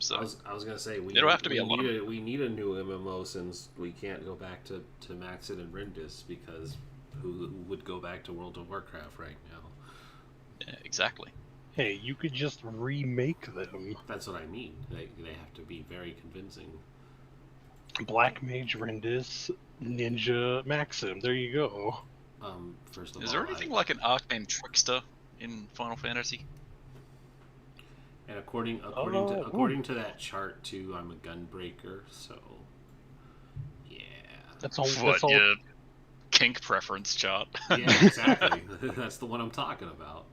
So I was gonna say it'll have to be a lot. we need a new MMO since we can't go back to Maxid and Rindis because who would go back to World of Warcraft right now? Yeah, exactly. Hey, you could just remake them. That's what I mean. They have to be very convincing. Black Mage Rendis, Ninja Maxim. There you go. First of Is all, there anything like an arcane trickster in Final Fantasy? and according to that chart too, I'm a gunbreaker, so yeah. That's all. What, That's all. your kink preference chart? Yeah, exactly. That's the one I'm talking about.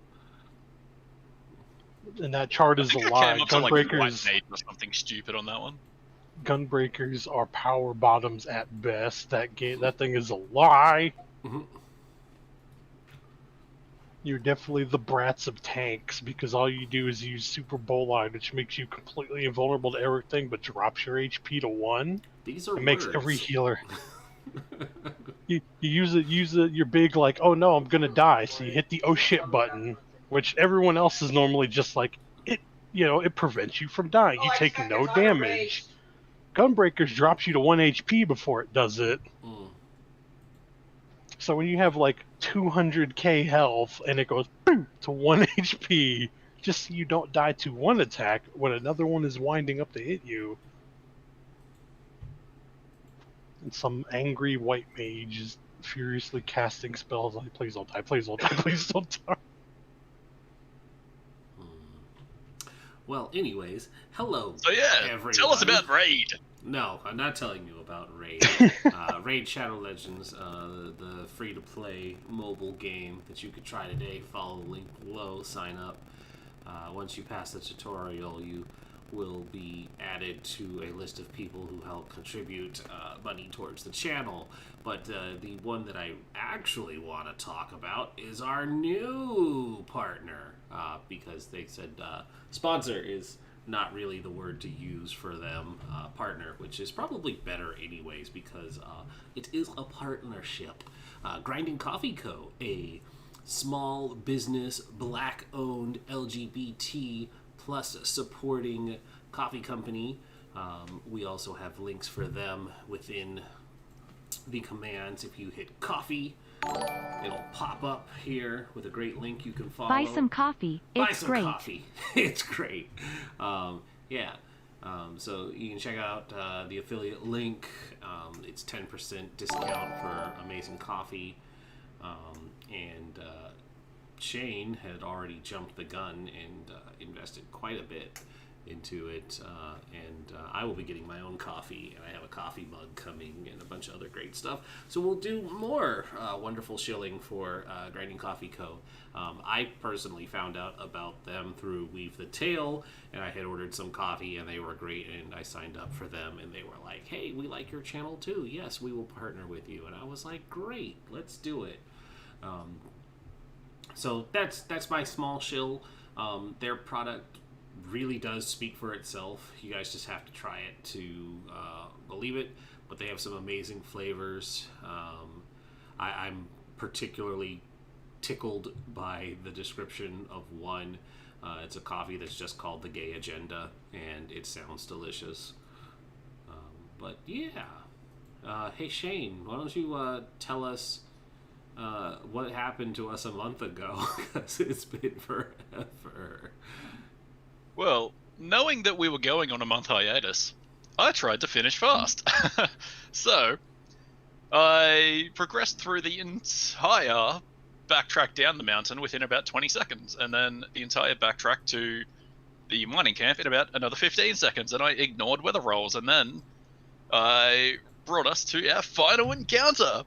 And that chart I is a think I lie. came up to like white Gunbreakers, mage or something stupid on that one. gunbreakers are power bottoms at best. That thing is a lie. Mhm. You're definitely the brats of tanks because all you do is use Super Bowline, which makes you completely invulnerable to everything, but drops your HP to 1. These are It makes words. every healer. You use it. You're big like, oh no, I'm gonna die. So you hit the oh shit button, which everyone else is normally just like it. It prevents you from dying. You take no damage. Gunbreakers drops you to 1 HP before it does it. Mm. So when you have like 200k health and it goes boom, to 1 HP, just so you don't die to one attack when another one is winding up to hit you. And some angry white mage is furiously casting spells like, please don't die, please don't die, please don't die. Well, anyways, hello. So yeah, everyone. tell us about Raid. No, I'm not telling you about Raid. Raid Shadow Legends, the free-to-play mobile game that you could try today. Follow the link below, sign up. Once you pass the tutorial, you will be added to a list of people who help contribute money towards the channel. But the one that I actually want to talk about is our new partner, because they said sponsor is not really the word to use for them. Partner, which is probably better anyways, because it is a partnership. Grinding Coffee Co., a small business, black-owned, LGBT plus supporting coffee company. We also have links for them within the commands. If you hit coffee, it'll pop up here with a great link you can follow. Buy some coffee. It's great. Coffee. It's great. Yeah. So you can check out the affiliate link. It's 10% discount for amazing coffee. And Shane had already jumped the gun and invested quite a bit into it, and I will be getting my own coffee, and I have a coffee mug coming and a bunch of other great stuff. So we'll do more wonderful shilling for Grinding Coffee Co. I personally found out about them through Weave the Tail, and I had ordered some coffee, and they were great, and I signed up for them, and they were like, hey, we like your channel too. Yes, we will partner with you. And I was like, great, let's do it. So that's my small shill. Their product really does speak for itself. You guys just have to try it to believe it. But they have some amazing flavors. I'm particularly tickled by the description of one. It's a coffee that's just called the Gay Agenda, and it sounds delicious. But yeah. Hey Shane, why don't you tell us what happened to us a month ago, because it's been forever. Well, knowing that we were going on a month hiatus, I tried to finish fast. So, I progressed through the entire backtrack down the mountain within about 20 seconds, and then the entire backtrack to the mining camp in about another 15 seconds, and I ignored weather rolls, and then I brought us to our final encounter,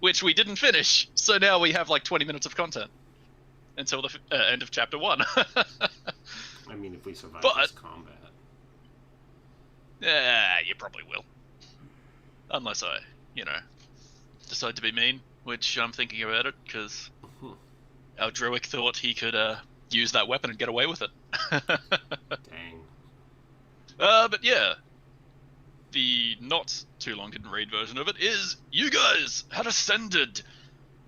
which we didn't finish, so now we have like 20 minutes of content until the end of chapter 1. I mean, if we survive this combat. Yeah, you probably will. Unless I, decide to be mean, which I'm thinking about it, because our Druid thought he could use that weapon and get away with it. Dang. But yeah, the not too long hidden raid version of it is you guys had ascended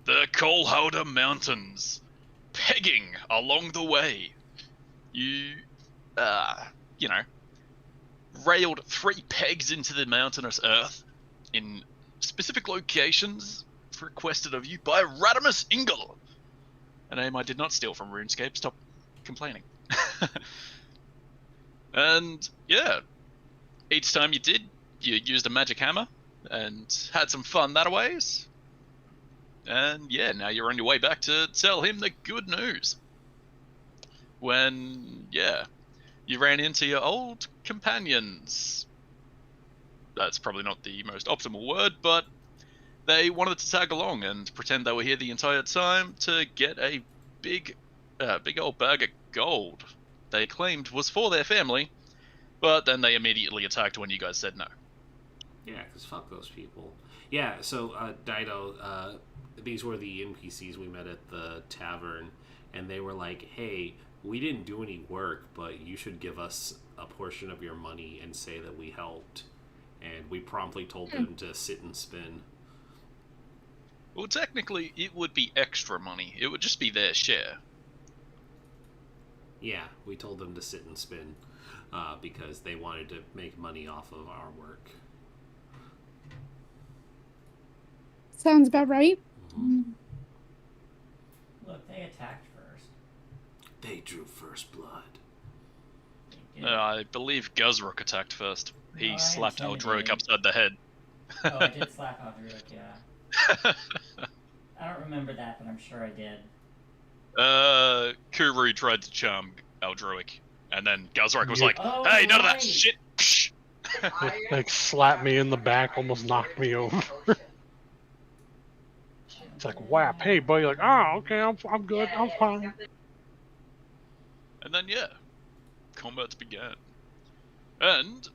the Kolhauder Mountains, pegging along the way. You, railed 3 pegs into the mountainous earth in specific locations requested of you by Radimus Ingel. A name I did not steal from RuneScape. Stop complaining. And yeah, each time you did, you used a magic hammer and had some fun that ways. And yeah, now you're on your way back to tell him the good news. When, yeah, you ran into your old companions. That's probably not the most optimal word, but they wanted to tag along and pretend they were here the entire time to get a big old bag of gold they claimed was for their family, but then they immediately attacked when you guys said no. Yeah, because fuck those people. Yeah, so Dido, these were the NPCs we met at the tavern, and they were like, hey, we didn't do any work, but you should give us a portion of your money and say that we helped. And we promptly told them to sit and spin. Well, technically, it would be extra money. It would just be their share. Yeah, we told them to sit and spin because they wanted to make money off of our work. Sounds about right. Look, they attacked first. They drew first blood. They did. I believe Guzrook attacked first. He No, I slapped intimidated. Aldroic upside the head. Oh, I did slap Aldrich, yeah. I don't remember that, but I'm sure I did. Kuru tried to charm Aldroic, and then Guzrook was like, Oh, hey, none of that right. shit! Psh. It, like slapped me in the back, almost knocked me over. It's like whap, hey buddy, like, oh okay, I'm good, I'm fine. And then, yeah, combats began. And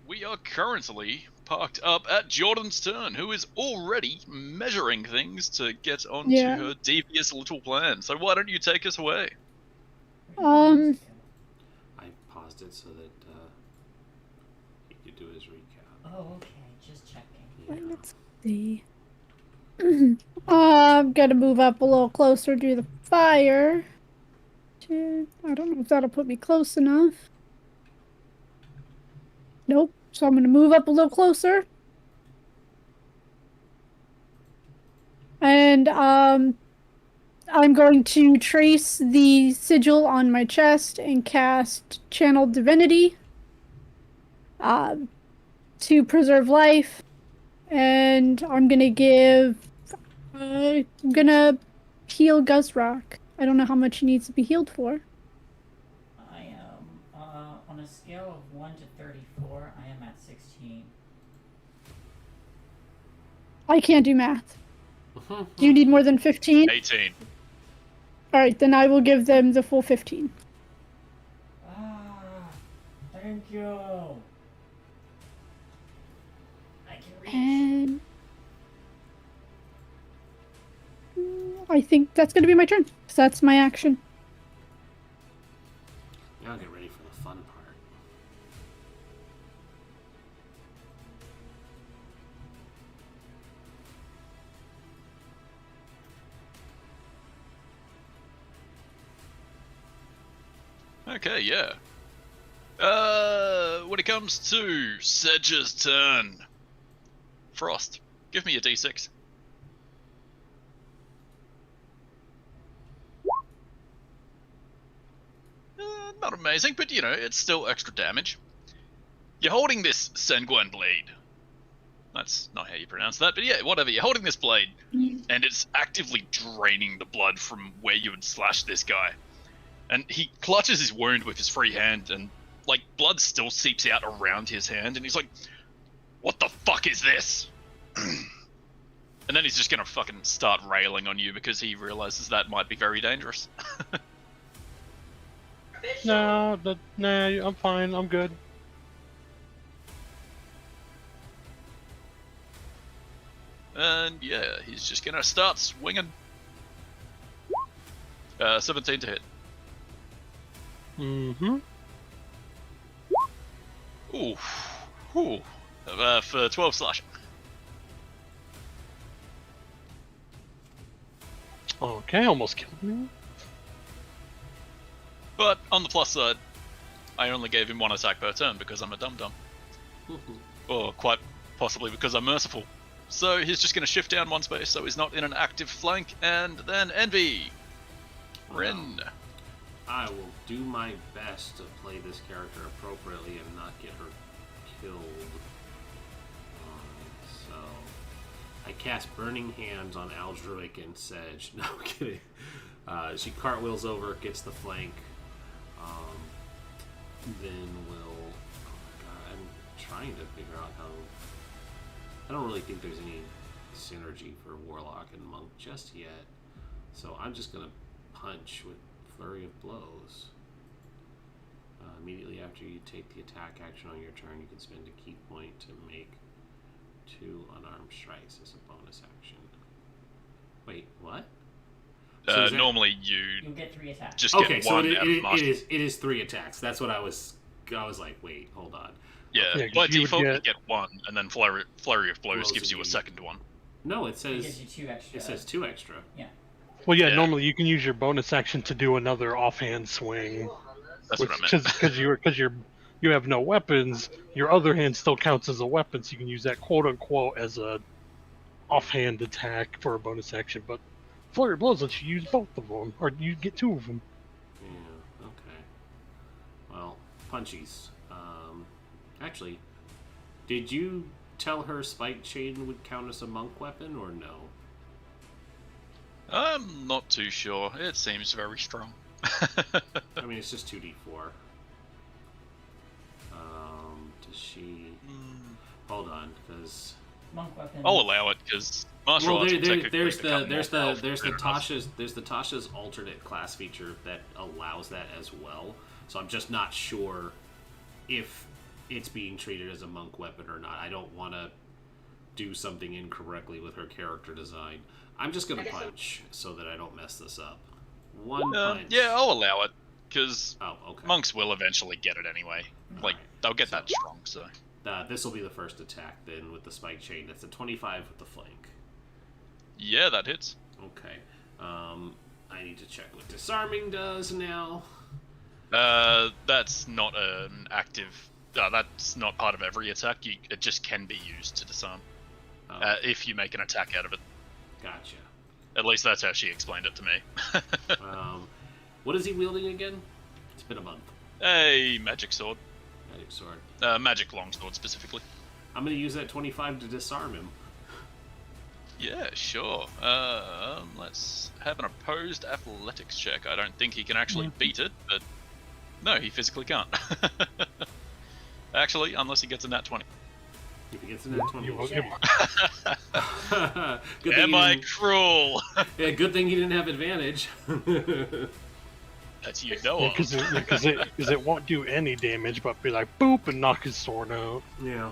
we are currently parked up at Jordan's turn, who is already measuring things to get onto Yeah. her devious little plan. So why don't you take us away? Um, I paused it so that he could do his recap. Oh, okay, just checking. Yeah. let's see. I'm gonna move up a little closer to the fire. I don't know if that'll put me close enough. Nope. So I'm gonna move up a little closer. And I'm going to trace the sigil on my chest and cast Channel Divinity to preserve life. And I'm gonna heal Guzrock. I don't know how much he needs to be healed for. I am, on a scale of 1 to 34, I am at 16. I can't do math. Do you need more than 15? 18. Alright, then I will give them the full 15. Ah, thank you. I can reach. And I think that's going to be my turn. So that's my action. Now get ready for the fun part. Okay, yeah. When it comes to Sedge's turn, Frost, give me a d6. Not amazing, but you know, it's still extra damage. You're holding this Sanguine blade. That's not how you pronounce that, but yeah, whatever. You're holding this blade, and it's actively draining the blood from where you would slash this guy. And he clutches his wound with his free hand, and like blood still seeps out around his hand, and he's like, "What the fuck is this?" And then he's just gonna fucking start railing on you because he realizes that might be very dangerous. No, nah, I'm fine, I'm good. And yeah, he's just gonna start swinging. 17 to hit. Mm-hmm. Ooh. Ooh. For 12 slash. Okay, almost killed me. But on the plus side, I only gave him 1 attack per turn because I'm a dum-dum. Or quite possibly because I'm merciful. So he's just going to shift down one space so he's not in an active flank, and then Envy. Ren. I will do my best to play this character appropriately and not get her killed. So, I cast Burning Hands on Aldruic and Sedge. No, I'm kidding. She cartwheels over, gets the flank. Then we'll... Oh my god, I'm trying to figure out how... I don't really think there's any synergy for Warlock and Monk just yet. So I'm just going to punch with Flurry of Blows. Immediately after you take the attack action on your turn, you can spend a key point to make 2 unarmed strikes as a bonus action. Wait, what? So Normally You'll get 3 attacks. just okay, get so one. it is 3 attacks. That's what I was like, wait, hold on. Yeah, Yeah, 'cause by you would default you get- get 1, and then Flurry of Blows Blows gives you a again. second one. No, it It says gives you 2 extra. it says 2 extra. Well, yeah, Yeah. normally you can use your bonus action to do another offhand swing. That's what I meant. Because you have no weapons, your other hand still counts as a weapon, so you can use that quote unquote as a offhand attack for a bonus action. But Flurry of Blows lets you use both of them, or you get 2 of them. Yeah, okay. Well, punchies. Actually, did you tell her Spike Chain would count as a monk weapon, or no? I'm not too sure. It seems very strong. I mean, it's just 2d4. Does she... Hold on, because... Monk weapon. I'll allow it because martial arts will technically there's become more the powerful there's the than us. Tasha's alternate class feature that allows that as well. So I'm just not sure if it's being treated as a monk weapon or not. I don't want to do something incorrectly with her character design. I'm just gonna punch so that I don't mess this up. One punch. Yeah, I'll allow it because Oh, okay. monks will eventually get it anyway. Like they'll get that So- strong. So This will be the first attack then with the spike chain. That's a 25 with the flank. yeah, that hits. Okay. I need to check what disarming does now. That's not an active. That's not part of every attack. It just can be used to disarm if you make an attack out of it. Gotcha. At least that's how she explained it to me. What is he wielding again? It's been a month. A magic sword. Magic sword. Magic longsword specifically. I'm gonna use that 25 to disarm him. Yeah, sure. Let's have an opposed athletics check. I don't think he can actually beat it, but no, he physically can't. Actually, unless he gets a nat 20. If he gets in that 20. You won't Good thing Am he I didn't- cruel? Yeah, good thing he didn't have advantage. That you know of. Because it won't do any damage, but be like boop and knock his sword out. Yeah.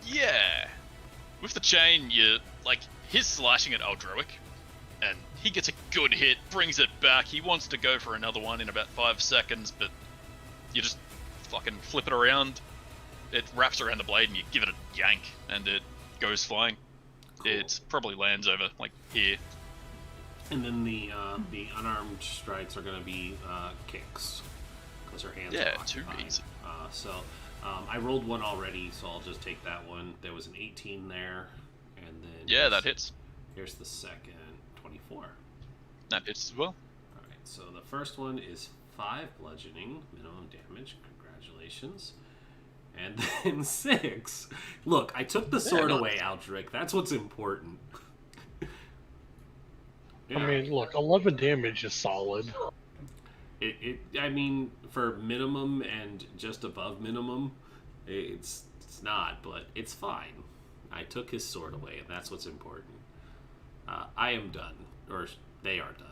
Yeah. With the chain, he's slashing at Aldroic, and he gets a good hit, brings it back. He wants to go for another one in about 5 seconds, but you just fucking flip it around. It wraps around the blade, and you give it a yank, and it goes flying. Cool. It probably lands over, here. And then the unarmed strikes are gonna be kicks. Because her hands Yeah, are too occupied. easy. I rolled one already, so I'll just take that one. There was an 18 there, and then Yeah, that hits. Here's the second 24. That hits as well. All right, so the first one is 5 bludgeoning minimum damage. Congratulations. And then 6. Look, I took the sword nice. away, Aldric. That's what's important. I mean, look, 11 damage is solid. I mean, for minimum and just above minimum, it's not, but it's fine. I took his sword away, and that's what's important. I am done, or they are done.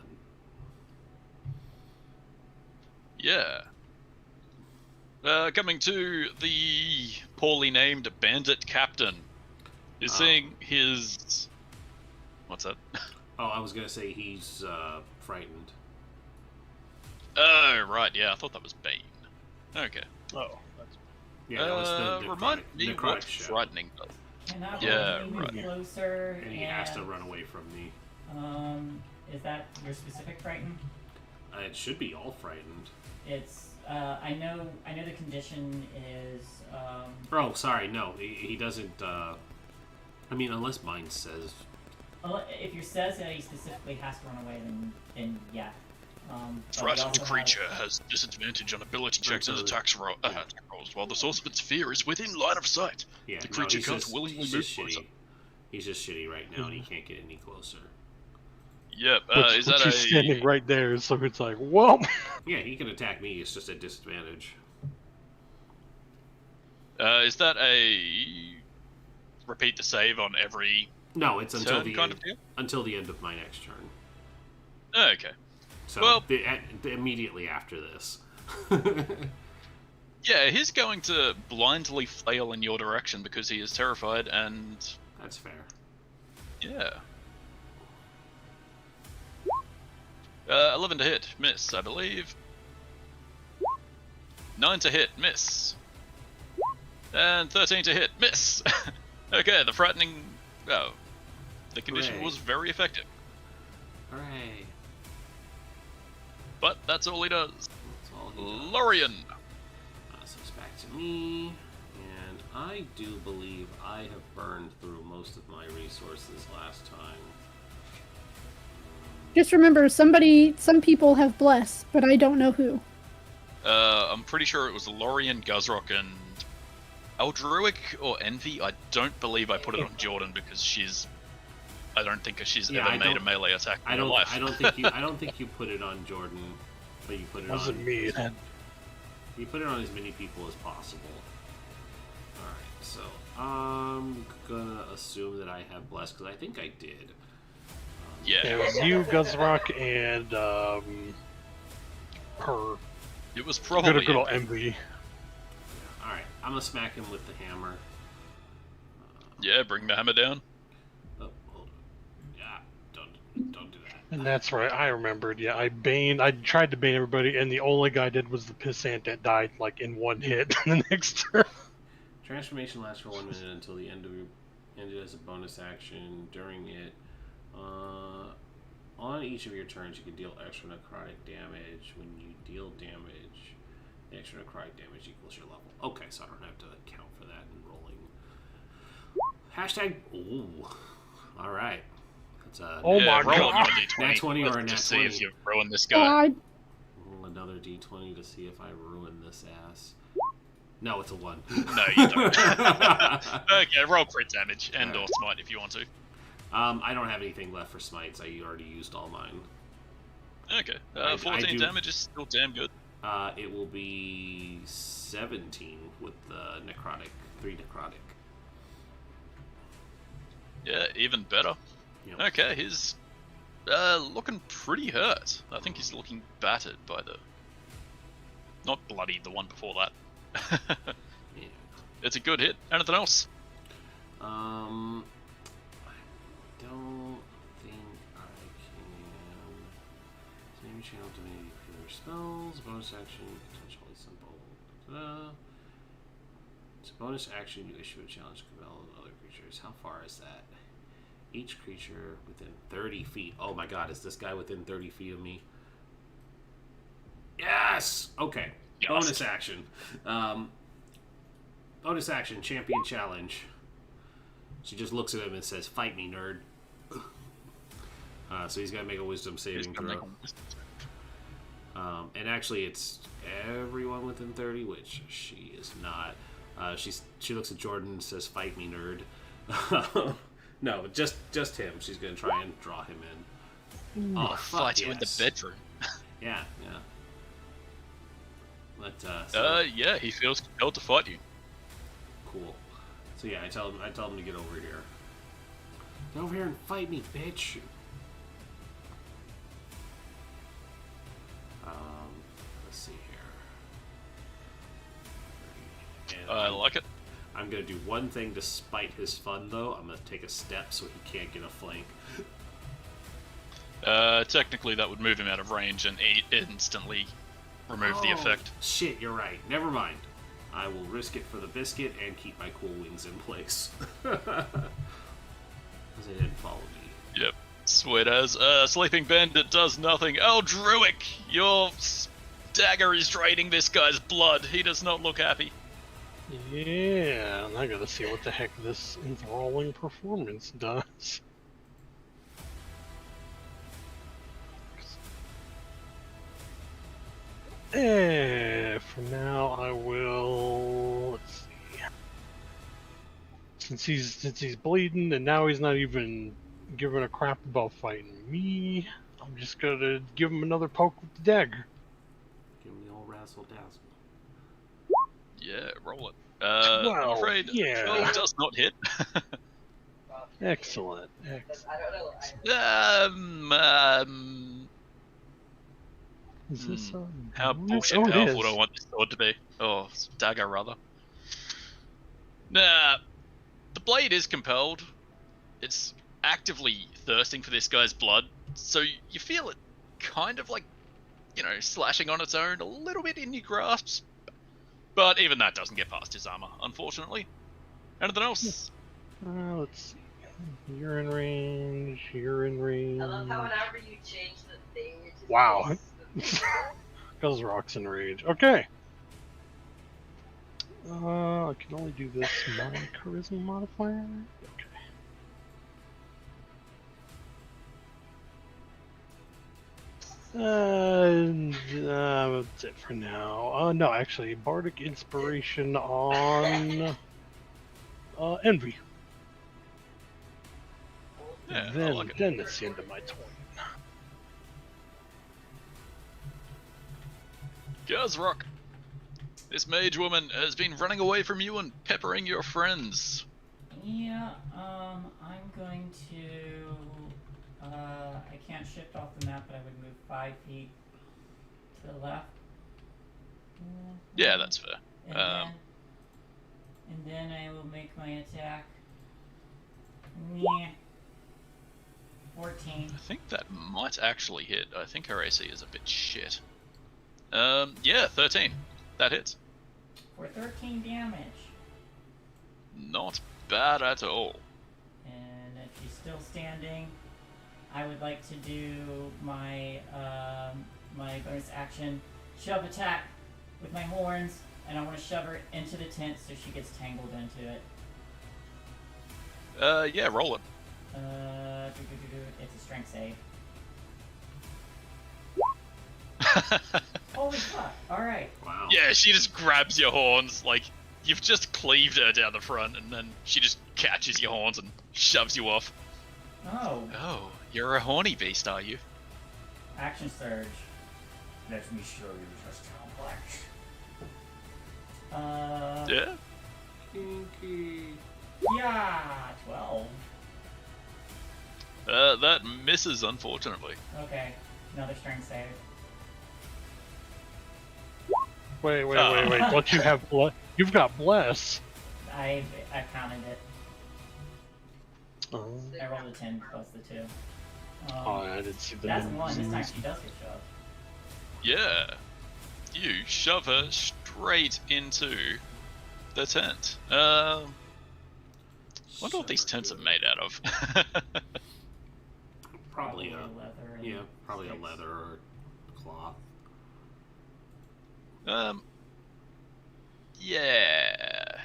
Yeah. Coming to the poorly named bandit captain. Is seeing his... What's that? Oh, I was gonna say he's frightened. Oh, right, yeah, I thought that was Bane. Okay. Oh, that's Yeah, that was the remind me necrotic what shell. frightening does. Can I Yeah, move right. closer? And he has to run away from me. Is that your specific frighten? It should be all frightened. It's I know the condition is. Oh, sorry, no, he doesn't. I mean, unless mine says. If your says that he specifically has to run away, then yeah. Frightened creature has disadvantage on ability checks and attacks rolls, while the source of its fear is within line of sight. Yeah, The creature can't he's willingly just move shitty. closer. He's just shitty right now, and he can't get any closer. Yep, is But that she's standing right there, so it's like, well. Yeah, he can attack me. It's just at disadvantage. Is that a repeat the save on every No, it's until turn the kind end, of deal? until the end of my next turn. Okay. So Well- immediately after this. Yeah, he's going to blindly flail in your direction because he is terrified, and That's fair. yeah. 11 to hit, miss, I believe. 9 to hit, miss. And 13 to hit, miss. Okay, the frightening. Oh, the condition Hooray. was very effective, Hooray. but that's all he does. That's all he does. Lorian. So it's back to me. And I do believe I have burned through most of my resources last time. Just remember, some people have bless, but I don't know who. I'm pretty sure it was Lorian, Guzrock, and Eldruic or Envy. I don't believe I put it on Jordan because I don't think she's Yeah, ever I made a don't- melee attack in I her don't. life. I don't think you put it on Jordan, but you put it Wasn't on. me. You put it on as many people as possible. All right, so I'm gonna assume that I have blessed because I think I did. Yeah, It was you, Guzrock, and her. it was Good, probably good old Envy. All right, I'm gonna smack him with the hammer. Yeah, bring the hammer down. Oh, hold on. Yeah, don't do that. And that's right, I remembered. Yeah, I tried to bane everybody, and the only guy I did was the pissant that died like in one hit the next turn. Transformation lasts for 1 minute until the end of your ended as a bonus action. During it, on each of your turns, you can deal extra necrotic damage. When you deal damage, the extra necrotic damage equals your level. Okay, so I don't have to count for that in rolling. Hashtag. Ooh. All right. That's a Oh yeah, my roll God. another d20. Nat 20 or a to nat see 20. if you've ruined this guy. God, roll another d20 to see if I ruin this ass. No, it's a 1. No, you don't. Okay, roll crit damage and or smite if you want to. I don't have anything left for smites. I already used all mine. Okay, I 14 do- damage is still damn good. It will be 17 with the necrotic, 3 necrotic. Yeah, even better. Yep. Okay, he's looking pretty hurt. I think he's looking battered by the... Not bloody, the one before that. Yeah. It's a good hit. Anything else? I don't think I can. Same channel to make your spells. Bonus action, potentially simple. Ta-da. It's a bonus action. You issue a challenge to compel other creatures. How far is that? Each creature within 30 feet. Oh my god, is this guy within 30 feet of me? Yes! Okay. Yes. Bonus action. Bonus action, champion challenge. She just looks at him and says, "Fight me, nerd." So he's got to make a wisdom He's saving gonna throw. make a wisdom save. And actually, it's everyone within 30, which she is not. She looks at Jordan and says, "Fight me, nerd." No, just him. She's gonna try and draw him in. I'll fuck fight you in the yes. bedroom. Yeah. But Yeah, he feels compelled to fight you. cool. So yeah, I tell him to get over here. Get over here and fight me, bitch. Let's see here. And I like it. I'm gonna do one thing to spite his fun, though. I'm gonna take a step so he can't get a flank. Technically, that would move him out of range and instantly remove the Oh, effect. Shit, you're right. Never mind. I will risk it for the biscuit and keep my cool wings in place. Because they didn't follow me. Yep. Sweet as. Sleeping Bandit does nothing. Eldruic, your dagger is draining this guy's blood. He does not look happy. Yeah, and I gotta see what the heck this enthralling performance does. For now, I will. Let's see. Since he's bleeding, and now he's not even giving a crap about fighting me, I'm just gonna give him another poke with the dagger. Give me the old razzle dazzle. Yeah, roll it. Well, I'm afraid yeah. 12 does not hit. Excellent. Is this How bullshit it powerful is. would I want this sword to be? Oh, dagger rather. Nah, the blade is compelled. It's actively thirsting for this guy's blood, so you feel it kind of like, slashing on its own a little bit in your grasps. But even that doesn't get past his armor, unfortunately. Anything else? Let's see. You're in range. You're in range. I love how whenever you change the thing, it just Wow. makes Because Rock's in rage. Okay. I can only do this my charisma modifier. Okay. That's it for now. No, actually, Bardic Inspiration on Envy. Yeah, I then, like it. then it's the end of my turn. Gazrock, this mage woman has been running away from you and peppering your friends. Yeah, I'm going to, I can't shift off the map, but I would move 5 feet to the left. Yeah, that's fair. And then I will make my attack. Yeah. 14. I think that might actually hit. I think her AC is a bit shit. Yeah, 13. That hits. For 13 damage. Not bad at all. And if she's still standing, I would like to do my my bonus action shove attack with my horns, and I want to shove her into the tent so she gets tangled into it. Yeah, roll it. It's a strength save. Holy fuck! All right. Wow. Yeah, she just grabs your horns, like, you've just cleaved her down the front, and then she just catches your horns and shoves you off. Oh, Oh, you're a horny beast, are you? action surge. Let me show you just how much. Yeah? Kinky. Yeah, 12. That misses, unfortunately. Okay, another strength save. Wait. Don't you have You've got bless. I counted it. Oh, I rolled a 10 plus the 2. I didn't see the That's one. This time numbers. she does get shoved. Yeah. You shove her straight into the tent. Wonder what these tents are made out of. Probably a leather. And probably a sticks. leather or cloth. Yeah.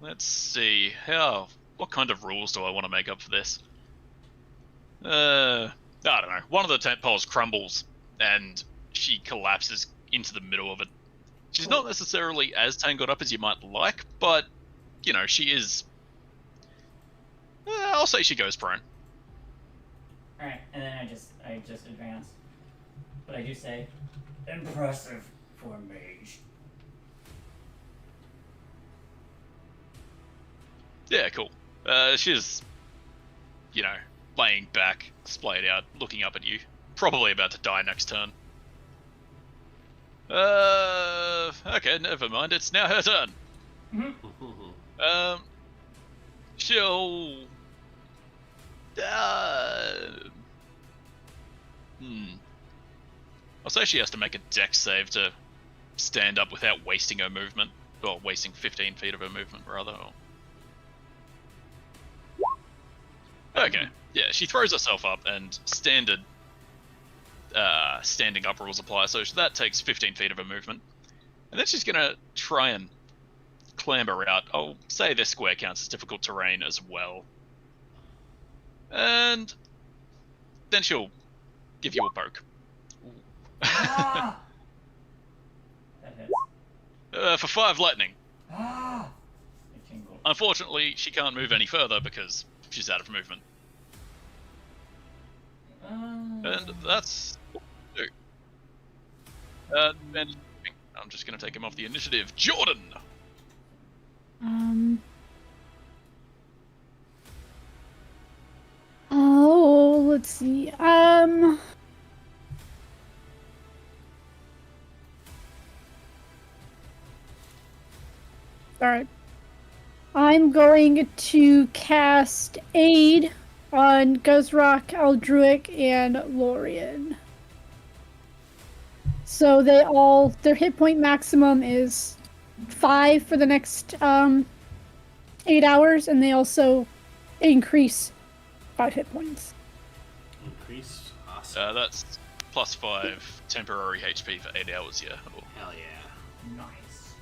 Let's see. What kind of rules do I want to make up for this? I don't know. One of the tent poles crumbles and she collapses into the middle of it. She's not necessarily as tangled up as you might like, but she is. I'll say she goes prone. Alright, and then I just advance. But I do say, impressive for a mage. Yeah, cool. She's, laying back, splayed out, looking up at you. Probably about to die next turn. Okay, never mind. It's now her turn. She'll... I'll say she has to make a dex save to stand up without wasting her movement. Or wasting 15 feet of her movement, rather. Okay, yeah, she throws herself up and standard standing up rules apply, so that takes 15 feet of a movement. And then she's gonna try and clamber out. I'll say this square counts as difficult terrain as well. And then she'll give you a poke. Ah! That hits. For 5 lightning. Ah! It tingled. Unfortunately, she can't move any further because she's out of movement. And that's... and I'm just going to take him off the initiative. Jordan! Oh, let's see. Alright. I'm going to cast Aid on Guzrock, Aldruic, and Lorien. So their hit point maximum is 5 for the next 8 hours, and they also increase 5 hit points. Increased. Awesome. That's plus 5 temporary HP for 8 hours, yeah. Hell yeah. Nice.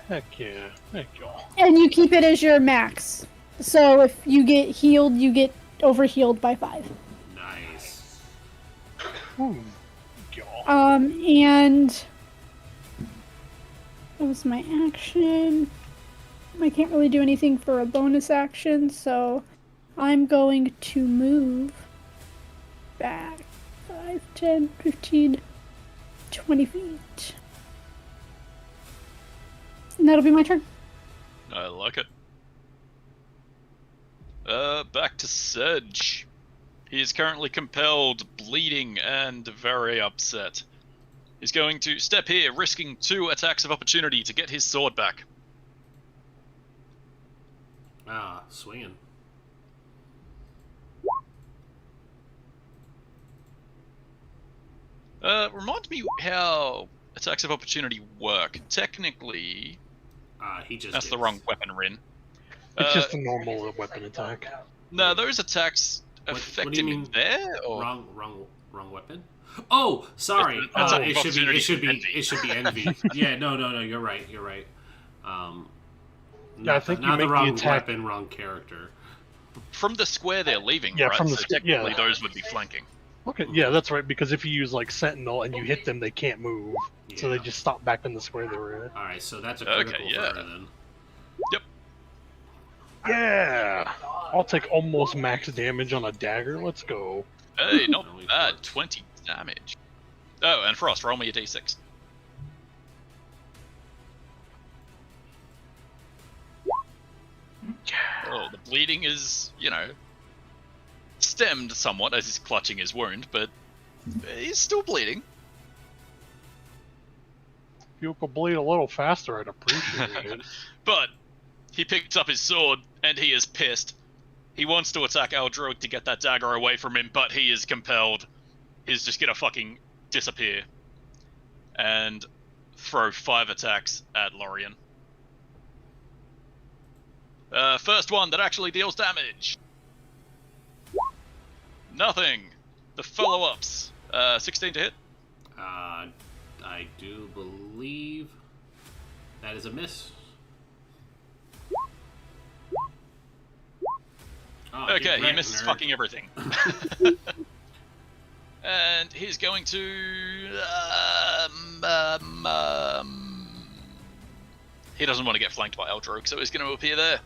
Heck yeah. Heck yeah. And you keep it as your max. So if you get healed, you get overhealed by 5. Nice. Ooh. Yeah. And that was my action. I can't really do anything for a bonus action, so I'm going to move back 5, 10, 15, 20 feet. And that'll be my turn. I like it. Back to Sedge. He is currently compelled, bleeding, and very upset. He's going to step here, risking 2 attacks of opportunity to get his sword back. Ah, swinging. Remind me how attacks of opportunity work. Technically, He just that's the hits. wrong weapon, Rin. It's just a normal weapon attack. No, those attacks What affect do you him mean? there, or Wrong weapon. Oh, sorry. That's a It should be. opportunity It should be. envy. It should be envy. Yeah. No. You're right. Yeah, I think you not the make the wrong attack- weapon, wrong character. from the square they're leaving, Yeah, right? from the so squ- yeah. technically those would be flanking. Okay, yeah, that's right, because if you use, like, Sentinel and you hit them, they can't move. So they Yeah. just stop back in the square they were in. All right, so that's a Okay, critical yeah. for her then. Yeah! I'll take almost max damage on a dagger. Let's go. Hey, not Only bad. works. 20 damage. Oh, and Frost, roll me a d6. Oh, the bleeding is, stemmed somewhat as he's clutching his wound, but he's still bleeding. If you could bleed a little faster, I'd appreciate it. But he picks up his sword and he is pissed. He wants to attack Aldroig to get that dagger away from him, but he is compelled. He's just gonna fucking disappear and throw 5 attacks at Lorien. First one that actually deals damage. Nothing. The follow-ups. 16 to hit. I do believe that is a miss. Oh, Okay, get he wrecked, misses nerd. fucking everything. And he's going to... he doesn't want to get flanked by Eldroig, so he's going to appear there.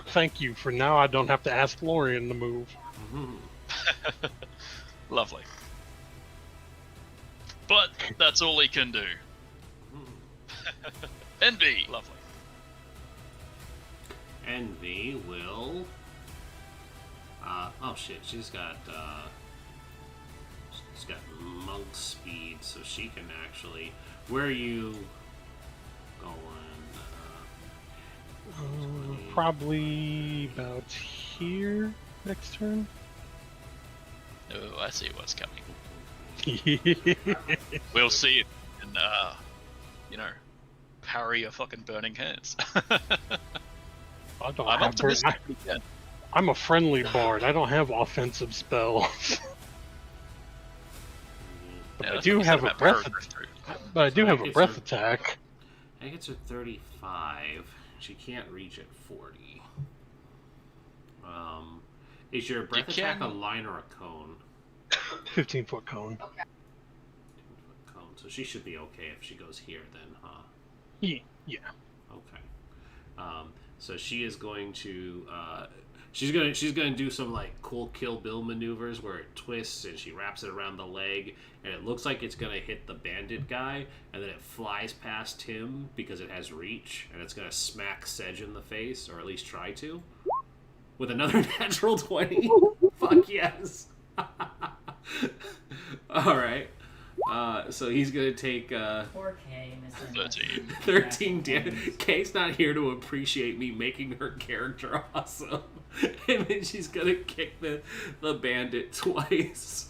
Thank you. For now, I don't have to ask Lorien to move. Mhm. Lovely. But that's all he can do. Envy. Lovely. Envy will. Oh shit, she's got monk speed, so she can actually. Where are you going? 20. Probably about here next turn. Oh, I see what's coming. We'll see if you can, parry your fucking burning hands. I don't I'm have burn- optimistic we can. I'm a friendly bard. I don't have offensive spells. But Yeah, I that's do what you said have a about breath. Paragraph Fruit. But I do So have a it's breath a- attack. I think it's a 35. She can't reach at 40. Is your breath attack a can- line or a cone? 15-foot cone. Cone. So she should be okay if she goes here then, huh? Yeah. Okay. So she is going to she's gonna do some like cool Kill Bill maneuvers where it twists and she wraps it around the leg and it looks like it's gonna hit the bandit guy and then it flies past him because it has reach and it's gonna smack Sedge in the face, or at least try to. With another natural 20. Fuck yes. Alright. So he's gonna take Poor Kay, missing 13. 13 damage. Kay's not here to appreciate me making her character awesome. And then she's gonna kick the bandit twice.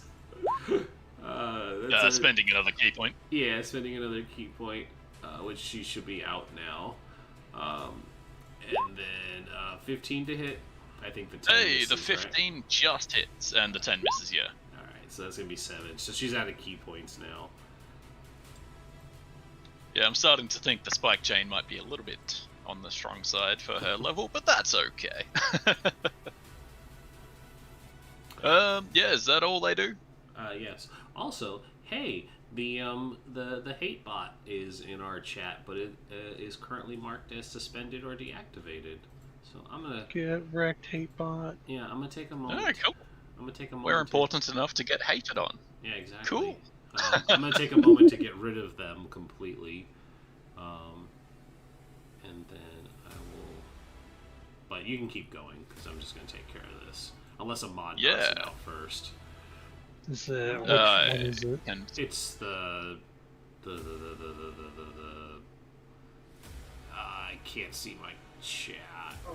Spending another key point. Yeah, spending another key point, which she should be out now. And then 15 to hit. I think the 10 Hey, misses, the right? 15 just hits, and the 10 misses, yeah. Alright, so that's gonna be 7. So she's out of key points now. Yeah, I'm starting to think the spike chain might be a little bit on the strong side for her level, but that's okay. Yeah, is that all they do? Yes. Also, hey, the hate bot is in our chat, but it is currently marked as suspended or deactivated. So I'm gonna Get wrecked, hate bot. I'm gonna take a moment. Oh, cool. I'm gonna take a moment. We're important enough to get hated on. Yeah, exactly. Cool. I'm gonna take a moment to get rid of them completely, and then I will. But you can keep going because I'm just gonna take care of this, unless a mod knocks it Yeah. out first. Is it, which Uh, one is it? And It's the I can't see my chat.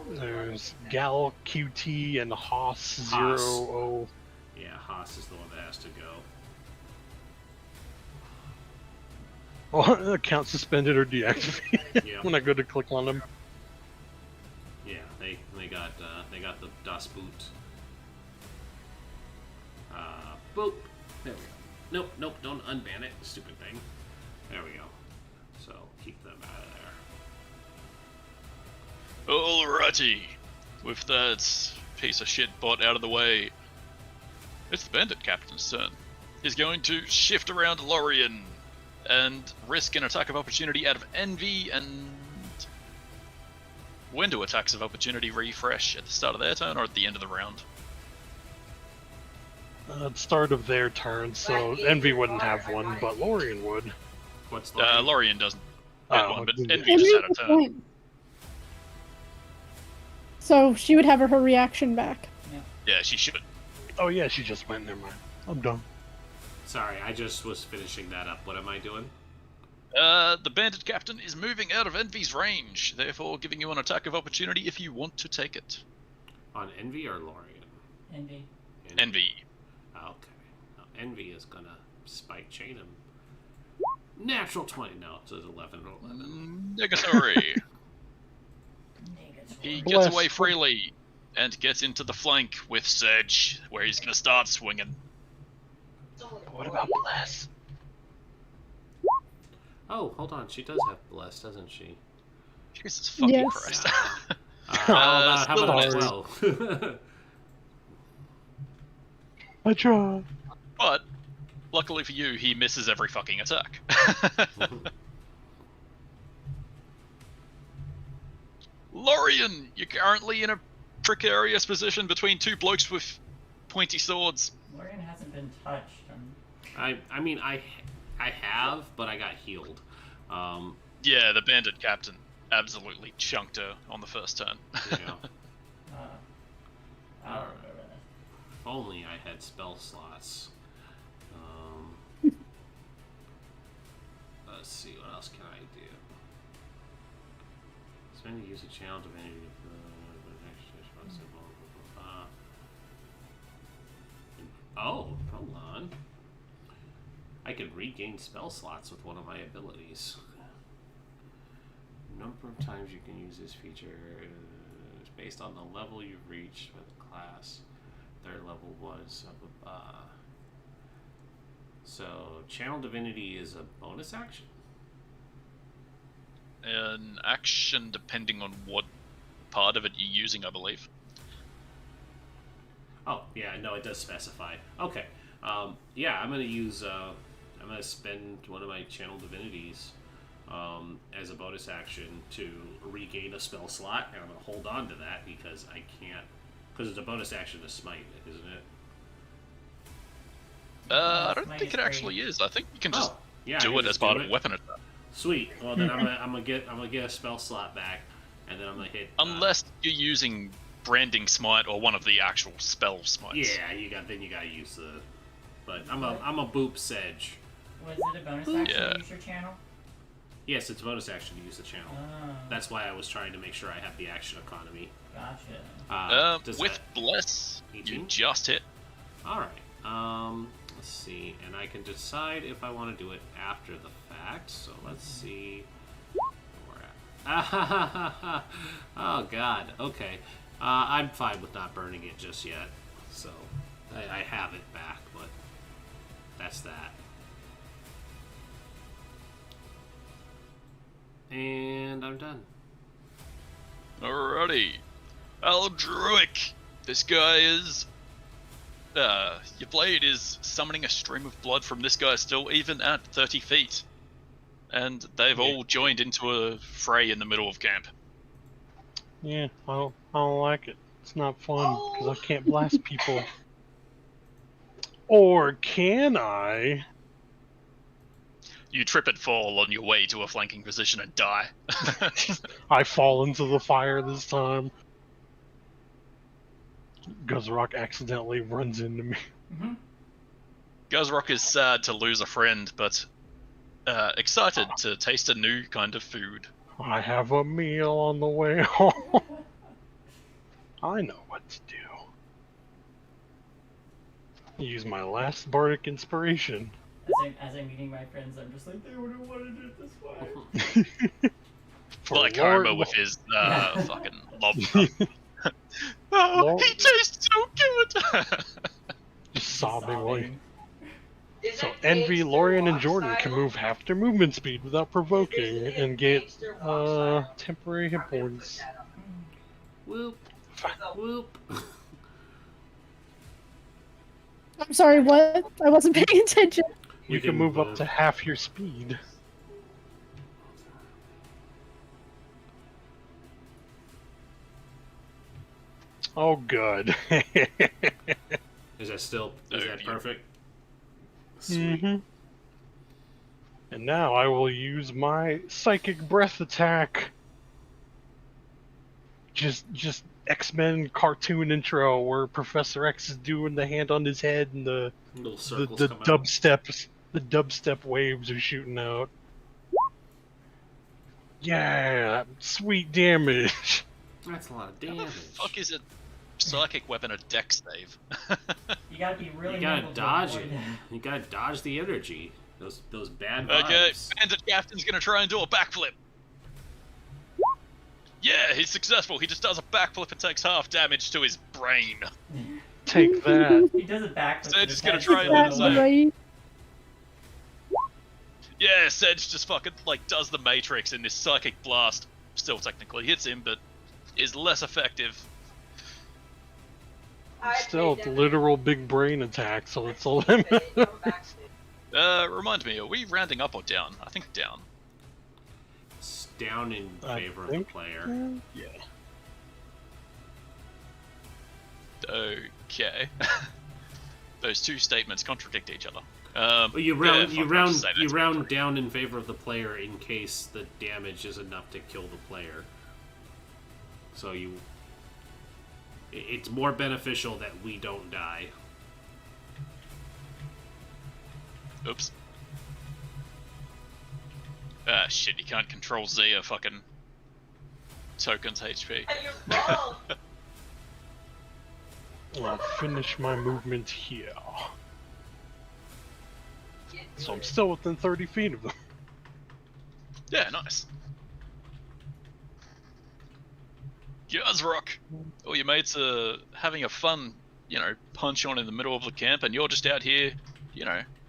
There's Gal QT and Haas Haas. 00. Yeah, Haas is the one that has to go. Oh, account suspended or deactivated Yeah. when I go to click on them. Yeah, they got the Das Boot. Boop. There we go. Nope, don't unban it, stupid thing. There we go. So keep them out of there. alrighty, with that piece of shit bot out of the way, it's the bandit captain's turn. He's going to shift around Lorien and risk an attack of opportunity out of Envy. And when do attacks of opportunity refresh? At the start of their turn or at the end of the round? At the start of their turn, so Envy wouldn't have one, but Lorien would. What's the Lorien doesn't have Oh, one, but yeah. Envy just had a Good turn. point. So she would have her reaction back. Yeah, she should. Oh yeah, she just went. Never mind. I'm done. Sorry, I just was finishing that up. What am I doing? The bandit captain is moving out of Envy's range, therefore giving you an attack of opportunity if you want to take it. On Envy or Lorien? Envy. Envy. Okay. Now, Envy is gonna spike chain him. Natural 20. No, so it's 11 or 11. Negatory. Negative. He Bless. gets away freely and gets into the flank with Sedge, where he's gonna start swinging. What about Bless? Oh, hold on. She does have Bless, doesn't she? Jesus fucking Yes. Christ. How about a still 12? I try. But, luckily for you, he misses every fucking attack. Lorien, you're currently in a precarious position between two blokes with pointy swords. Morgan hasn't been touched. I mean, I have, but I got healed. Yeah, the bandit captain absolutely chunked her on the first turn. Yeah. I don't remember that. If only I had spell slots. Let's see, what else can I do? Spend to use a channel to manage oh, hold on. I can regain spell slots with one of my abilities. Number of times you can use this feature is based on the level you've reached with the class. Their level was so Channel Divinity is a bonus action. An action depending on what part of it you're using, I believe. Oh yeah, no, it does specify. Okay, yeah, I'm gonna spend one of my Channel Divinities as a bonus action to regain a spell slot, and I'm gonna hold on to that because I can't, because it's a bonus action to smite, isn't it? I don't Smite think is it actually is. I think you can just Yeah, I do can it as just part do of it. a weapon attack. Sweet. Well, then I'm gonna get a spell slot back, and then I'm gonna hit. Unless you're using Branding Smite or one of the actual spell smites. Yeah, you gotta use the. But I'm a boop sedge. Was it a bonus action Yeah. to use your channel? Yes, it's a bonus action to use the channel. Oh, That's why I was trying to make sure I have the action economy. gotcha. Does With that- Bless, you 18? just hit. All right. Let's see, and I can decide if I want to do it after the fact. So let's see where we're at. Oh God. Okay. I'm fine with not burning it just yet. So I have it back, but that's that. And I'm done. Alrighty. Aldruic. This guy is... your blade is summoning a stream of blood from this guy still, even at 30 feet. And they've all joined into a fray in the middle of camp. Yeah, I don't like it. It's not fun because I can't blast people. Or can I? You trip and fall on your way to a flanking position and die. I fall into the fire this time. Guzrock accidentally runs into me. Mm-hmm. Guzrock is sad to lose a friend, but excited to taste a new kind of food. I have a meal on the way home. I know what to do. Use my last bardic inspiration. As I'm meeting my friends, I'm just like, they would have wanted it this way. For Like Lord Homer with Lo- his fucking lobster. Oh, Lord- he tastes so good! Just sobbingly. Sobbing. Is So it Envy, gangster Lorian, and walk Jordan style? can move half their movement speed without provoking Isn't it and get gangster walk style? temporary hit I'm gonna put points. that up. Whoop. So, Whoop. I'm sorry, what? I wasn't paying attention. You can move up to half your speed. Oh, good. Is that still? Is Oh, that yeah. perfect? Sweet. Mhm. And now I will use my psychic breath attack. Just X-Men cartoon intro where Professor X is doing the hand on his head and the Little circles the come out. dubstep waves are shooting out. Yeah, sweet damage. That's a lot of How damage. the fuck is a psychic weapon a dex save? You gotta be really You gotta nimble to dodge avoid it. You gotta dodge the energy. Those bad Okay, vibes. Bandit Captain's gonna try and do a backflip. Yeah, he's successful. He just does a backflip and takes half damage to his brain. Take that. He does it backwards. So but just his gonna head's try and still do in the the same. way. Right. Yeah, Sedge just fucking like does the Matrix in this psychic blast. Still technically hits him, but is less effective. I Still paid them. literal big brain attack, so it's a They limit. come back to- Remind me, are we rounding up or down? I think down. It's down in I favor of the think- player. Yeah. Okay. Those two statements contradict each other. Well, you yeah, round fuck, you I'll round just say you that's round victory. down in favor of the player in case the damage is enough to kill the player. So it's more beneficial that we don't die. Oops. Ah, shit, you can't control Zia fucking tokens HP. And you're wrong. I'll finish my movement here. Get So to I'm it. still within 30 feet of them. Yeah, nice. Gazrock, all your mates are having a fun, punch on in the middle of the camp, and you're just out here,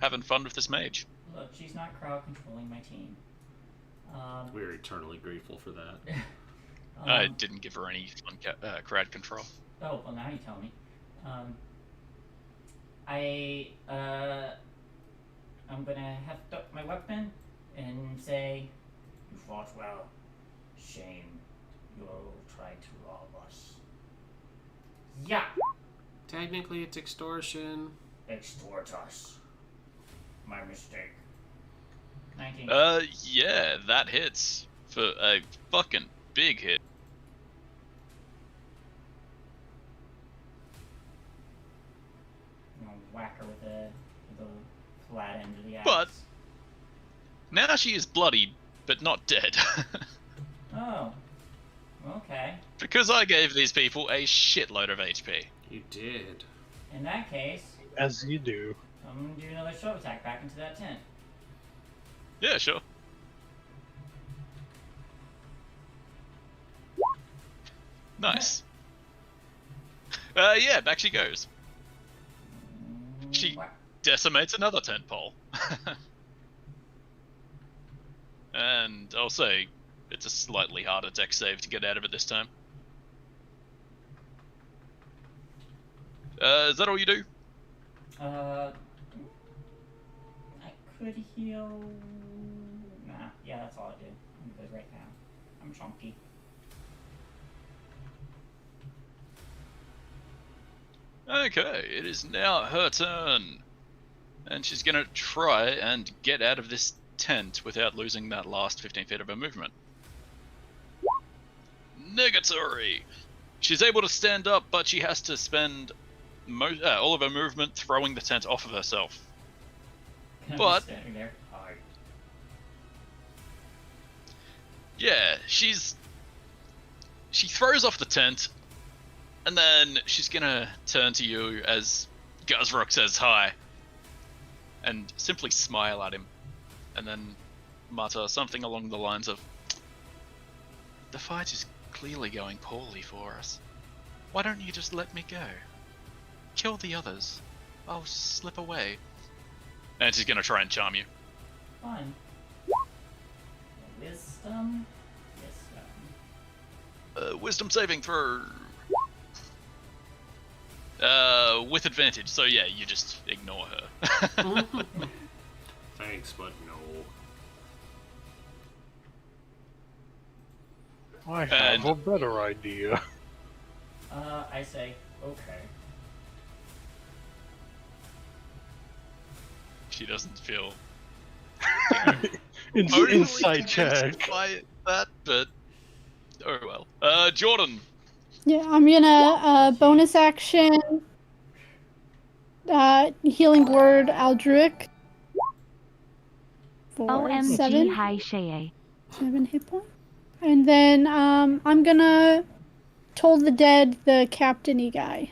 having fun with this mage. Look, she's not crowd controlling my team. We're eternally grateful for that. I didn't give her any fun crowd control. Oh, well, now you tell me. I'm gonna heft up my weapon and say, "You fought well. Shame you tried to rob us." Yeah! Technically, it's extortion. Extort us. My mistake. 19. Yeah, that hits for a fucking big hit. I'm gonna whack her with the flat end of the axe. But now she is bloody, but not dead. Oh. Okay. Because I gave these people a shitload of HP. You did. In that case, As you do. I'm gonna do another shove attack back into that tent. Yeah, sure. Nice. Yeah, back she goes. She Whack. decimates another tent pole. And I'll say it's a slightly harder deck save to get out of it this time. Is that all you do? I could heal. Nah, yeah, that's all I do. I'm good right now. I'm chunky. Okay, it is now her turn. And she's gonna try and get out of this tent without losing that last 15 feet of her movement. Negatory! She's able to stand up, but she has to spend all of her movement throwing the tent off of herself. I'm But- just standing there. Hi. Yeah, she throws off the tent, and then she's gonna turn to you as Gazrock says hi, and simply smile at him, and then mutter something along the lines of, "The fight is clearly going poorly for us. Why don't you just let me go? Kill the others. I'll slip away." And she's gonna try and charm you. Fun. Wisdom. Wisdom saving throw. With advantage, so yeah, you just ignore her. Thanks, but no. I have And- a better idea. I say, okay. She doesn't feel Insight check. by that, but oh well. Jordan. Yeah, I'm gonna bonus action healing word Aldruic for OMG seven Hi Shay. hit points. And then I'm gonna toll the dead the captainy guy.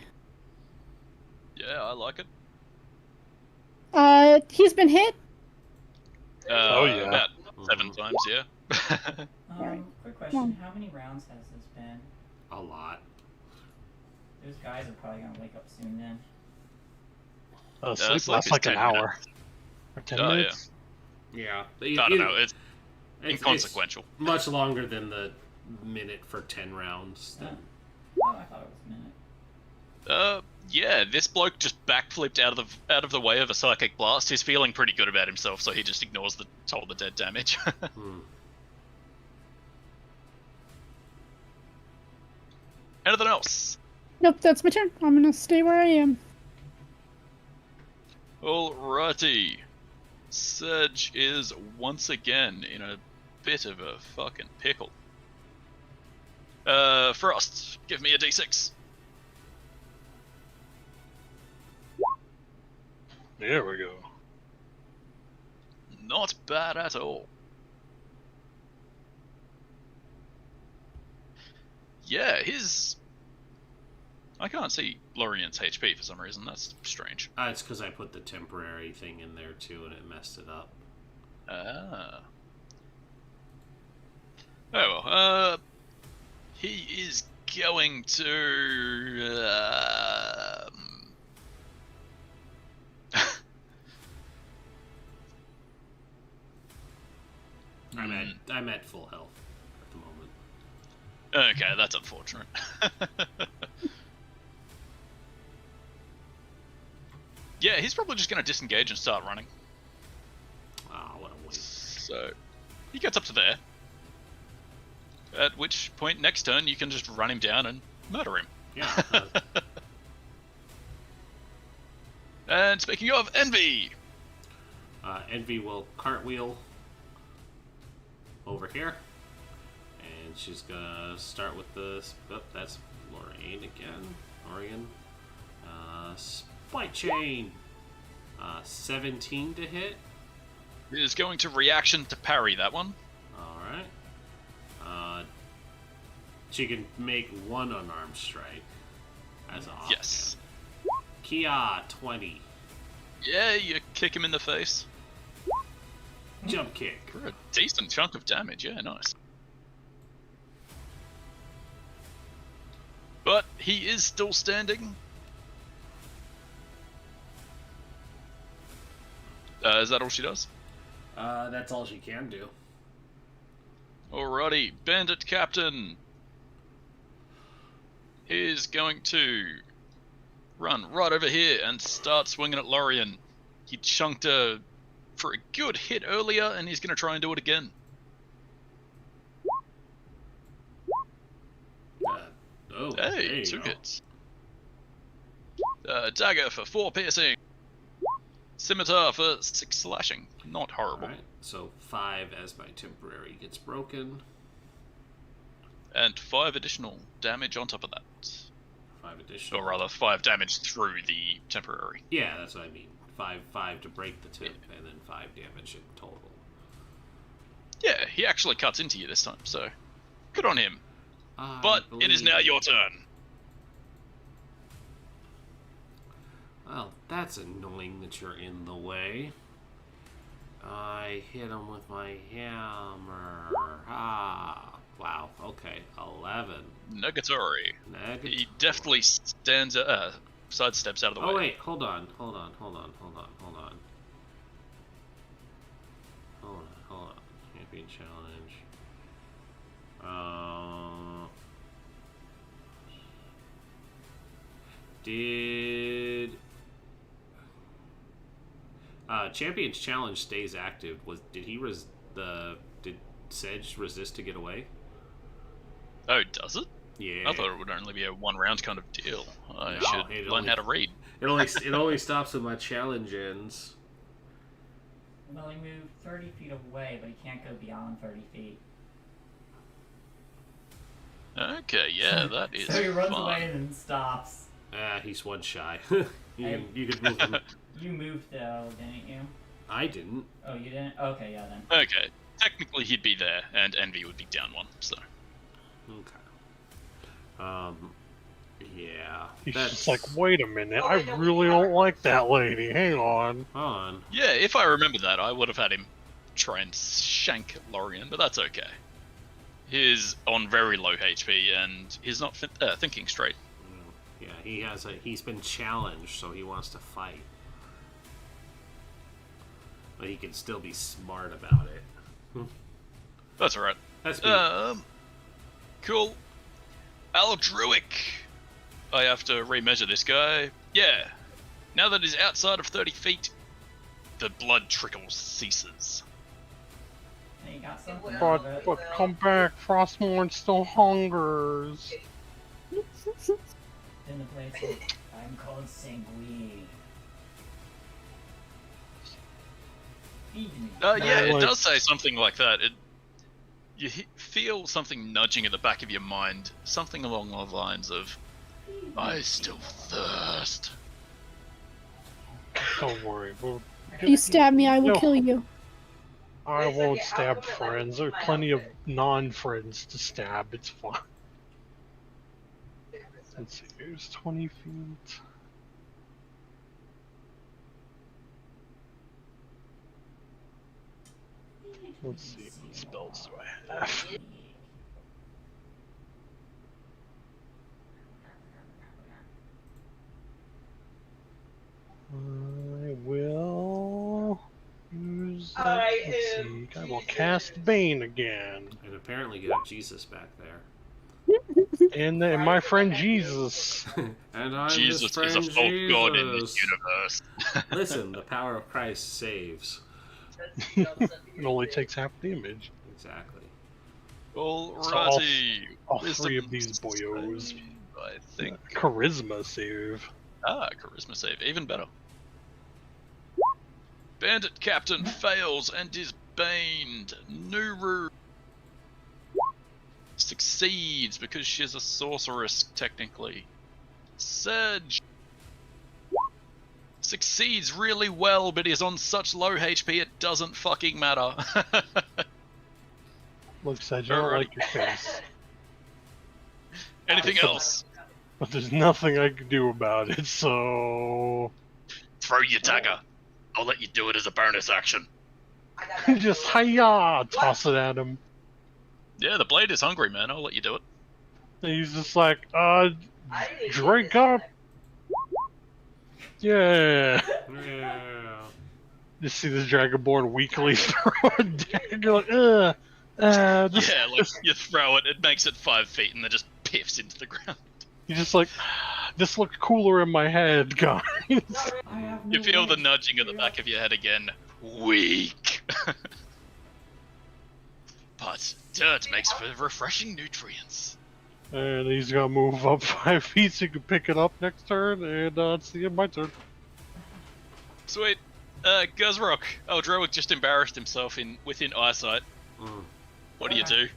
Yeah, I like it. He's been hit. Oh, yeah. About 7 times, yeah. Quick question. How many rounds has this been? A lot. Those guys are probably gonna wake up soon then. Sleep sleep lasts is like an 10 hour. minutes. Or 10 Oh, yeah. minutes. Yeah. I don't know. It's It's inconsequential. much longer than the minute for 10 rounds. Then. Oh, I thought it was a minute. Yeah, this bloke just backflipped out of the way of a psychic blast. He's feeling pretty good about himself, so he just ignores the toll the dead damage. Anything else? Nope, that's my turn. I'm gonna stay where I am. Alrighty. Sedge is once again in a bit of a fucking pickle. Frost, give me a d6. There we go. Not bad at all. Yeah, I can't see Lorian's HP for some reason. That's strange. It's because I put the temporary thing in there too, and it messed it up. Ah. Oh well. He is going to. I'm at full health at the moment. Okay, that's unfortunate. Yeah, he's probably just going to disengage and start running. Ah, what a waste. So, he gets up to there. At which point, next turn, you can just run him down and murder him. Yeah. And speaking of, Envy! Envy will cartwheel over here. And she's gonna start with the... Oh, that's Lorraine again. Lorraine. Spike Chain! 17 to hit. Is going to reaction to parry that one. Alright. She can make one unarmed strike. As a Yes. Kia, 20. Yeah, you kick him in the face. Jump kick. For a decent chunk of damage, yeah, nice. But he is still standing. Is that all she does? That's all she can do. Alrighty, Bandit Captain is going to run right over here and start swinging at Lorien. He chunked her for a good hit earlier, and he's going to try and do it again. Oh, Hey, 2 hits. Dagger for 4 piercing. Scimitar for 6 slashing. Not horrible. Alright, so 5 as my temporary gets broken. And 5 additional damage on top of that. 5 additional. Or rather, 5 damage through the temporary. Yeah, that's what I mean. 5 to break the tip, and then 5 damage in total. Yeah, he actually cuts into you this time, so good on him. I But it is now believe- your turn. Well, that's annoying that you're in the way. I hit him with my hammer. Ah, wow. Okay, 11. Negatari. Negative. He deftly stands, sidesteps out of the way. Oh wait, hold on. Champion challenge. Did Champion's challenge stays active? Did Sedge resist to get away? Oh, does it? Yeah. I thought it would only be a 1 round kind of deal. I No, should it learn only- how to read. It only stops when my challenge ends. Well, he moved 30 feet away, but he can't go beyond 30 feet. Okay, yeah, that is So he runs fun. away and then stops. He's 1 shy. you could move him. You moved though, didn't you? I didn't. Oh, you didn't? Okay, yeah then. Okay, technically he'd be there, and Envy would be down 1, so... Okay. Yeah. He's That's just like, wait a minute, I really don't like that lady. Hang on. Hold on. Yeah, if I remember that, I would have had him try and shank Lorien, but that's okay. He's on very low HP, and he's not thinking straight. Yeah, he's been challenged, so he wants to fight. But he can still be smart about it. That's alright. That's me. Cool. Aldruic. I have to remeasure this guy. Yeah. Now that he's outside of 30 feet, the blood trickle ceases. Hey, you got something? But come back, Frostmourne still hungers. In the place I'm called Sanguine. Feed me. Yeah, it like- does say something like that. You feel something nudging at the back of your mind, something along the lines of, I still thirst. Don't worry. If you stab me, I will No. kill you. I won't stab friends. There are plenty of non-friends to stab. It's fine. Let's see. Here's 20 feet. Let's see. What spells do I have? I Let's am. see. I will cast Bane again. And apparently you have Jesus back there. And then my friend Jesus. And I'm his Jesus friend is a false god in this Jesus. universe. Listen, the power of Christ saves. It only takes half the image. Exactly. Alrighty. All Wisdom three of these boyos. save, I think. Charisma save. Charisma save, even better. Bandit Captain fails and is baned. Nuru succeeds because she's a sorceress, technically. Sedge succeeds really well, but is on such low HP it doesn't fucking matter. Look, Sedge, I don't like your face. Anything else? But there's nothing I can do about it, so... Throw your dagger. I'll let you do it as a bonus action. Just hiya! Toss it at him. Yeah, the blade is hungry, man. I'll let you do it. And he's just like, drink up! Yeah! Yeah. Just see this Dragonborn weakly throw a dagger, like, just, Yeah, like you throw it, it makes it 5 feet and then just piffs into the ground. He's just like, this looked cooler in my head, guys. I have no You feel the way. nudging at the back of your head again. Weak. But dirt makes for refreshing nutrients. And he's gonna move up 5 feet so you can pick it up next turn, and it's the end of my turn. Sweet. Guzrock. Oh, Drowick just embarrassed himself within eyesight. Mm. What do you do?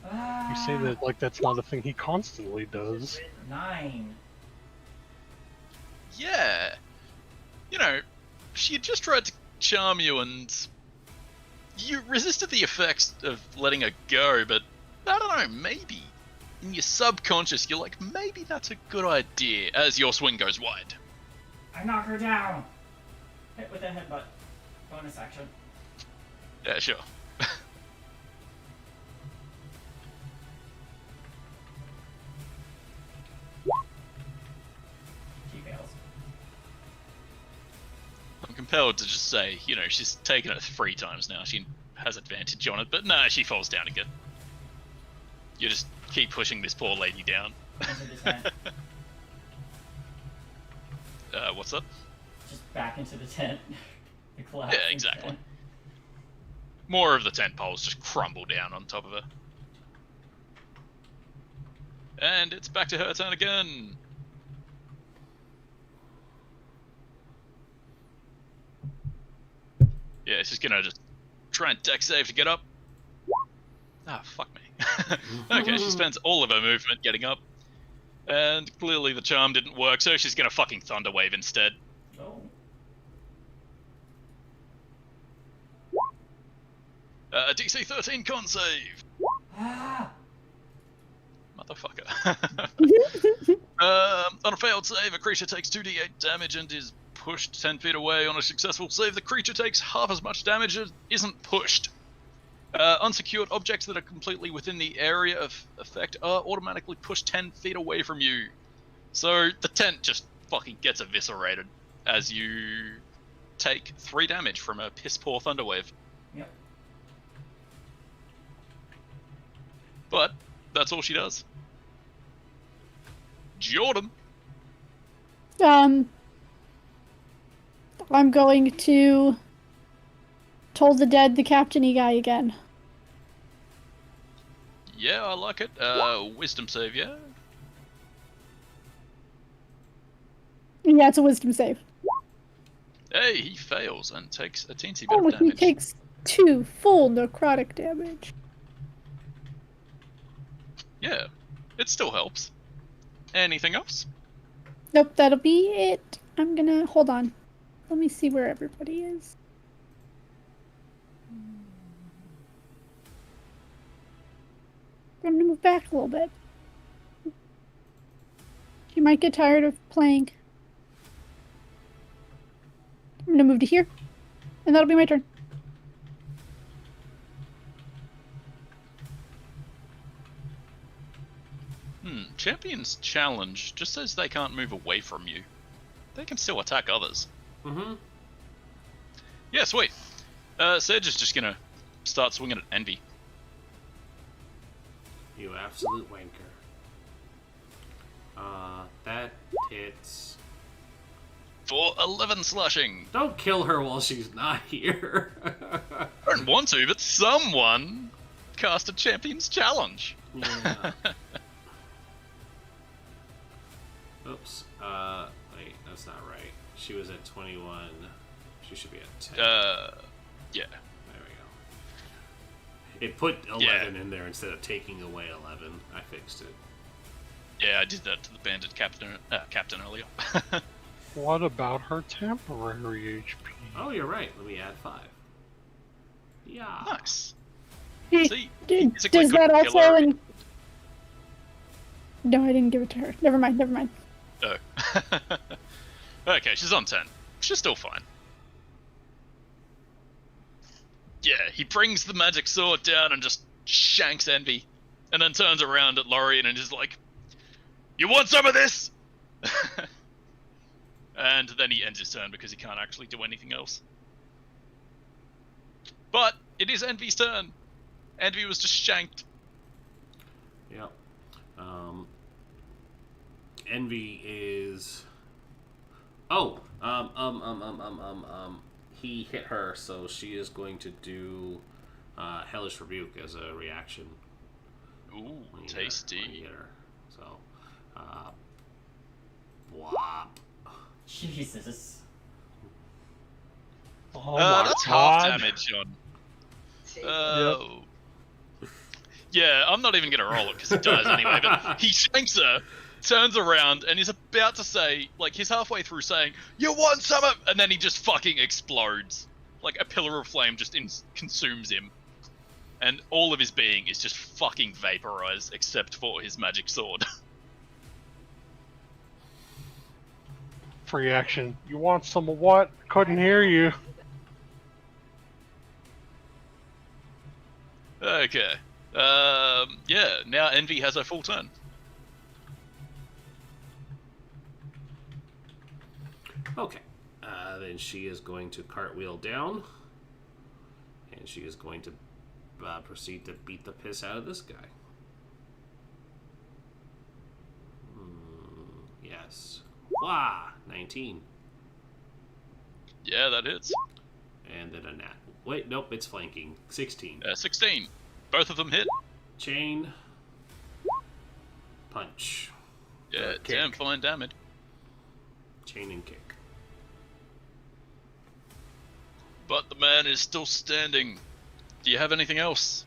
You say that like that's not a thing he constantly does. 9. Yeah. You know, she had just tried to charm you and you resisted the effects of letting her go, but I don't know, maybe in your subconscious you're like, maybe that's a good idea as your swing goes wide. I knock her down. Hit with a headbutt. Bonus action. Yeah, sure. She fails. I'm compelled to just say, you know, she's taken it 3 times now. She has advantage on it, but no, she falls down again. You just keep pushing this poor lady down. Into the tent. What's up? Just back into the tent. The collapsing Yeah, exactly. tent. More of the tent poles just crumble down on top of her. And it's back to her turn again. Yeah, she's gonna just try and deck save to get up. Ah, fuck me. Okay, she spends all of her movement getting up. And clearly the charm didn't work, so she's gonna fucking Thunder Wave instead. Oh. DC 13 con save. Ah! Motherfucker. On a failed save, a creature takes 2d8 damage and is pushed 10 feet away. On a successful save, the creature takes half as much damage as isn't pushed. Unsecured objects that are completely within the area of effect are automatically pushed 10 feet away from you. So the tent just fucking gets eviscerated as you take 3 damage from a piss poor Thunderwave. Yep. But that's all she does. Jordan. I'm going to Toll the Dead, the captain-y guy again. Yeah, I like it. Wisdom save, yeah? Yeah, it's a wisdom save. Hey, he fails and takes a teensy bit Oh, of he damage. takes 2 full necrotic damage. Yeah, it still helps. Anything else? Nope, that'll be it. I'm gonna hold on. Let me see where everybody is. I'm gonna move back a little bit. You might get tired of playing. I'm gonna move to here, and that'll be my turn. Champion's Challenge just says they can't move away from you. They can still attack others. Mm-hmm. Yeah, sweet. Serge is just gonna start swinging at Envy. You absolute wanker. That hits. For 11 slashing. Don't kill her while she's not here. I don't want to, but someone cast a Champion's Challenge. Yeah. Oops. Wait, that's not right. She was at 21. She should be at 10. Yeah. There we go. It put 11 in there instead of taking away 11. I fixed it. Yeah, I did that to the bandit captain earlier. What about her temporary HP? Oh, you're right. Let me add 5. Yeah. Nice. Does See, it's a quick that also killer. No, I didn't give it to her. Never mind. Oh. Okay, she's on 10. She's still fine. Yeah, he brings the magic sword down and just shanks Envy. And then turns around at Lorien and is like, "You want some of this?" And then he ends his turn because he can't actually do anything else. But it is Envy's turn. Envy was just shanked. Yep. Envy is. Oh. He hit her, so she is going to do Hellish Rebuke as a reaction. Ooh, When you tasty. hit her. So, whop. Jesus. Oh my That's god. half damage on. See? Yeah, I'm not even gonna roll it because he dies anyway. But he shanks her, turns around, and is about to say, like, he's halfway through saying, "You want some of," and then he just fucking explodes. Like a pillar of flame just consumes him, and all of his being is just fucking vaporized except for his magic sword. Free action. You want some of what? Couldn't hear you. Okay. Yeah. Now Envy has her full turn. Okay. Then she is going to cartwheel down. And she is going to proceed to beat the piss out of this guy. Yes. Wah! 19. Yeah, that hits. And then a nat. Wait, nope, it's flanking. 16. 16. Both of them hit. Chain. Punch. Yeah, Kick. damn fine damage. Chain and kick. But the man is still standing. Do you have anything else?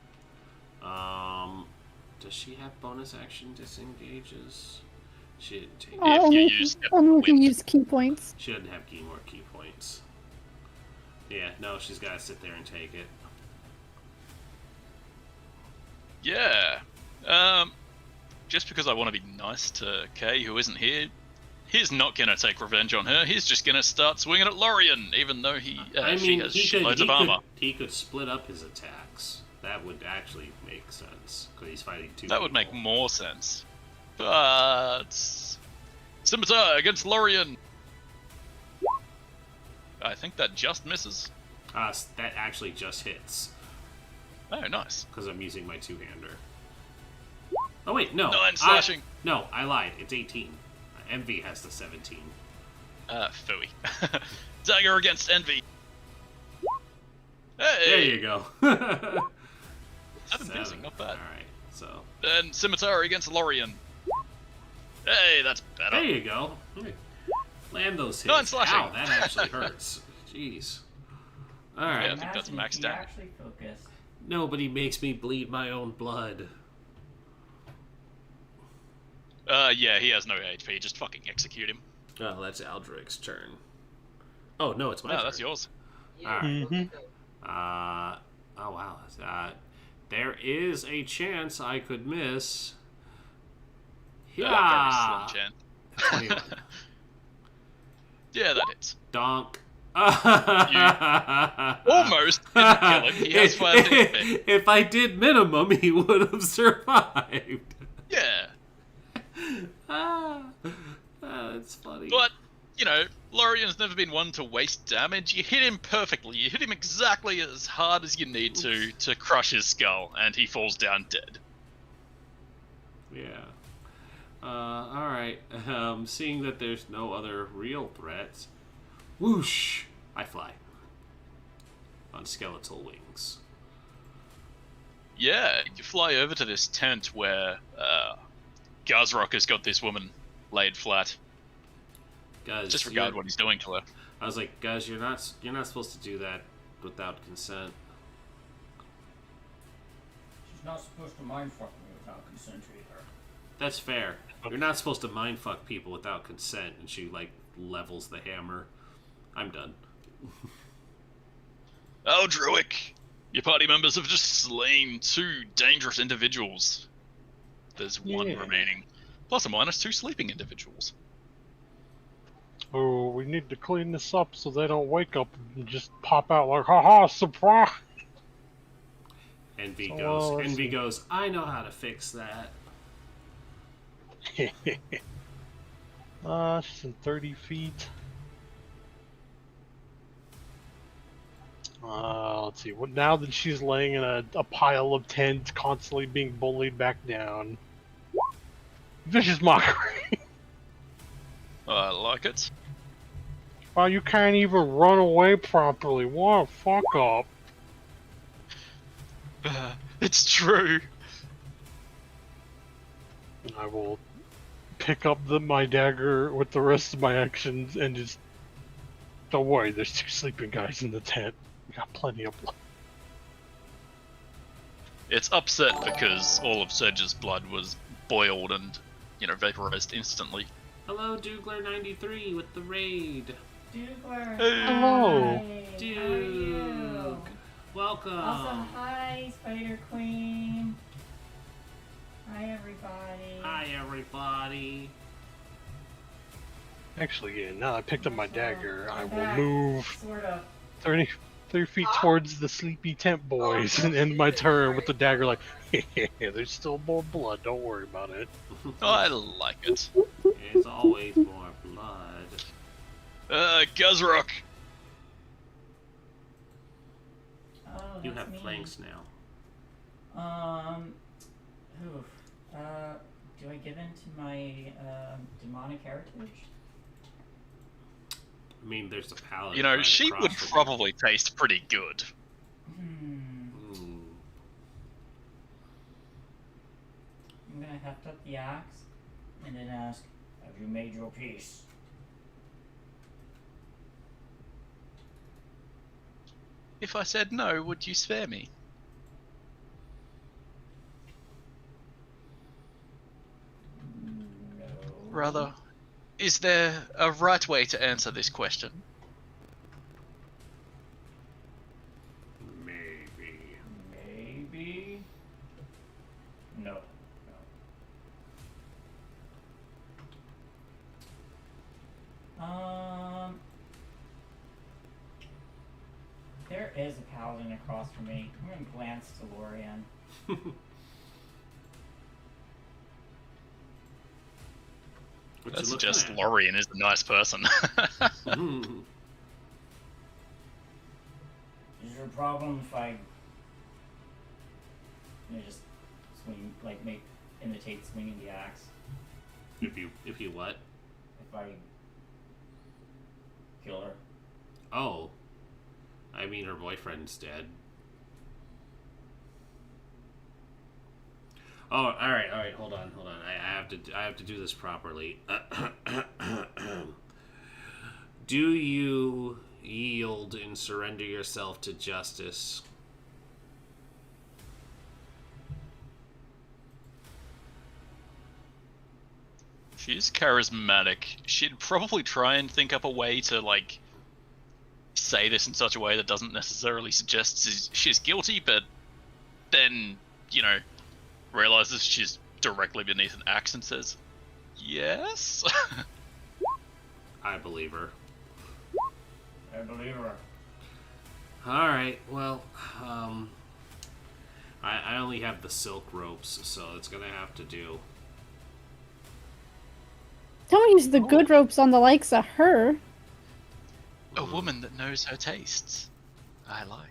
Does she have bonus action disengages? She didn't take it. If only you if use only if you wind. use key points. She doesn't have more key points. Yeah, no, she's got to sit there and take it. Yeah. Just because I want to be nice to Kay, who isn't here, he's not gonna take revenge on her. He's just gonna start swinging at Lorien, even though she has shitloads of armor. He could split up his attacks. That would actually make sense because he's fighting two. That would make people. more sense. But scimitar against Lorien. I think that just misses. That actually just hits Oh, nice. because I'm using my two-hander. Oh wait, no. 9 slashing. No, I lied. It's 18. Envy has the 17. Phooey. Dagger against Envy. Hey! There you go. 7 piercing, not bad. Alright, so. Then scimitar against Lorien. Hey, that's better. There you go. Land those hits. 9 slashing. Ow, that actually hurts. Jeez. Alright. Yeah. I think that's Imagine max if you damage. actually focused. Nobody makes me bleed my own blood. Yeah, he has no HP. Just fucking execute him. Oh, that's Aldrich's turn. Oh, no, it's my No, turn. that's yours. Yeah. Mhm. Oh, wow. There is a chance I could miss. Yeah. Very slim chance. 21. Yeah, that hits. Donk. Almost didn't kill him. He has 5 HP. If I did minimum, he would have survived. Yeah. That's funny. But, you know, Lorian's never been one to waste damage. You hit him perfectly. You hit him exactly as hard as you need to crush his skull, and he falls down dead. Yeah. Alright. Seeing that there's no other real threats, whoosh! I fly. On skeletal wings. Yeah, you fly over to this tent where Gazrock has got this woman laid flat. Guys, Disregard what he's doing to her. I was like, guys, you're not supposed to do that without consent. She's not supposed to mind fuck me without consent either. That's fair. You're not supposed to mindfuck people without consent, and she, like, levels the hammer. I'm done. Oh, Druick! Your party members have just slain 2 dangerous individuals. There's one remaining. Plus or minus 2 sleeping individuals. Oh, we need to clean this up so they don't wake up and just pop out like, haha, surprise! Envy So, goes, let's Envy see. goes, I know how to fix that. She's in 30 feet. Let's see. What now that she's laying in a pile of tents, constantly being bullied back down? Vicious mockery. I like it. Oh, you can't even run away properly. What a fuck up. It's true. I will pick up my dagger with the rest of my actions and just... Don't worry, there's 2 sleeping guys in the tent. We got plenty of blood. It's upset because all of Surge's blood was boiled and, vaporized instantly. Hello, Doogler93 with the raid. Doogler. Hello. Hi. How are you? Doog. Welcome. Also, hi, Spider Queen. Hi, everybody. Hi, everybody. Actually, yeah, now I picked up my dagger, I I'm will back. move Sort of. 30 feet towards the sleepy tent boys and end my turn with the dagger like, there's still more blood, don't worry about it. I like it. There's always more blood. Gazrock! Oh, You that's have me. flanks now. Oof. Do I give in to my demonic heritage? I mean, there's a paladin. You know, right she across would from you. probably taste pretty good. Ooh. I'm gonna heft up the axe and then ask, have you made your peace? If I said no, would you spare me? No. Rather, is there a right way to answer this question? Maybe. Maybe? No. There is a paladin across from me. I'm gonna glance to Lorian. What That's you looking just at? Lorian is a nice person. Mhm. Is there a problem if I just swing, imitate swinging the axe? If you what? If I kill her? Oh. I mean, her boyfriend's dead. Oh, all right. Hold on. I have to do this properly. Do you yield and surrender yourself to justice? She's charismatic. She'd probably try and think up a way to, say this in such a way that doesn't necessarily suggest she's guilty, but then, realizes she's directly beneath an axe and says, yes? I believe her. I believe her. All right. Well, I only have the silk ropes, so it's gonna have to do. Don't use the good ropes on the likes of her. A woman that knows her tastes. I like.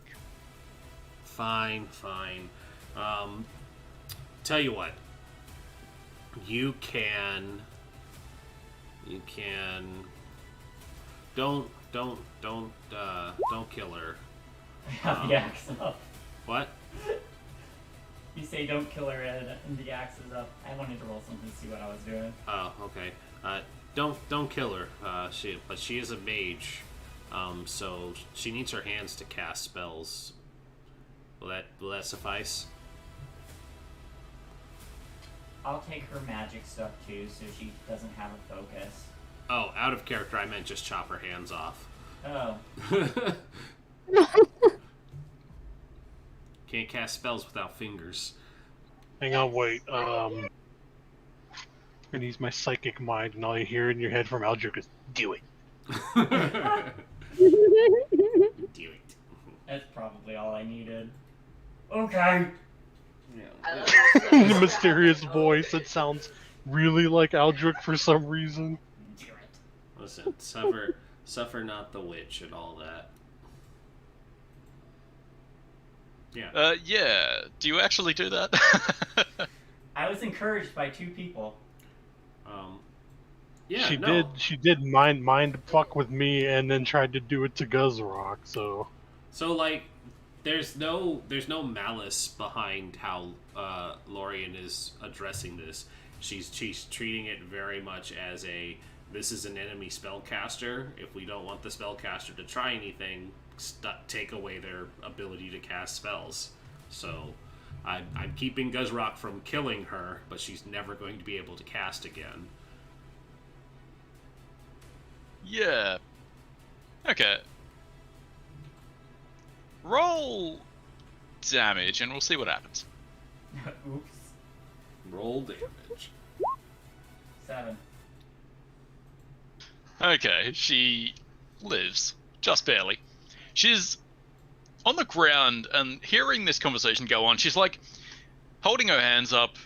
Fine. Tell you what. You can. Don't kill her. Have the axe up. What? You say don't kill her and the axe is up. I wanted to roll something to see what I was doing. Oh, okay. Don't kill her. But she is a mage. So she needs her hands to cast spells. Will that suffice? I'll take her magic stuff too, so she doesn't have a focus. Oh, out of character, I meant just chop her hands off. Oh. Can't cast spells without fingers. Hang on, wait. I'm gonna use my psychic mind, and all you hear in your head from Aldrich is, do it. Do it. That's probably all I needed. Okay. I love The mysterious voice that sounds really like Aldrich for some reason. Do it. Listen, suffer not the witch and all that. Yeah. Yeah. Do you actually do that? I was encouraged by 2 people. Yeah. She did mind fuck with me and then tried to do it to Guzrock, so. So like, there's no malice behind how Lorien is addressing this. She's treating it very much as this is an enemy spellcaster. If we don't want the spellcaster to try anything, take away their ability to cast spells. So I'm keeping Guzrock from killing her, but she's never going to be able to cast again. Yeah. Okay. Roll damage and we'll see what happens. Oops. Roll damage. 7. Okay, she lives. Just barely. She's on the ground and hearing this conversation go on, she's like holding her hands up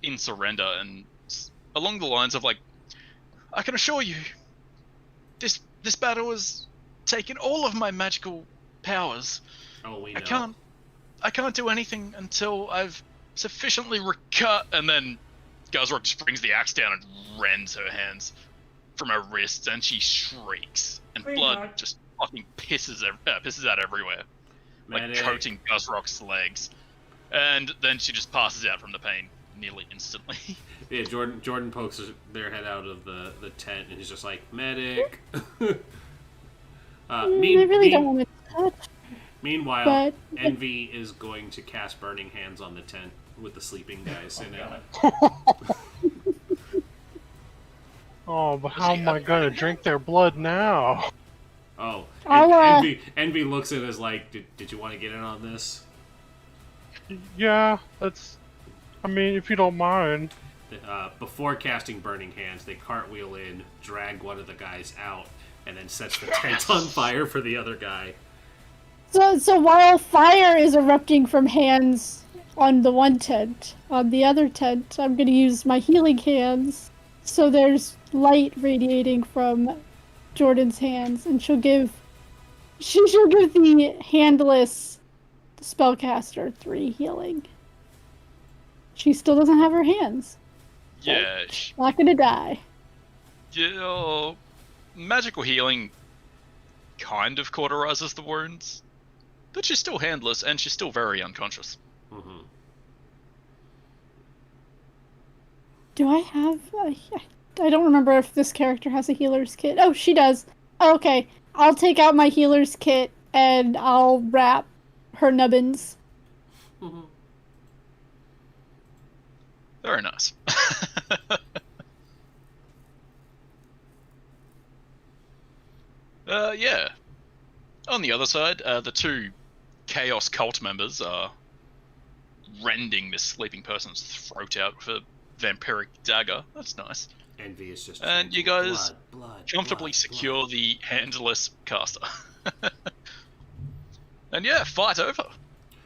in surrender and along the lines of like, I can assure you, this battle has taken all of my magical powers. Oh, we know. I can't do anything until I've sufficiently recut. And then Guzrock just brings the axe down and rends her hands from her wrists, and she shrieks, and Great blood God. just fucking pisses out everywhere, like Medic. coating Guzrock's legs. And then she just passes out from the pain nearly instantly. Yeah, Jordan pokes their head out of the tent and he's just like, medic. I really don't want to touch, Meanwhile, but Envy is going to cast Burning Hands on the tent with the sleeping guys in it. God. Oh, but how am I gonna drink their blood now? Oh, I'll, Envy looks at us like, did you want to get in on this? Yeah, I mean, if you don't mind. Before casting Burning Hands, they cartwheel in, drag one of the guys out, and then sets the tent on fire for the other guy. so while fire is erupting from hands on the one tent, on the other tent, I'm going to use my healing hands. So there's light radiating from Jordan's hands, and she'll give the handless spellcaster 3 healing. She still doesn't have her hands. Yeah, Not gonna die. magical healing kind of cauterizes the wounds, but she's still handless and she's still very unconscious. Mm-hmm. Do I have I don't remember if this character has a healer's kit. Oh, she does. Okay. I'll take out my healer's kit and I'll wrap her nubbins. Mm-hmm. Very nice. Yeah. On the other side, the 2 Chaos Cult members are rending this sleeping person's throat out with a vampiric dagger. That's nice. Envy is just. And you guys blood, comfortably blood, secure blood. the handless caster. And yeah, fight over.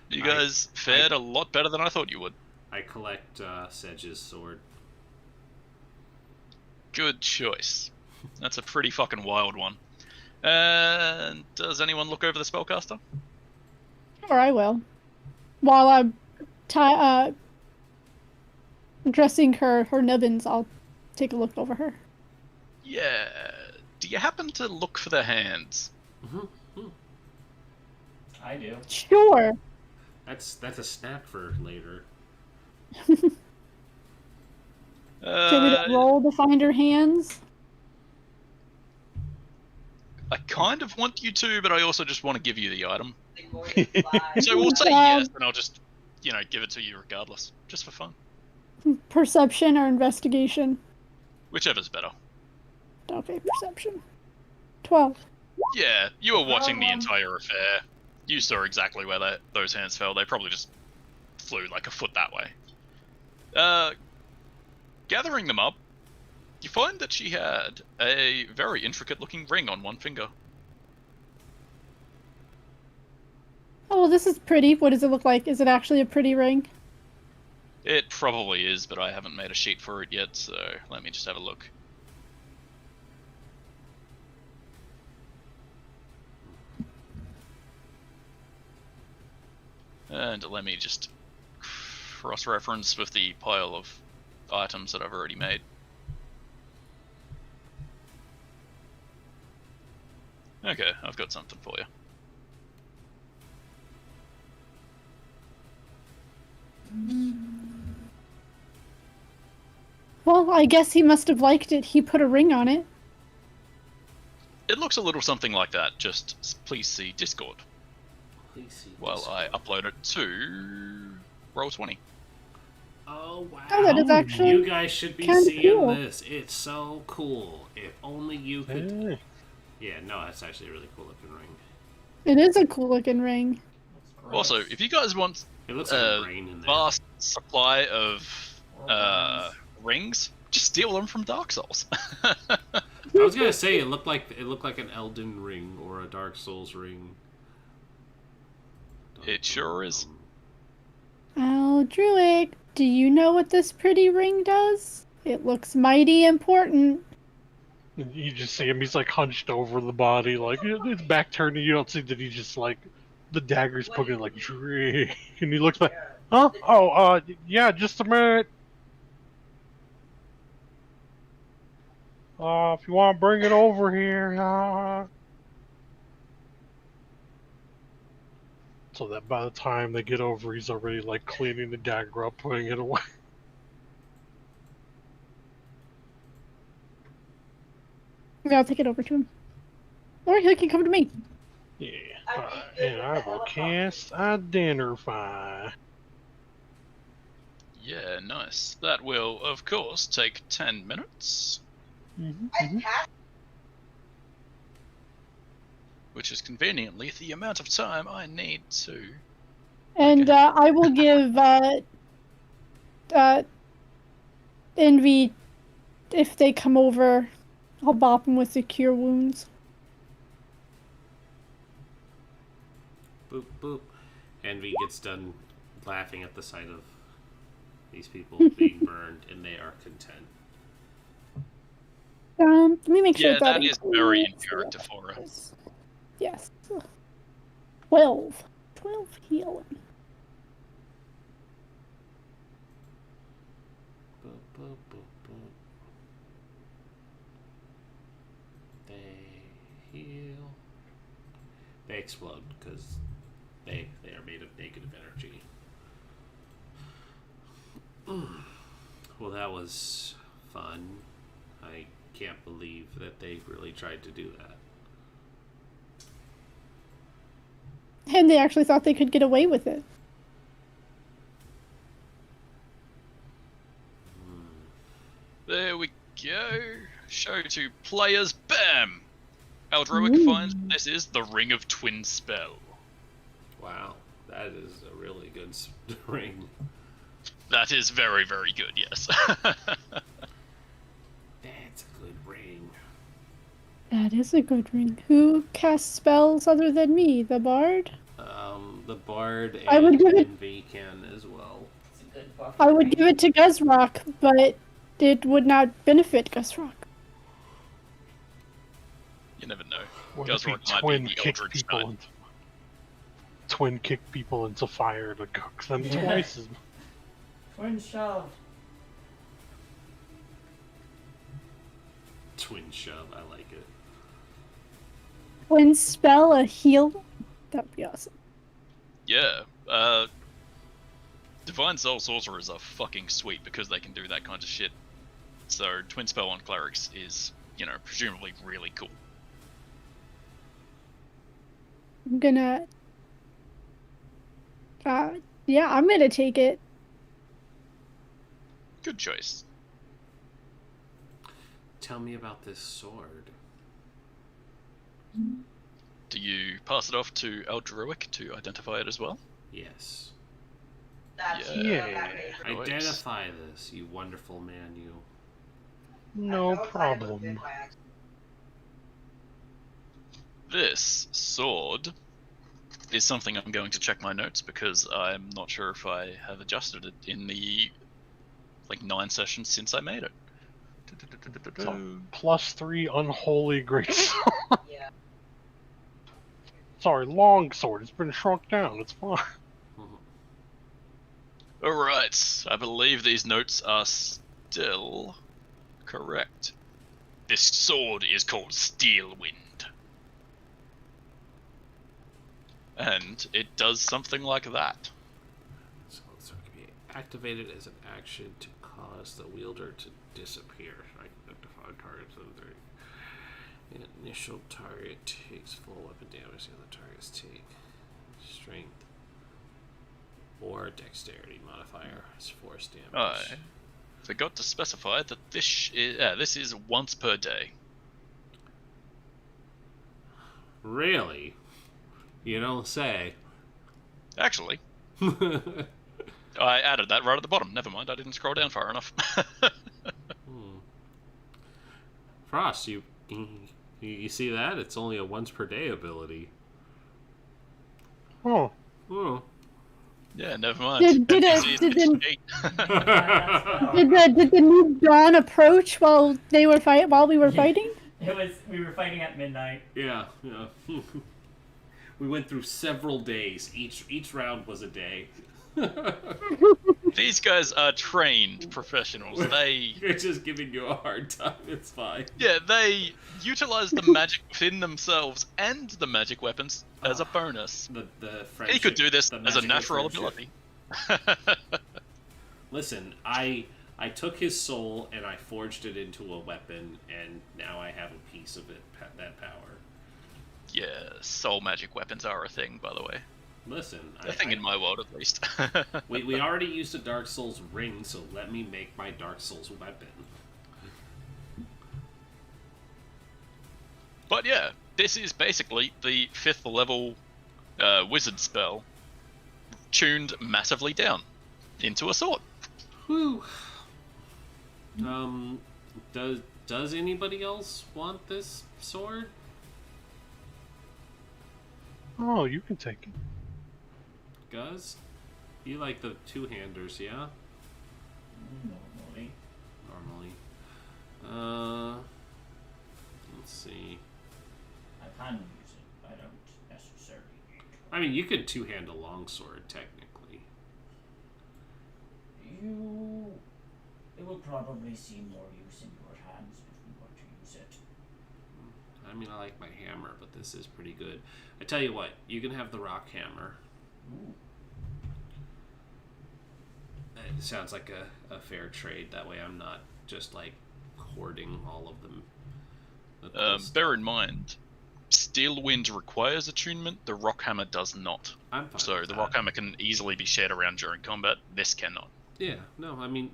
You guys fared a lot better than I thought you would. I collect Sedge's sword. Good choice. That's a pretty fucking wild one. And does anyone look over the spellcaster? Or I will. While I'm dressing her nubbins, I'll take a look over her. Yeah. Do you happen to look for the hands? I do. Sure. That's a snack for later. Can we roll to find her hands? I kind of want you to, but I also just want to give you the item. So we'll say Um, yes, and I'll just, give it to you regardless, just for fun. Perception or investigation? Whichever's better. Okay, perception. 12. Yeah, you were watching the entire affair. You saw exactly where those hands fell. They probably just flew like a foot that way. Gathering them up, you find that she had a very intricate-looking ring on one finger. Oh, well, this is pretty. What does it look like? Is it actually a pretty ring? It probably is, but I haven't made a sheet for it yet, so let me just have a look. And let me just cross-reference with the pile of items that I've already made. Okay, I've got something for you. Well, I guess he must have liked it. He put a ring on it. It looks a little something like that, just please see Discord Please see while Discord. I upload it to Roll20. Oh wow! Oh, that is actually You guys should be kinda seeing cool. this. It's so cool. If only you could. Hey. Yeah, no, that's actually a really cool looking ring. It is a cool looking ring. Also, if you guys want It looks like a brain in there. vast supply of rings, just steal them from Dark Souls. I was gonna say it looked like an Elden Ring or a Dark Souls ring. It sure is. Aldruic, do you know what this pretty ring does? It looks mighty important. You just see him, he's like hunched over the body, like his back turned, and you don't see that he's just like the dagger's poking like and he looks like, huh? Oh, yeah, just a minute. If you want to bring it over here, so that by the time they get over, he's already like cleaning the dagger up, putting it away. Okay, I'll take it over to him. Or he can come to me. Yeah, and I will cast Identify. Yeah, nice. That will, of course, take 10 minutes, which is conveniently the amount of time I need to... And I will give Envy, if they come over, I'll bop them with the cure wounds. Boop boop. Envy gets done laughing at the sight of these people being burned, and they are content. Let me make sure Yeah, that is very in character for her. Yes. 12. 12 healing. Boop boop boop boop. They heal. They explode because they are made of negative energy. Well, that was fun. I can't believe that they really tried to do that. And they actually thought they could get away with it. There we go. Show to players. Bam! Aldroic finds this is the Ring of Twin Spell. Wow, that is a really good ring. That is very, very good, yes. That's a good ring. That is a good ring. Who casts spells other than me? The bard? The bard I would and give it- Envy can as well. It's a good buff. I would give it to Guzrock, but it would not benefit Guzrock. You never know. What Guys if he Rock might be twin the kick Eldritch people Knight. into fire to cook them Yeah. twice as Twin shove. Twin shove, I like it. Twin spell a heal. That'd be awesome. Yeah. Divine Soul Sorcerers are fucking sweet because they can do that kind of shit. So Twin Spell on Clerics is, presumably really cool. I'm gonna. Yeah, I'm gonna take it. Good choice. Tell me about this sword. Do you pass it off to Eldruic to identify it as well? Yes. Yeah. Identify this, you wonderful man, you. No problem. This sword is something I'm going to check my notes because I'm not sure if I have adjusted it in the 9 sessions since I made it. It's a +3 unholy greatsword. Yeah. Sorry, longsword. It's been shrunk down. It's fine. Alright, I believe these notes are still correct. This sword is called Steelwind. And it does something like that. So it can be activated as an action to cause the wielder to disappear. Identify targets of the initial target takes full weapon damage, the other targets take strength or dexterity modifier as force damage. I forgot to specify that this is once per day. Really? You don't say. Actually, I added that right at the bottom. Never mind, I didn't scroll down far enough. Frost, you see that? It's only a once per day ability. Oh, Oh. Yeah, never mind. Did the new dawn approach while we were fighting? We were fighting at midnight. Yeah. We went through several days. Each round was a day. These guys are trained professionals. You're just giving you a hard time. It's fine. Yeah, they utilize the magic within themselves and the magic weapons as a bonus. The He could do this the as a magical natural friendship. ability. Listen, I took his soul and I forged it into a weapon, and now I have a piece of it, that power. Yeah, soul magic weapons are a thing, by the way. Listen, A thing in my world, at least. we already used a Dark Souls ring, so let me make my Dark Souls weapon. But yeah, this is basically the 5th level wizard spell tuned massively down into a sword. Whew. Does anybody else want this sword? oh, you can take it. Guz? You like the two-handers, yeah? Normally. Let's see. I kind of use it, but I don't necessarily. I mean, you could two-hand a longsword, technically. It will probably see more use in your hands if we were to use it. I mean, I like my hammer, but this is pretty good. I tell you what, you can have the rock hammer. Ooh. It sounds like a fair trade. That way I'm not just, hoarding all of them. Bear in mind, Steelwind requires attunement, the Rockhammer does not. I'm fine So with the that. Rockhammer can easily be shared around during combat, this cannot. Yeah, no, I mean,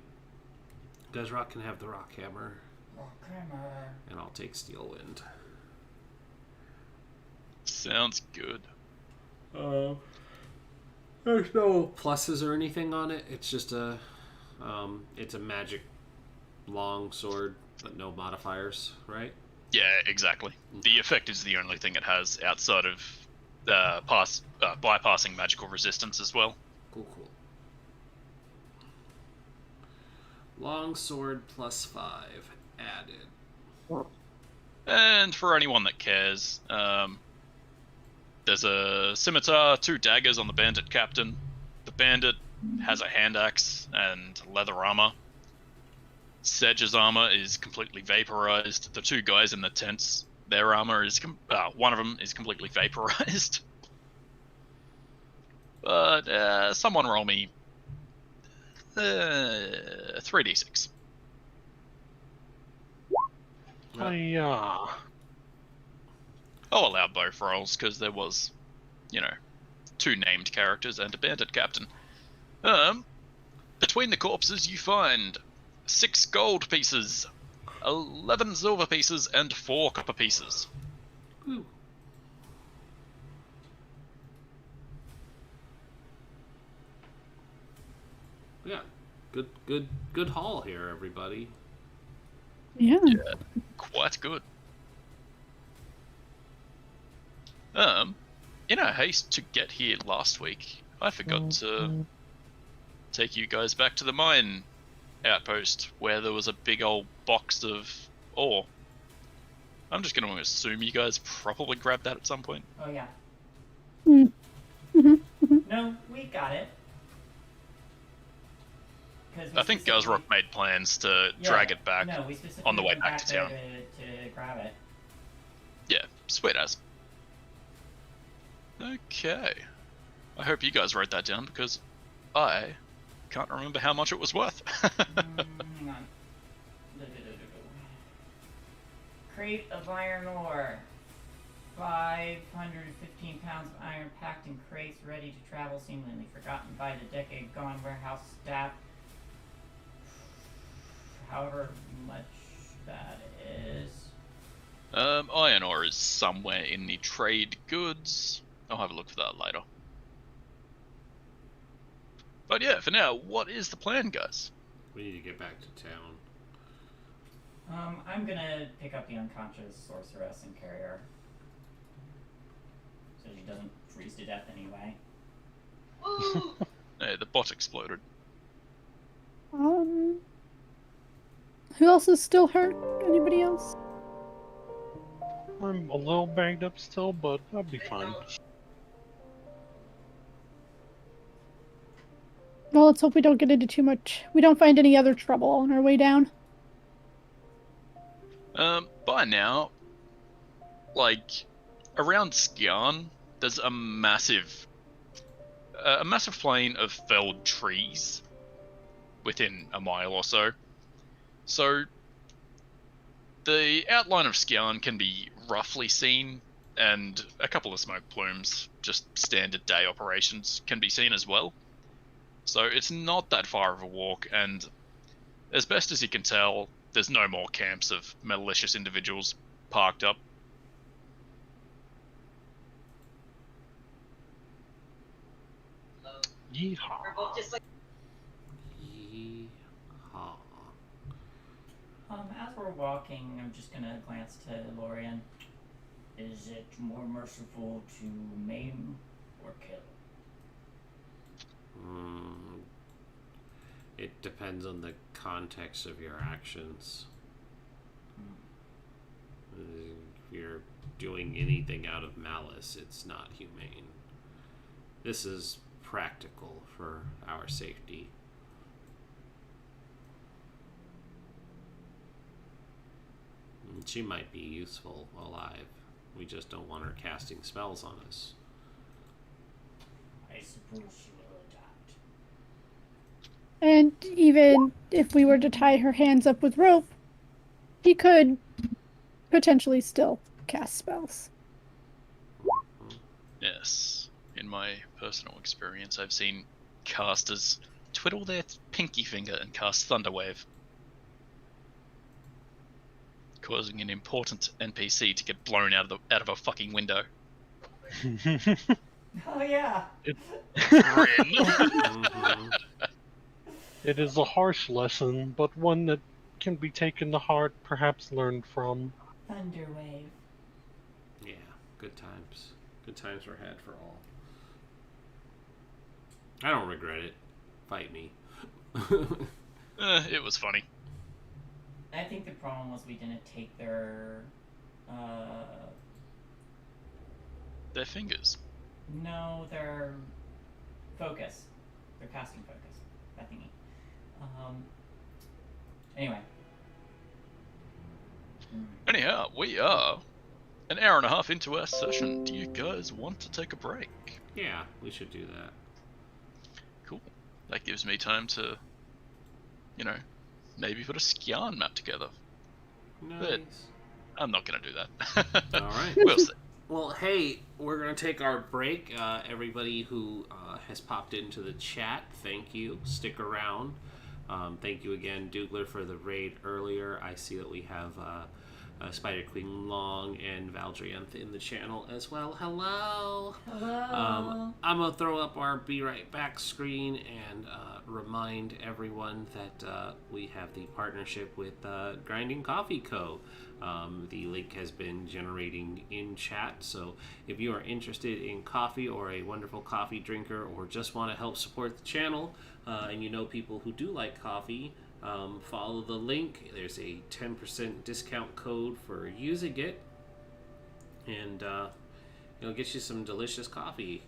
Guzrock can have the rock hammer, Rockhammer. and I'll take Steelwind. Sounds good. There's no pluses or anything on it. It's just it's a magic long sword, but no modifiers, right? Yeah, exactly. The effect is the only thing it has outside of bypassing magical resistance as well. Cool. Long sword +5 added. And for anyone that cares, there's a scimitar, 2 daggers on the bandit captain. The bandit has a hand axe and leather armor. Sedge's armor is completely vaporized. The 2 guys in the tents, their armor is one of them is completely vaporized. But someone roll me 3d6. Hi-ya. I'll allow both rolls because there was, 2 named characters and a bandit captain. Between the corpses, you find 6 gold pieces, 11 silver pieces, and 4 copper pieces. Ooh. Yeah, good haul here, everybody. Yeah. Quite good. In our haste to get here last week, I forgot to take you guys back to the mine outpost where there was a big old box of ore. I'm just going to assume you guys probably grabbed that at some point. Oh yeah. Mm-hmm. No, we got it. I think Guzrock made plans to drag it back No, we specifically on the way went back to there town. to grab it. Yeah, sweet as. Okay. I hope you guys wrote that down because I can't remember how much it was worth. Hang on. Crate of iron ore. 515 pounds of iron packed in crates ready to travel seemingly forgotten by the decade-gone warehouse staff. However much that is. Iron ore is somewhere in the trade goods. I'll have a look for that later. But yeah, for now, what is the plan, guys? We need to get back to town. I'm gonna pick up the unconscious sorceress and carry her. So she doesn't freeze to death anyway. Hey, the bot exploded. Who else is still hurt? Anybody else? I'm a little banged up still, but I'll be fine. Well, let's hope we don't get into too much. We don't find any other trouble on our way down. By now, like, around Skian, there's a massive plain of felled trees within a mile or so. So, the outline of Skian can be roughly seen, and a couple of smoke plumes, just standard day operations, can be seen as well. So it's not that far of a walk, and as best as you can tell, there's no more camps of malicious individuals parked up. Yeehaw. Yeehaw. As we're walking, I'm just gonna glance to Lorian. Is it more merciful to maim or kill? It depends on the context of your actions. If you're doing anything out of malice, it's not humane. This is practical for our safety. She might be useful alive. We just don't want her casting spells on us. I suppose she will adapt. And even if we were to tie her hands up with rope, he could potentially still cast spells. Yes, in my personal experience, I've seen casters twiddle their pinky finger and cast Thunderwave, causing an important NPC to get blown out of a fucking window. Oh yeah. It is a harsh lesson, but one that can be taken to heart, perhaps learned from. Thunderwave. Yeah, good times. Good times were had for all. I don't regret it. Fight me. It was funny. I think the problem was we didn't take their Their fingers. No, they're focus. They're casting focus. That thingy. Anyway. Anyhow, we are an hour and a half into our session. Do you guys want to take a break? Yeah, we should do that. Cool. That gives me time to, maybe put a Skyan map together. Nice. I'm not gonna do that. All right. We'll see. Well, hey, we're going to take our break. Everybody who has popped into the chat, thank you. Stick around. Thank you again, Dougler, for the raid earlier. I see that we have Spider Queen Long and Valdrianth in the channel as well. Hello! Hello! I'm going to throw up our Be Right Back screen and remind everyone that we have the partnership with Grinding Coffee Co. The link has been generating in chat, so if you are interested in coffee or a wonderful coffee drinker or just want to help support the channel and you know people who do like coffee, follow the link. There's a 10% discount code for using it, and it'll get you some delicious coffee.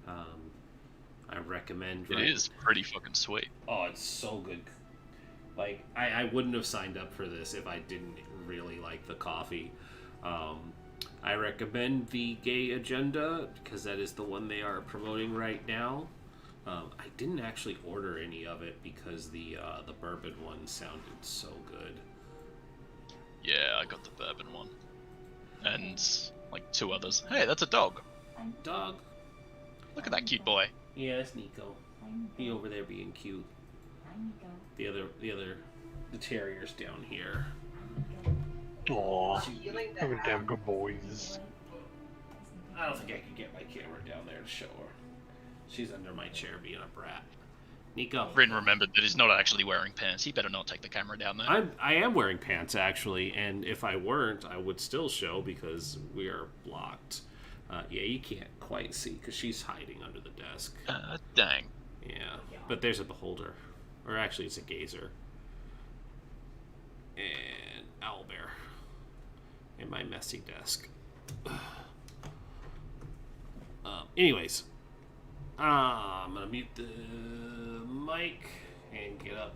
I recommend. It is pretty fucking sweet. Oh, it's so good. Like, I wouldn't have signed up for this if I didn't really like the coffee. I recommend the Gay Agenda because that is the one they are promoting right now. I didn't actually order any of it because the bourbon one sounded so good. Yeah, I got the bourbon one. And, like, 2 others. Hey, that's a dog. Dog. Look at that cute boy. Yeah, it's Nico. He over there being cute. The terrier's down here. Aw, they're damn good boys. I don't think I can get my camera down there to show her. She's under my chair being a brat. Nico. Rin remembered that he's not actually wearing pants. He better not take the camera down there. I am wearing pants, actually, and if I weren't, I would still show because we are blocked. Yeah, you can't quite see because she's hiding under the desk. Dang. Yeah, but there's a beholder. Or actually, it's a gazer. And owlbear. And my messy desk. Anyways. I'm going to mute the mic and get up.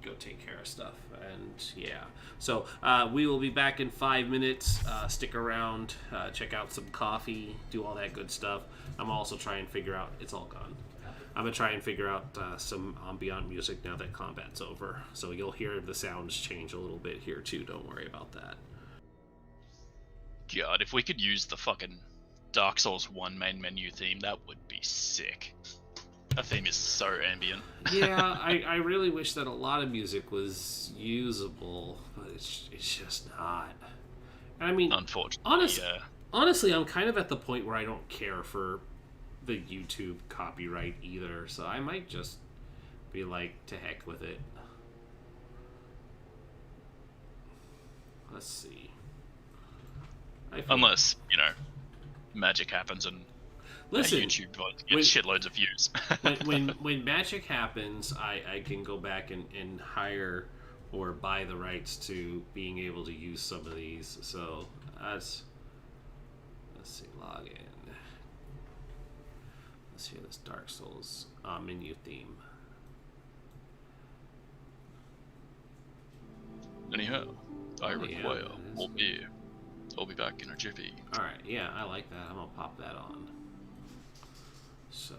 Go take care of stuff. And yeah. So we will be back in 5 minutes. Stick around. Check out some coffee. Do all that good stuff. I'm also trying to figure out... It's all gone. I'm going to try and figure out some ambient music now that combat's over. So you'll hear the sounds change a little bit here too. Don't worry about that. God, if we could use the fucking Dark Souls 1 main menu theme, that would be sick. That theme is so ambient. Yeah, I really wish that a lot of music was usable, but it's just not. I mean, unfortunately, honestly, I'm kind of at the point where I don't care for the YouTube copyright either, so I might just be like, to heck with it. Let's see. Unless, magic happens and listen, YouTube gets shitloads of views. when magic happens, I can go back and hire or buy the rights to being able to use some of these. So let's see, log in. Let's hear this Dark Souls menu theme. Anyhow, I require more beer. I'll be back in a jiffy. Alright, yeah, I like that. I'm gonna pop that on. So,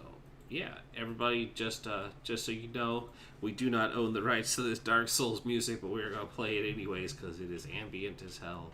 yeah, everybody, just so you know, we do not own the rights to this Dark Souls music, but we're gonna play it anyways because it is ambient as hell.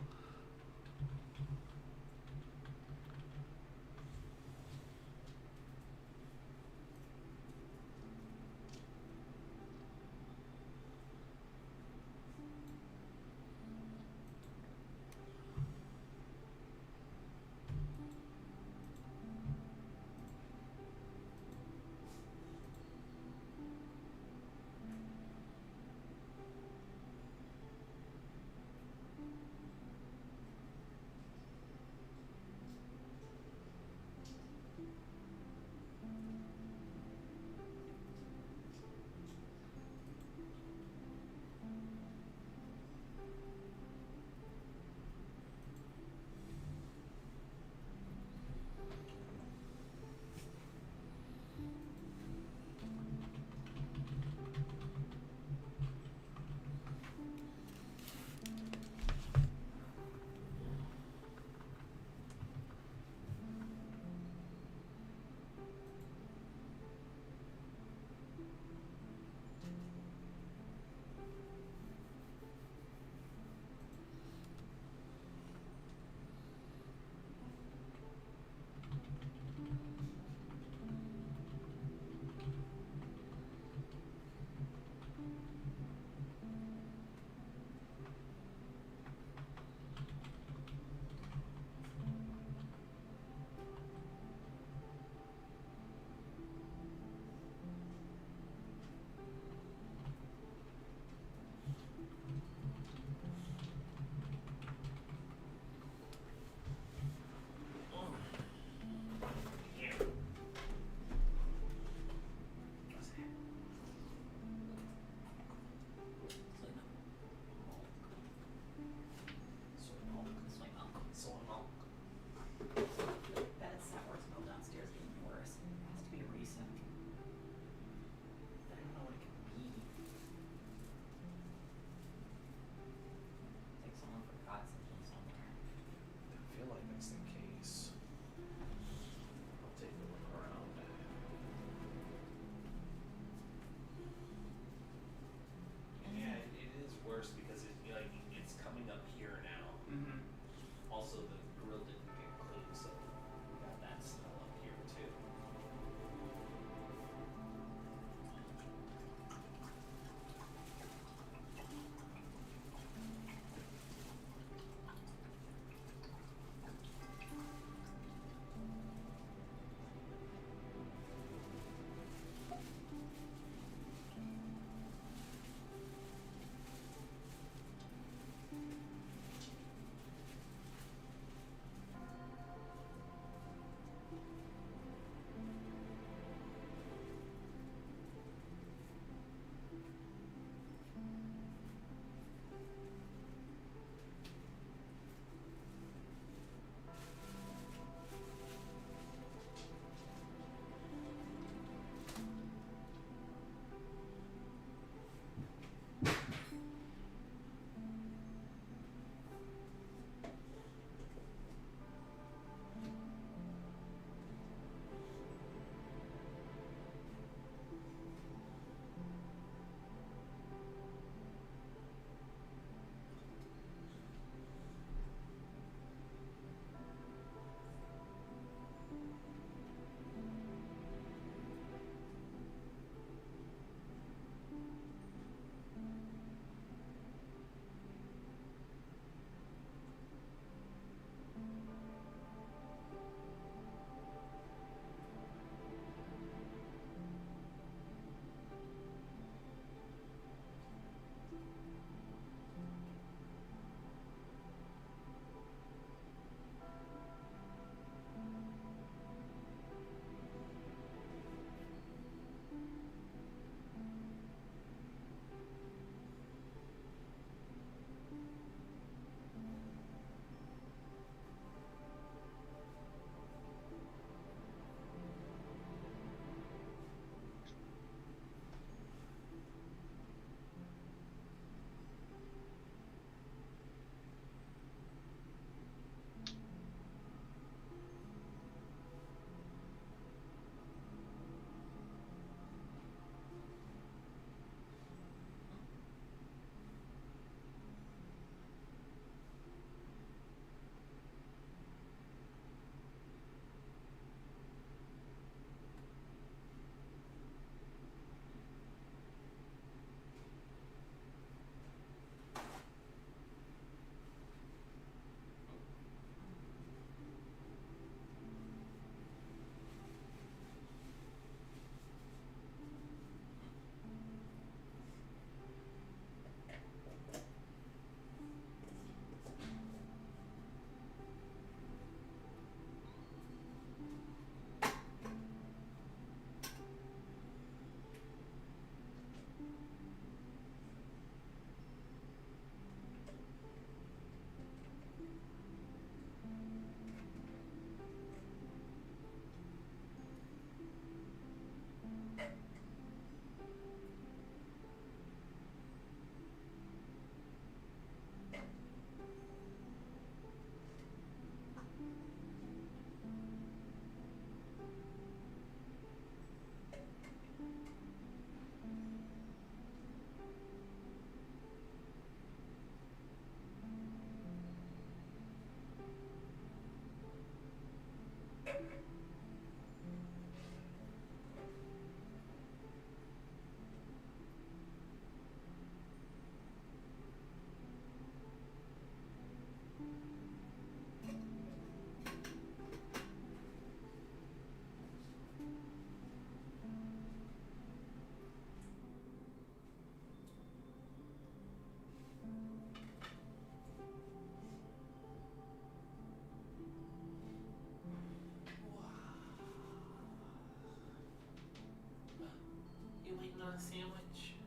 want a sandwich?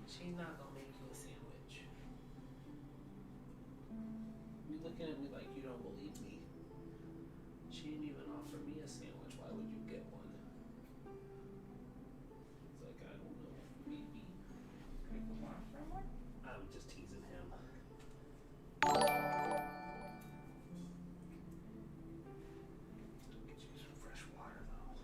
She's not gonna make you a sandwich. You looking at me like you don't believe me. She didn't even offer me a sandwich. Why would you get one? It's like, I don't know, maybe. I'm just teasing him. Get you some fresh water though.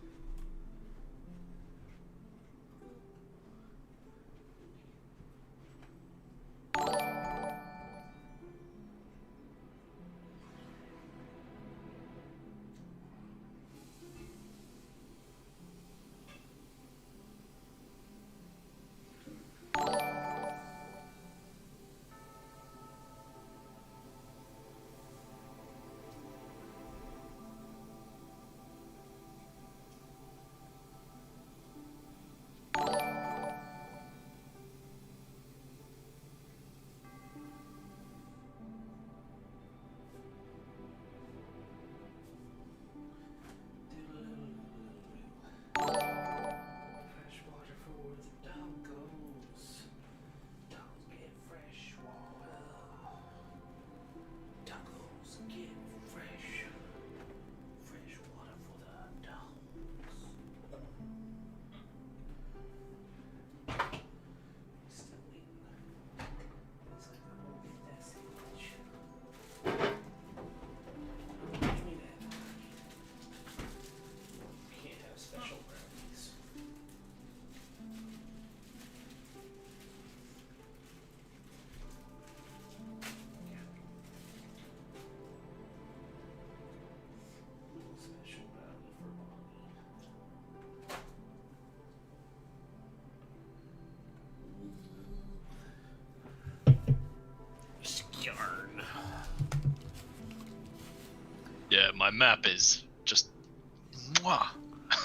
Fresh water for where the dog goes. Dogs get fresh water. Doggos get fresh water for the dogs. Still waiting. Looks like I'm gonna get that sandwich. Give me that. Can't have special brownies. Little special brownie for Bonnie. Yarn. Yeah, my map is just. Mwah.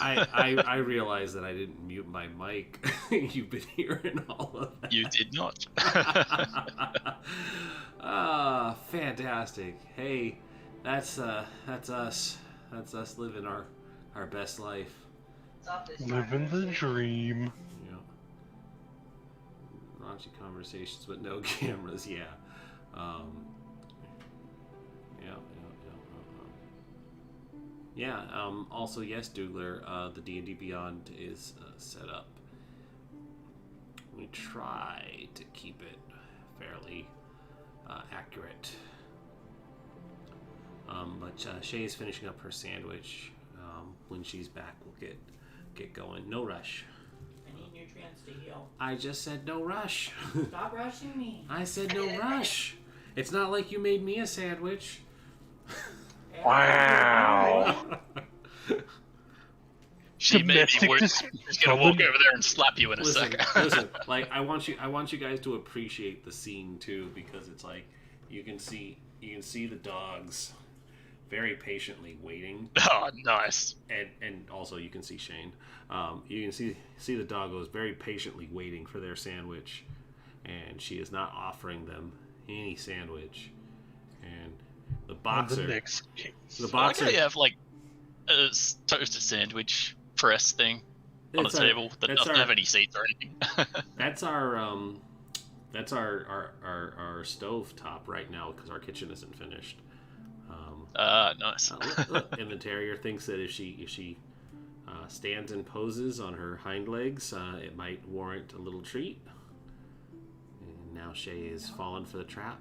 I realized that I didn't mute my mic. You've been hearing all of that. You did not. Ah, fantastic. Hey, that's us. That's us living our best life. Living the dream. You know. Raunchy conversations with no cameras, yeah. Also, yes, Dougler, the D&D Beyond is set up. We try to keep it fairly accurate. But Shay is finishing up her sandwich. When she's back, we'll get going. No rush. I need nutrients to heal. I just said no rush. Stop rushing me. I said no rush. It's not like you made me a sandwich. Wow. She may Domestic be worried. dispute. She's gonna walk over there and slap you in a Listen, second. listen. Like I want you guys to appreciate the scene too, because it's like you can see the dogs very patiently waiting, Oh, nice. and also you can see Shane. You can see the doggos very patiently waiting for their sandwich, and she is not offering them any sandwich. And the boxer, The next case. the I like boxer, how you have like a toasted sandwich press thing on the it's our- table that that's doesn't our- have any seats or anything. That's our stove top right now because our kitchen isn't finished. Nice. Look, and the terrier thinks that if she stands and poses on her hind legs, it might warrant a little treat. And now Shay is fallen for the trap.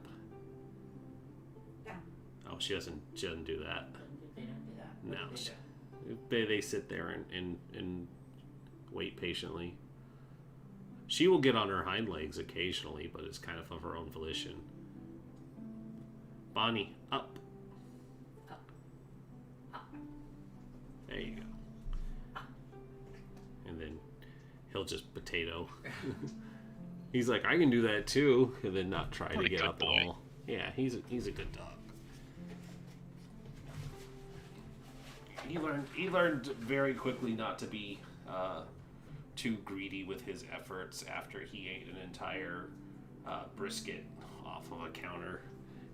Oh, she doesn't do that. They don't do that. No, What do she- they do? they sit there and wait patiently. She will get on her hind legs occasionally, but it's kind of her own volition. Bonnie, up. There you go. And then he'll just potato. He's like, I can do that too, and then not try to Pretty get good up boy. at all. Yeah, he's a good dog. He learned very quickly not to be too greedy with his efforts after he ate an entire brisket off of a counter,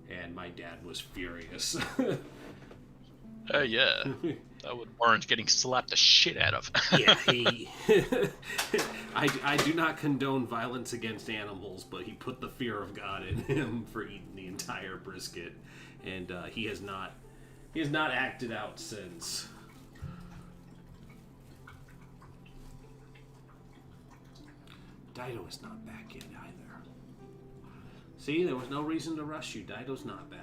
and my dad was furious. Oh yeah. That would warrant getting slapped the shit out of. Yeah, he. I do not condone violence against animals, but he put the fear of God in him for eating the entire brisket, and he has not acted out since. Dido is not back yet either. See, there was no reason to rush you. Dido's not back.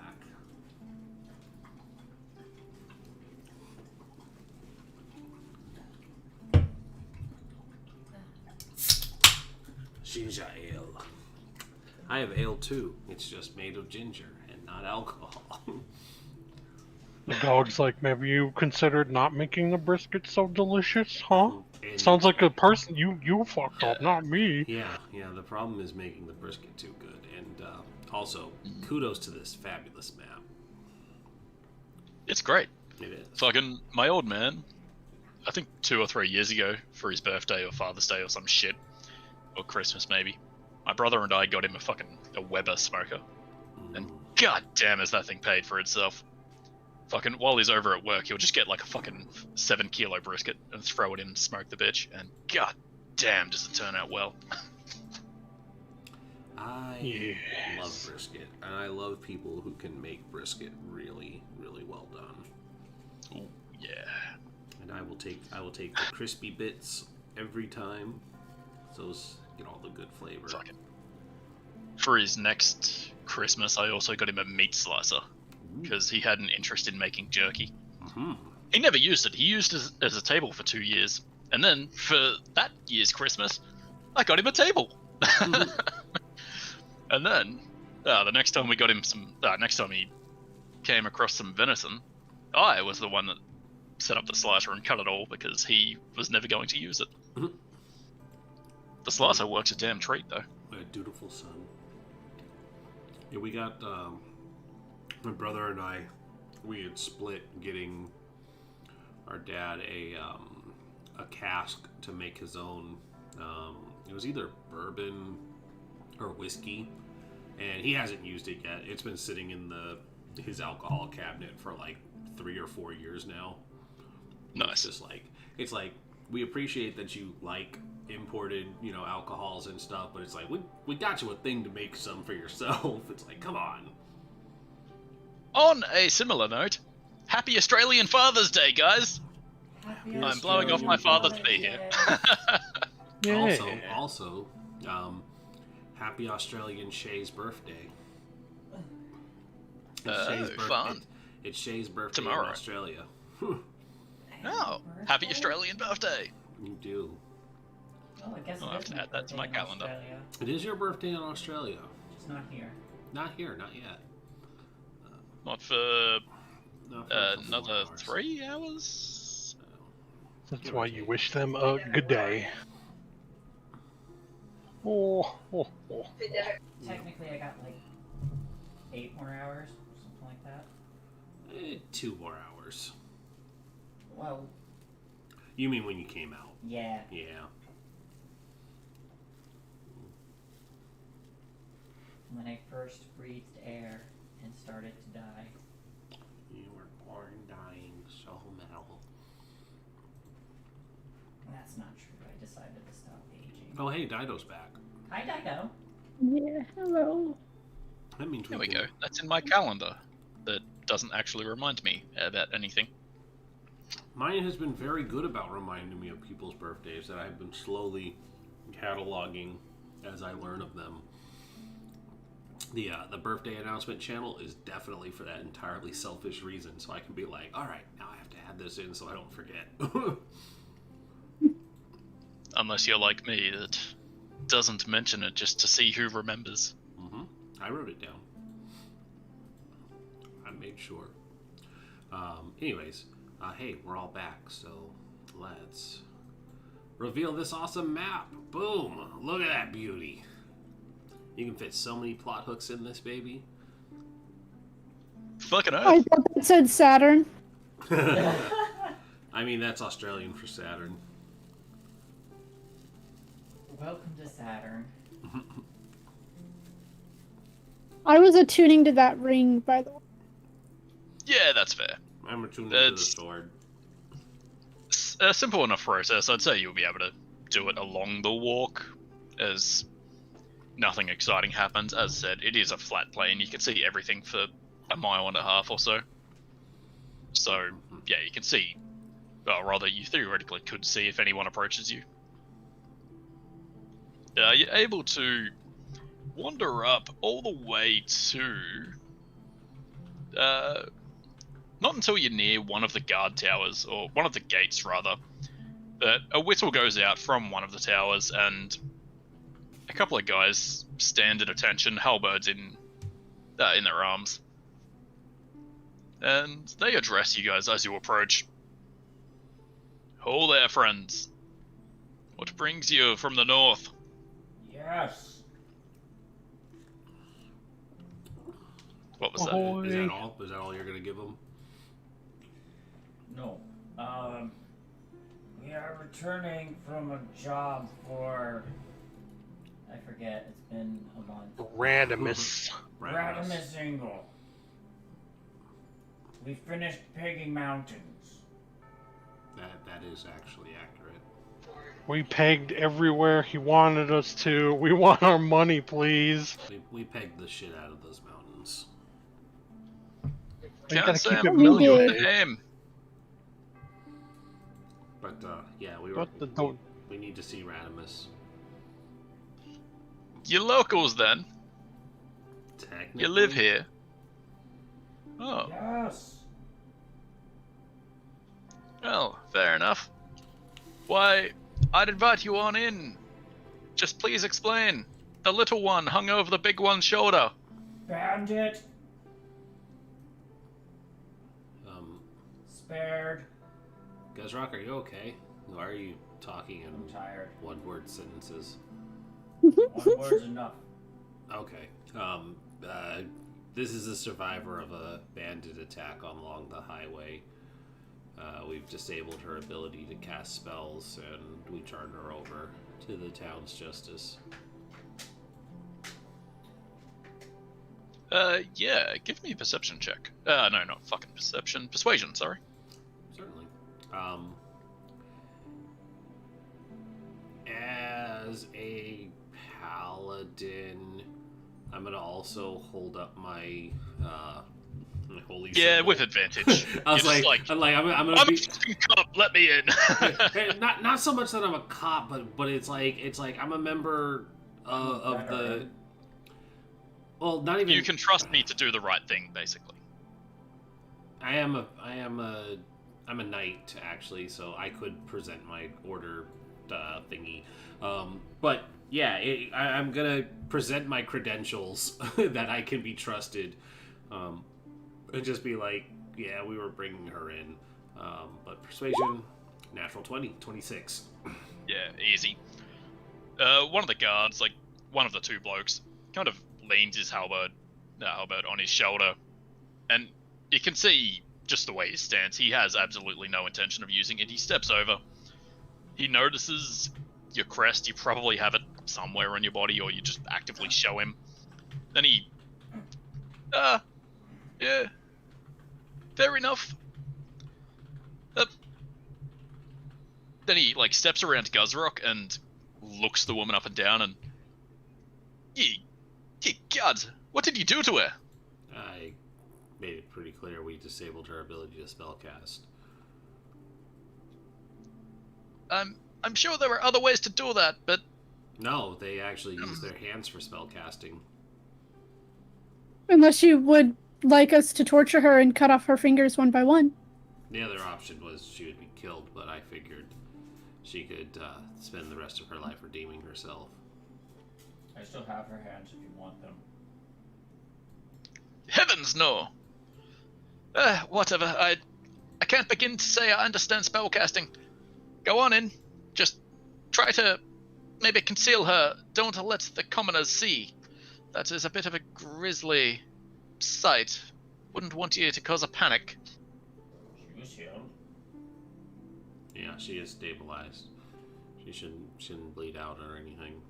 Ginger ale. I have ale too. It's just made of ginger and not alcohol. The dog's like, maybe you considered not making the brisket so delicious, huh? And Sounds like a person you fucked up, not me. yeah. The problem is making the brisket too good, and also kudos to this fabulous map. It's great. It is. Fucking my old man, I think 2 or 3 years ago for his birthday or Father's Day or some shit, or Christmas maybe, my brother and I got him a Weber smoker, and god damn is that thing paid for itself. Fucking while he's over at work, he'll just get like a fucking 7 kilo brisket and throw it in and smoke the bitch, and god damn does it turn out well. I love brisket, and I love people who can make brisket really, really well done. Ooh, yeah. And I will take the crispy bits every time. Those get all the good flavor. Fucking. For his next Christmas, I also got him a meat slicer because he had an interest in making jerky. Mm-hmm. He never used it. He used it as a table for 2 years, and then for that year's Christmas, I got him a table. And then the next time we got him next time he came across some venison, I was the one that set up the slicer and cut it all because he was never going to use it. Mhm. The slicer works a damn treat, though. A dutiful son. Yeah, we got my brother and I. We had split getting our dad a cask to make his own. It was either bourbon or whiskey, and he hasn't used it yet. It's been sitting in his alcohol cabinet for like 3 or 4 years now. Nice. It's like we appreciate that you like imported, alcohols and stuff, but it's like we got you a thing to make some for yourself. It's like, come on. On a similar note, happy Australian Father's Day, guys! Happy I'm blowing off my father to be here. Yeah. Also, happy Australian Shay's birthday. It's Shay's birthday. Fun. It's Shay's birthday Tomorrow. in Australia. Oh, happy Australian birthday! You do. Oh, I guess I'll it have is to my add that to birthday my in calendar. Australia. It is your birthday in Australia. Just not here. Not here, not yet. Not for Not for a couple another more hours. 3 hours? That's why you wish them a good day. Oh. Technically, I got like 8 more hours, something like that. 2 more hours. Well, You mean when you came out? yeah. Yeah. When I first breathed air and started to die. You were born dying so metal. That's not true. I decided to stop aging. Oh, hey, Dido's back. Hi, Dido. Yeah, hello. That means There we can... go. That's in my calendar. That doesn't actually remind me about anything. Mine has been very good about reminding me of people's birthdays that I've been slowly cataloging as I learn of them. The birthday announcement channel is definitely for that entirely selfish reason, so I can be like, all right, now I have to add this in so I don't forget. Unless you're like me, that doesn't mention it just to see who remembers. Mm-hmm. I wrote it down. I made sure. Anyways, hey, we're all back, so let's reveal this awesome map. Boom! Look at that beauty. You can fit so many plot hooks in this baby. Fucking I earth. thought that said Saturn. I mean, that's Australian for Saturn. Welcome to Saturn. I was attuning to that ring, by the way. Yeah, that's fair. I'm attuned to the That's- sword. a simple enough process. I'd say you'll be able to do it along the walk, as nothing exciting happens. As said, it is a flat plain. You can see everything for a mile and a half or so. So, yeah, you can see, or rather, you theoretically could see if anyone approaches you. You're able to wander up all the way to... not until you're near one of the guard towers, or one of the gates, rather, that a whistle goes out from one of the towers, and a couple of guys stand at attention, halberds in their arms. And they address you guys as you approach. Ho there, friends. What brings you from the north? Yes. What was that? Ahoy. Is that all? Is that all you're gonna give them? No. We are returning from a job for... I forget, it's been a month. Randomous. Radimus Ingle. We finished pegging mountains. That is actually accurate. We pegged everywhere he wanted us to. We want our money, please. We pegged the shit out of those mountains. We gotta Can't keep say it I'm We familiar did. with the name. But yeah, don't. we need to see Radimus. You locals, then? Technically, You live here? Oh, Yes. well, fair enough. Why, I'd invite you on in. Just please explain. The little one hung over the big one's shoulder. Bandit. Spared. Guzrock, are you okay? Why are you talking I'm in tired. one-word sentences? One word's enough. Okay. This is a survivor of a bandit attack along the highway. We've disabled her ability to cast spells, and we turned her over to the town's justice. Yeah, give me a perception check. No, not fucking perception. Persuasion, sorry. Certainly. As a paladin, I'm gonna also hold up my holy Yeah, symbol. with advantage. I was You're just like, I'm gonna I'm a be. fucking cop, let me in. not so much that I'm a cop, but it's like I'm a member of the. Well, not even. You can trust me to do the right thing, basically. I'm a knight actually, so I could present my order thingy. But yeah, I'm gonna present my credentials that I can be trusted, and just be like, yeah, we were bringing her in. But persuasion, natural 20, 26. Yeah, easy. One of the guards, like one of the two blokes, kind of leans his halberd on his shoulder, and you can see just the way he stands. He has absolutely no intention of using it. He steps over. He notices your crest. You probably have it somewhere on your body, or you just actively show him. Then he, yeah, fair enough. Then he like steps around to Guzrock and looks the woman up and down, and ye God, what did you do to her? I made it pretty clear we disabled her ability to spellcast. I'm sure there were other ways to do that, but No, they actually use their hands for spellcasting. Unless you would like us to torture her and cut off her fingers one by one. The other option was she would be killed, but I figured she could spend the rest of her life redeeming herself. I still have her hands if you want them. heavens no. Whatever. I can't begin to say I understand spellcasting. Go on in. Just try to maybe conceal her. Don't let the commoners see. That is a bit of a grisly sight. Wouldn't want you to cause a panic. She was healed. Yeah, she is stabilized. She shouldn't bleed out or anything.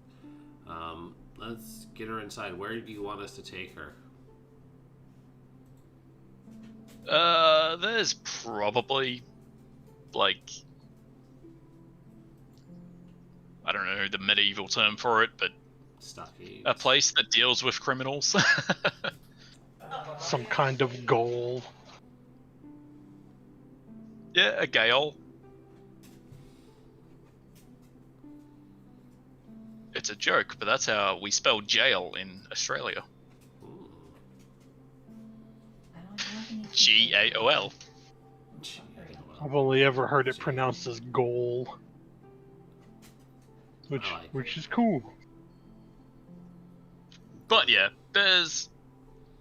Let's get her inside. Where do you want us to take her? There's probably like I don't know the medieval term for it, but Stockade. a place that deals with criminals. Some kind of goal. Yeah, a gale. It's a joke, but that's how we spell jail in Australia. Ooh. I don't have any G-A-O-L. I've only ever heard it pronounced as goal, which I like which is cool. But yeah, there's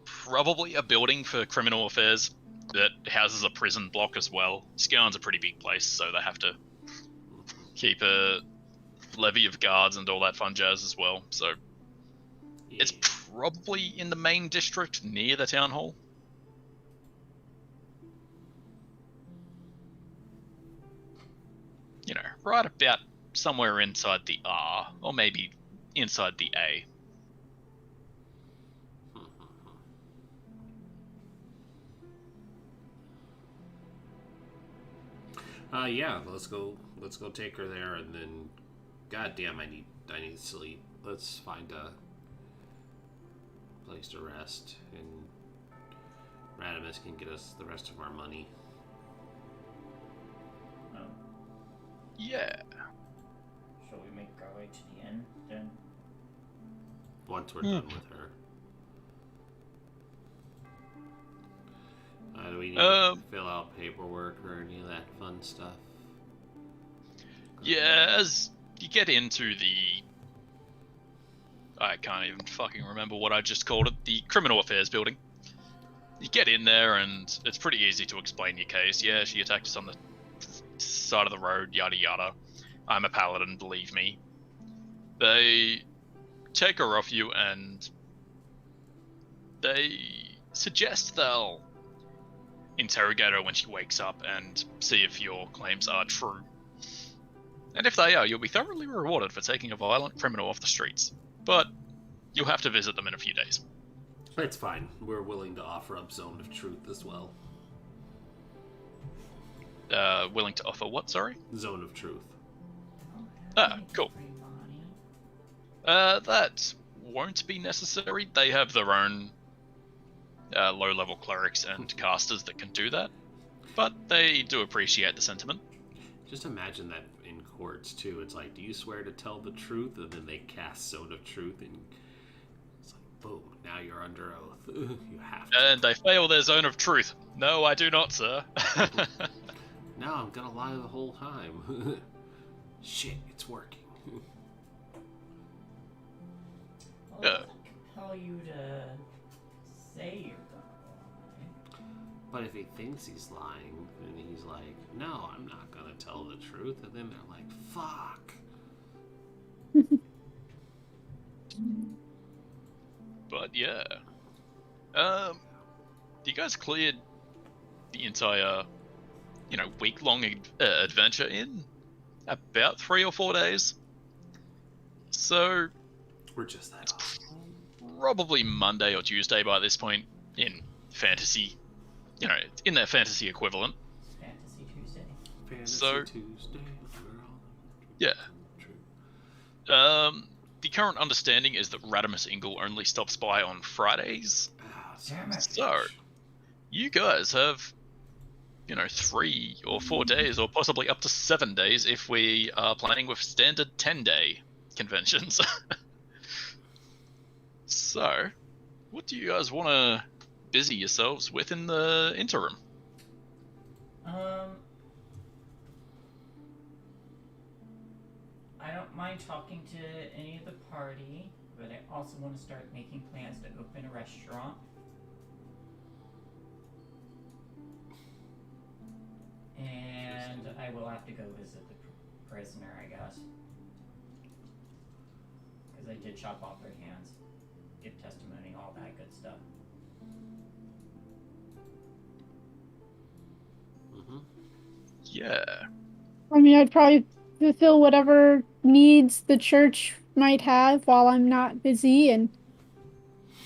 probably a building for criminal affairs that houses a prison block as well. Scourne's a pretty big place, so they have to keep a levy of guards and all that fun jazz as well. So it's probably in the main district near the town hall. You know, right about somewhere inside the R, or maybe inside the A. Yeah, let's go take her there, and then goddamn, I need sleep. Let's find a place to rest, and Radimus can get us the rest of our money. Oh, Yeah. shall we make our way to the inn then? Once we're done with her. Do we need to fill out paperwork or any of that fun stuff? Yeah, as you get into I can't even fucking remember what I just called it, the Criminal Affairs building. You get in there and it's pretty easy to explain your case. Yeah, she attacked us on the side of the road, yada yada. I'm a paladin, believe me. They take her off you and they suggest they'll interrogate her when she wakes up and see if your claims are true. And if they are, you'll be thoroughly rewarded for taking a violent criminal off the streets. But you'll have to visit them in a few days. It's fine. We're willing to offer up Zone of Truth as well. Willing to offer what, sorry? Zone of Truth. Ah, cool. That won't be necessary. They have their own low-level clerics and casters that can do that. But they do appreciate the sentiment. Just imagine that in courts, too. It's like, do you swear to tell the truth? And then they cast Zone of Truth, and it's like, boom, now you're under oath. You have to. And they fail their zone of truth. No, I do not, sir. No, I'm gonna lie the whole time. Shit, it's working. Well, it doesn't compel you to say you're gonna lie. But if he thinks he's lying, then he's like, no, I'm not gonna tell the truth. And then they're like, fuck. But yeah. You guys cleared the entire, week-long adventure in about 3 or 4 days. So We're just that it's probably Monday or Tuesday by this point in fantasy, in their fantasy equivalent. It's Fantasy Tuesday. Fantasy So- Tuesday. Yeah. True. The current understanding is that Radimus Ingle only stops by on Fridays. Ah, Damn it. So, you guys have, 3 or 4 days, or possibly up to 7 days if we are planning with standard 10-day conventions. So, what do you guys want to busy yourselves with in the interim? I don't mind talking to any of the party, but I also want to start making plans to open a restaurant. And I will have to go visit the prisoner, I guess. Because I did chop off their hands, give testimony, all that good stuff. Mm-hmm. Yeah. I mean, I'd probably fulfill whatever needs the church might have while I'm not busy and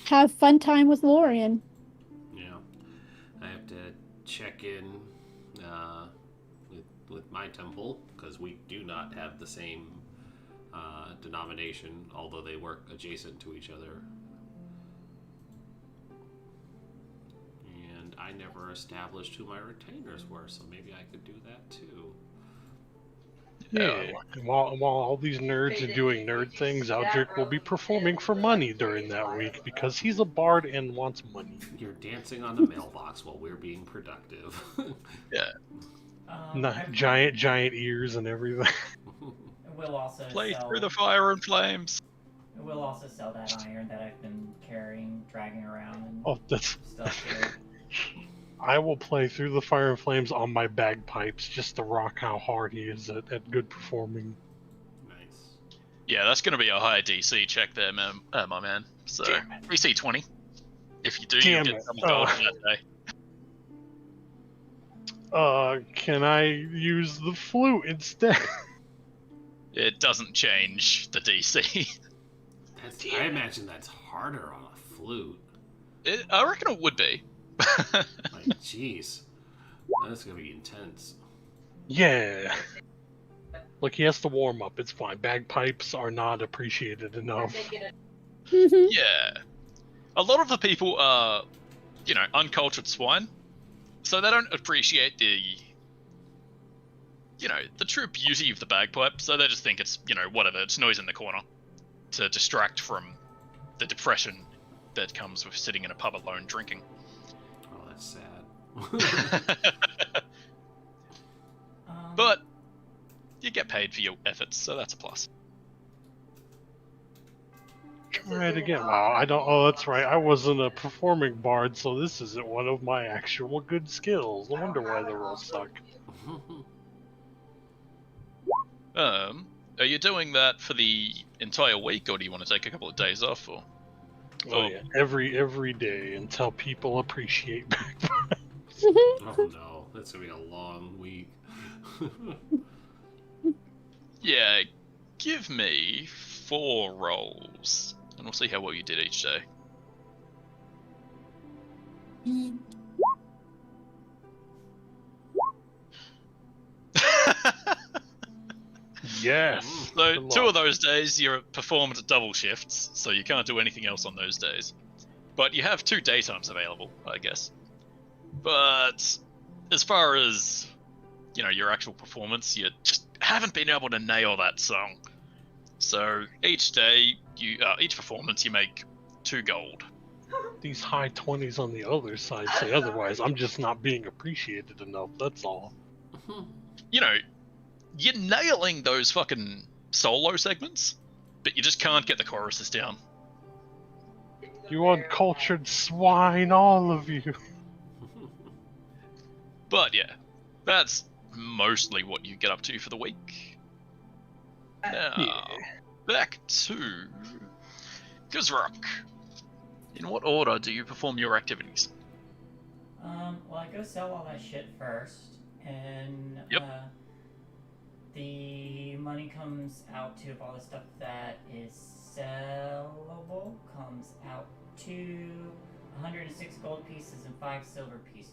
have fun time with Lorian. Yeah. I have to check in with my temple, because we do not have the same denomination, although they work adjacent to each other. And I never established who my retainers were, so maybe I could do that too. Yeah. And while all these nerds are doing nerd things, Aldrich will be performing for money during that week because he's a bard and wants money. You're dancing on the mailbox while we're being productive. Yeah. Giant ears and everything. We'll also Play sell. through the fire and flames. We'll also sell that iron that I've been carrying, dragging around, and Oh, that's. stuff too. I will play through the fire and flames on my bagpipes just to rock how hard he is at good performing. Nice. Yeah, that's going to be a high DC check there, my man. So Damn it. DC 20. If you do, Damn you get it. some gold that day. Can I use the flute instead? It doesn't change the DC. I imagine that's harder on a flute. I reckon it would be. Like, jeez. That's gonna be intense. Yeah. Look, he has to warm up. It's fine. Bagpipes are not appreciated enough. Yeah. A lot of the people are, uncultured swine. So they don't appreciate the true beauty of the bagpipe. So they just think it's, whatever. It's noise in the corner to distract from the depression that comes with sitting in a pub alone drinking. Oh, that's sad. But you get paid for your efforts, so that's a plus. Try it again. Wow, I don't. Oh, that's right. I wasn't a performing bard, so this isn't one of my actual good skills. No wonder why the rolls suck. Are you doing that for the entire week, or do you want to take a couple of days off? Or Oh yeah, every day until people appreciate bagpipes. Oh no, that's gonna be a long week. Yeah, give me 4 rolls, and we'll see how well you did each day. Yes. So Good 2 luck. of those days you're performed at double shifts, so you can't do anything else on those days. But you have 2 daytimes available, I guess. But as far as your actual performance, you just haven't been able to nail that song. So each day, each performance, you make 2 gold. These high 20s on the other side say otherwise. I'm just not being appreciated enough. That's all. You're nailing those fucking solo segments, but you just can't get the choruses down. You uncultured swine, all of you. But yeah, that's mostly what you get up to for the week. Now, back to Guzrock. In what order do you perform your activities? Well, I go sell all that shit first, and Yep. The money comes out to, if all the stuff that is sellable comes out to 106 gold pieces and 5 silver pieces.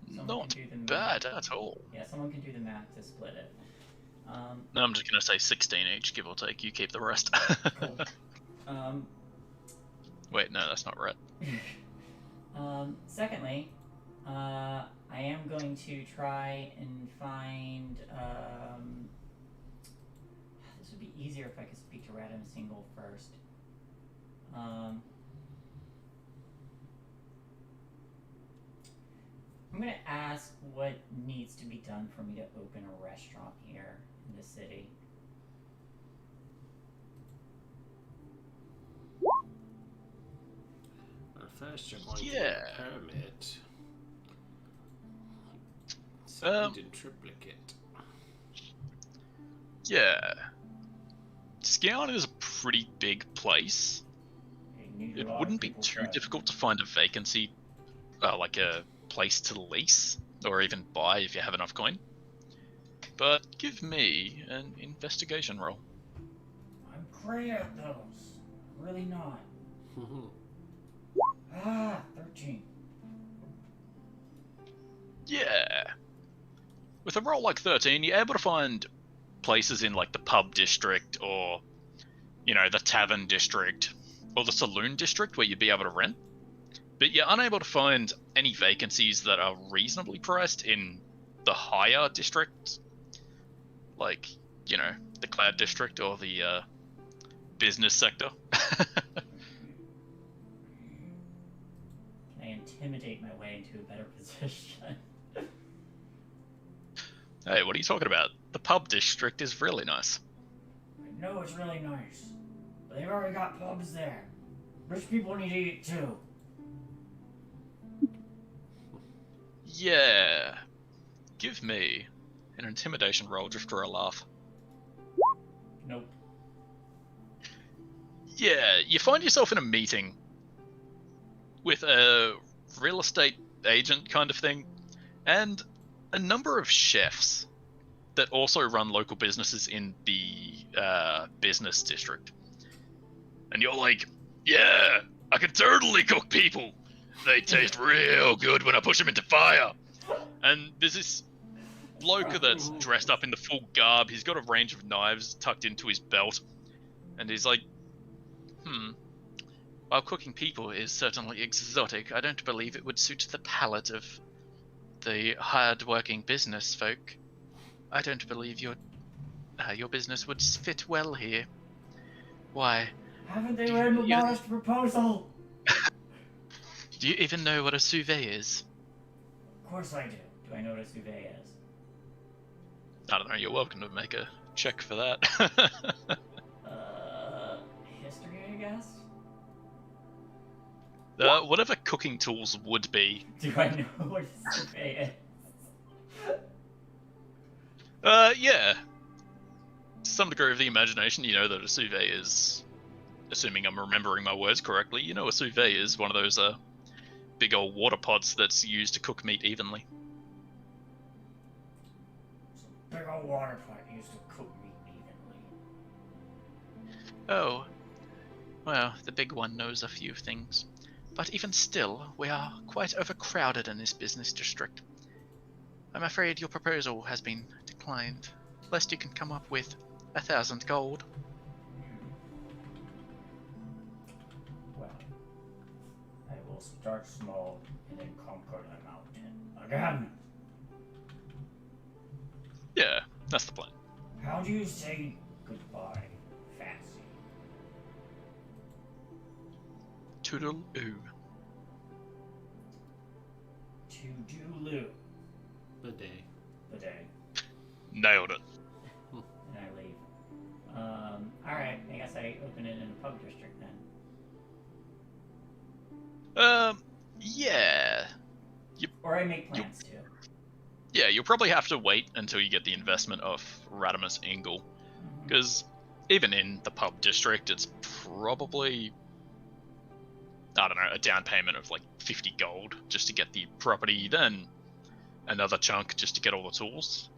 Someone Not can do the bad math. at all. Yeah, someone can do the math to split it. No, I'm just gonna say 16 each, give or take. You keep the rest. Cool. Wait, no, that's not right. Secondly, I am going to try and find. This would be easier if I could speak to Radham Single first. I'm going to ask what needs to be done for me to open a restaurant here in the city. First, you're going to Yeah. get a permit. Second, in triplicate. Yeah. Skiown is a pretty big place. It wouldn't be too difficult to find a vacancy, like a place to lease, or even buy if you have enough coin. But give me an investigation roll. I'm great at those. Really not. 13. Yeah. With a roll like 13, you're able to find places in like the pub district or, you know, the tavern district or the saloon district where you'd be able to rent. But you're unable to find any vacancies that are reasonably priced in the higher districts, like, you know, the cloud district or the business sector. Can I intimidate my way into a better position? Hey, what are you talking about? The pub district is really nice. I know it's really nice, but they've already got pubs there. Rich people need to eat too. Yeah. Give me an intimidation roll just for a laugh. Nope. Yeah, you find yourself in a meeting with a real estate agent kind of thing, and a number of chefs that also run local businesses in the business district. And you're like, yeah, I can totally cook people. They taste real good when I push them into fire. And there's this bloke that's dressed up in the full garb. He's got a range of knives tucked into his belt. And he's like, while cooking people is certainly exotic, I don't believe it would suit the palate of the hard-working business folk. I don't believe your business would fit well here. Why? Haven't they read my modest proposal? Do you even know what a suvet is? Of course I do. Do I know what a suvet is? I don't know, you're welcome to make a check for that. History, I guess? Whatever cooking tools would be. Do I know what a suvet is? Yeah. To some degree of the imagination, you know that a suvet is, assuming I'm remembering my words correctly, you know a suvet is one of those big old water pots that's used to cook meat evenly. Big old water pot used to cook meat evenly. Oh. Well, the big one knows a few things. But even still, we are quite overcrowded in this business district. I'm afraid your proposal has been declined, lest you can come up with 1,000 gold. Well, I will start small and then conquer the mountain again. Yeah, that's the plan. How do you say goodbye, Fancy? Toodle-oo. To-do-loo. Bidet. Bidet. Nailed it. And I leave. Alright, I guess I open it in the pub district then. Yeah. Or I make plans to. Yeah, you'll probably have to wait until you get the investment of Radimus Ingle. Because even in the pub district, it's probably, I don't know, a down payment of like 50 gold just to get the property, then another chunk just to get all the tools.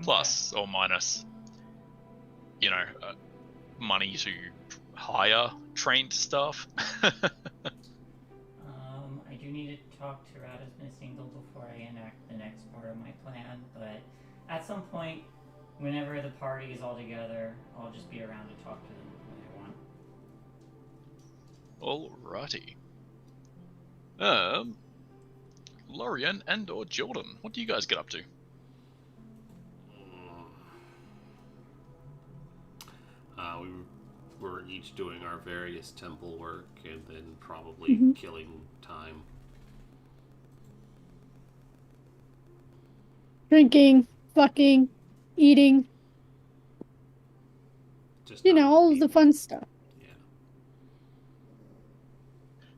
Plus or minus, you know, money to hire trained staff. I do need to talk to Radimus Ingle before I enact the next part of my plan, but at some point, whenever the party is all together, I'll just be around to talk to them when I want. Alrighty. Lorian and or Jordan, what do you guys get up to? We were each doing our various temple work and then probably killing time. Drinking, fucking, eating. Just You not know, all of eating. the fun stuff. Yeah.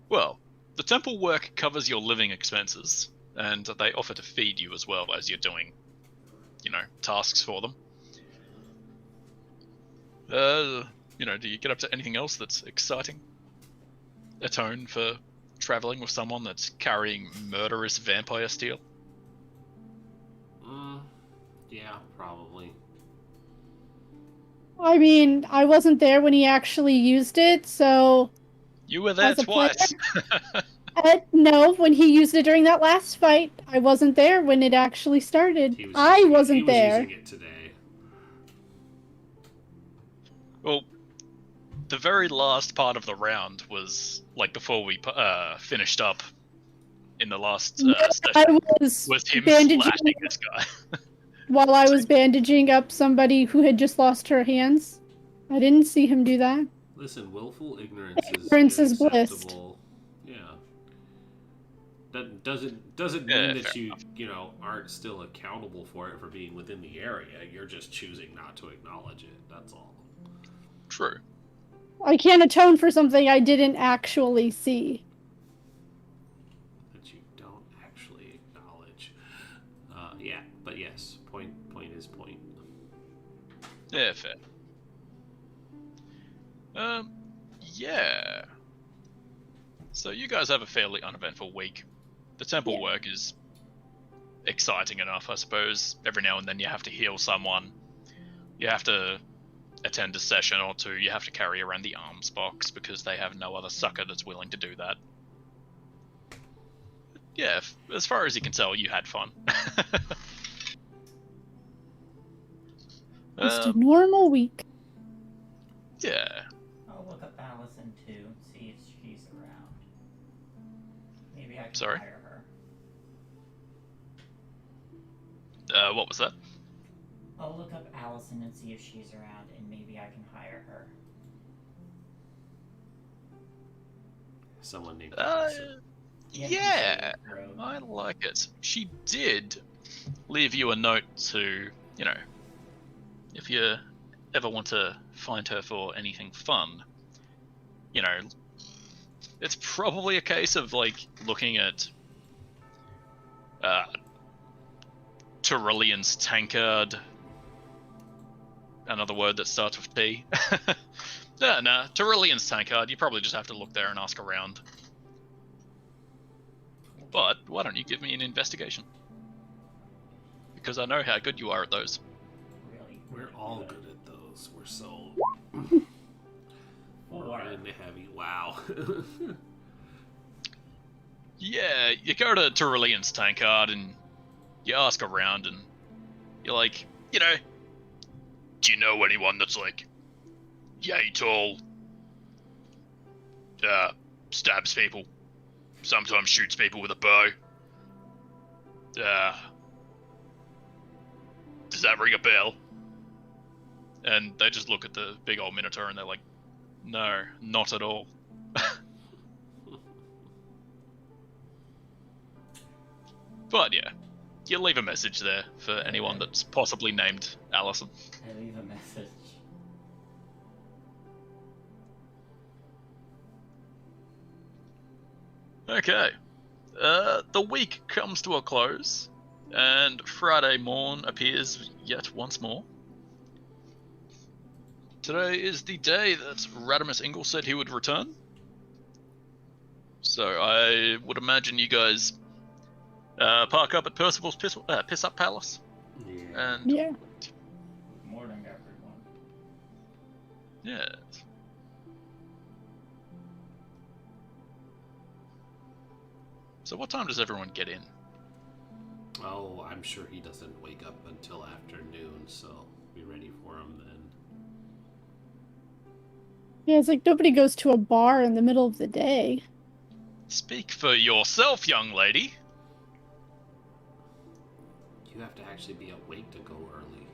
Well, the temple work covers your living expenses, and they offer to feed you as well as you're doing, you know, tasks for them. You know, do you get up to anything else that's exciting? Atone for traveling with someone that's carrying murderous vampire steel? Yeah, probably. I mean, I wasn't there when he actually used it, so... You were there As a player? twice! No, when he used it during that last fight, I wasn't there when it actually started. I wasn't he was there. using it today. Well, the very last part of the round was like before we finished up in the last I session. was Was him bandaging slashing this guy? while I was bandaging up somebody who had just lost her hands. I didn't see him do that. Listen, willful ignorance Ignorance is bliss. acceptable. Yeah. That doesn't Yeah, mean that fair you know, aren't still accountable for it for being within the area. You're just choosing not to acknowledge it. That's all. True. I can't atone for something I didn't actually see. That you don't actually acknowledge. Yeah, but yes, point is point. Yeah, fair. Yeah. So you guys have a fairly uneventful week. The temple Yeah. work is exciting enough, I suppose. Every now and then you have to heal someone. You have to attend a session or two. You have to carry around the arms box because they have no other sucker that's willing to do that. Yeah, as far as you can tell, you had fun. Just a normal week. Yeah. I'll look up Allison too, see if she's around. Maybe I can Sorry? hire her. What was that? I'll look up Allison and see if she's around, and maybe I can hire her. Someone named Allison. Yeah, Road. I like it. She did leave you a note to, you know, if you ever want to find her for anything fun, you know, it's probably a case of, like, looking at Tyrolean's tankard, another word that starts with T. Nah, Tyrolean's tankard, you probably just have to look there and ask around. But why don't you give me an investigation? Because I know how good you are at those. Really? We're all good at those. We're so Four. we're in heavy. Wow. Yeah, you go to Tyrolean's tankard and you ask around and you're like, you know, do you know anyone that's like yay tall, stabs people, sometimes shoots people with a bow? Does that ring a bell? And they just look at the big old minotaur and they're like, no, not at all. But yeah, you leave a message there for anyone that's possibly named Allison. I leave a message. Okay. The week comes to a close, and Friday morn appears yet once more. Today is the day that Radimus Ingle said he would return. So I would imagine you guys park up at Percival's Piss Up Palace. Yeah. And Yeah. More than everyone. yeah. So what time does everyone get in? Oh, I'm sure he doesn't wake up until afternoon, so be ready for him then. Yeah, it's like nobody goes to a bar in the middle of the day. Speak for yourself, young lady. You have to actually be awake to go early.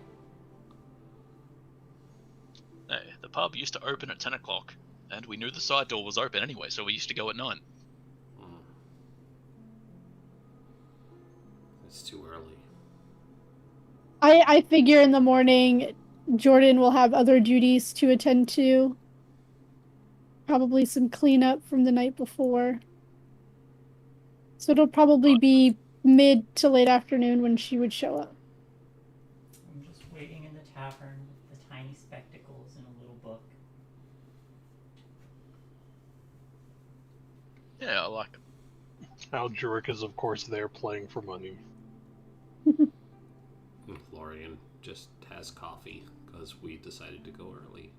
Hey, the pub used to open at 10 o'clock, and we knew the side door was open anyway, so we used to go at 9. It's too early. I figure in the morning Jordan will have other duties to attend to. Probably some cleanup from the night before. So it'll probably be mid to late afternoon when she would show up. I'm just waiting in the tavern with the tiny spectacles and a little book. Yeah, I like it. Alduric is, of course, there playing for money. Florian just has coffee because we decided to go early.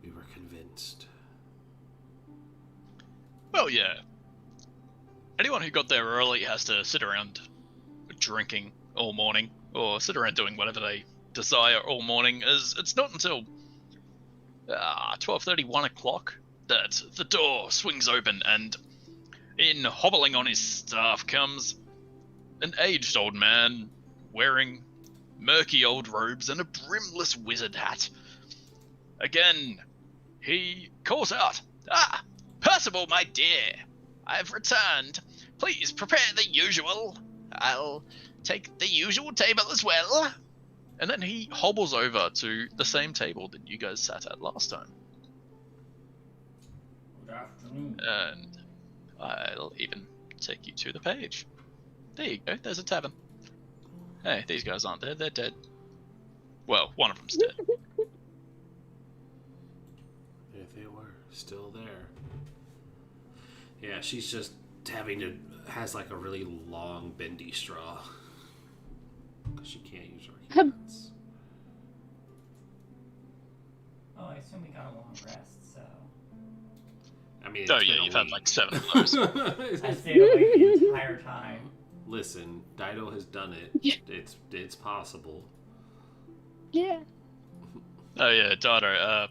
We were convinced. Well, yeah. Anyone who got there early has to sit around drinking all morning, or sit around doing whatever they desire all morning, as it's not until 12:30, 1 o'clock, that the door swings open, and in hobbling on his staff comes an aged old man wearing murky old robes and a brimless wizard hat. Again, he calls out, "Ah, Percival, my dear, I've returned. Please prepare the usual. I'll take the usual table as well." And then he hobbles over to the same table that you guys sat at last time. Good afternoon. And I'll even take you to the page. There you go, there's a tavern. Hey, these guys aren't there, they're dead. Well, one of them's dead. If they were still there. Yeah, she's just has like a really long bendy straw. Because she can't use her hands. Oh, I assume we got a long rest, so. I mean, Oh it's yeah, been a you've had week. like 7 of those. I stayed awake the entire time. Listen, Dido has done it. It's possible. Yeah. Oh yeah, Dido,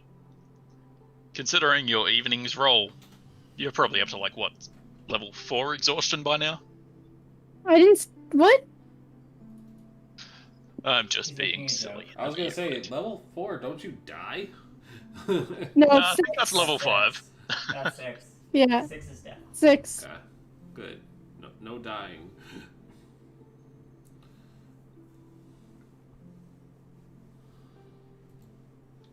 considering your evening's roll, you're probably up to like, what, level 4 exhaustion by now? I didn't. What? I'm just He's being making a silly. I was gonna say, level 4, don't you die? No, Nah, it's 6. that's level 5. That's 6. Yeah, 6 is death. 6. Okay, good. No dying.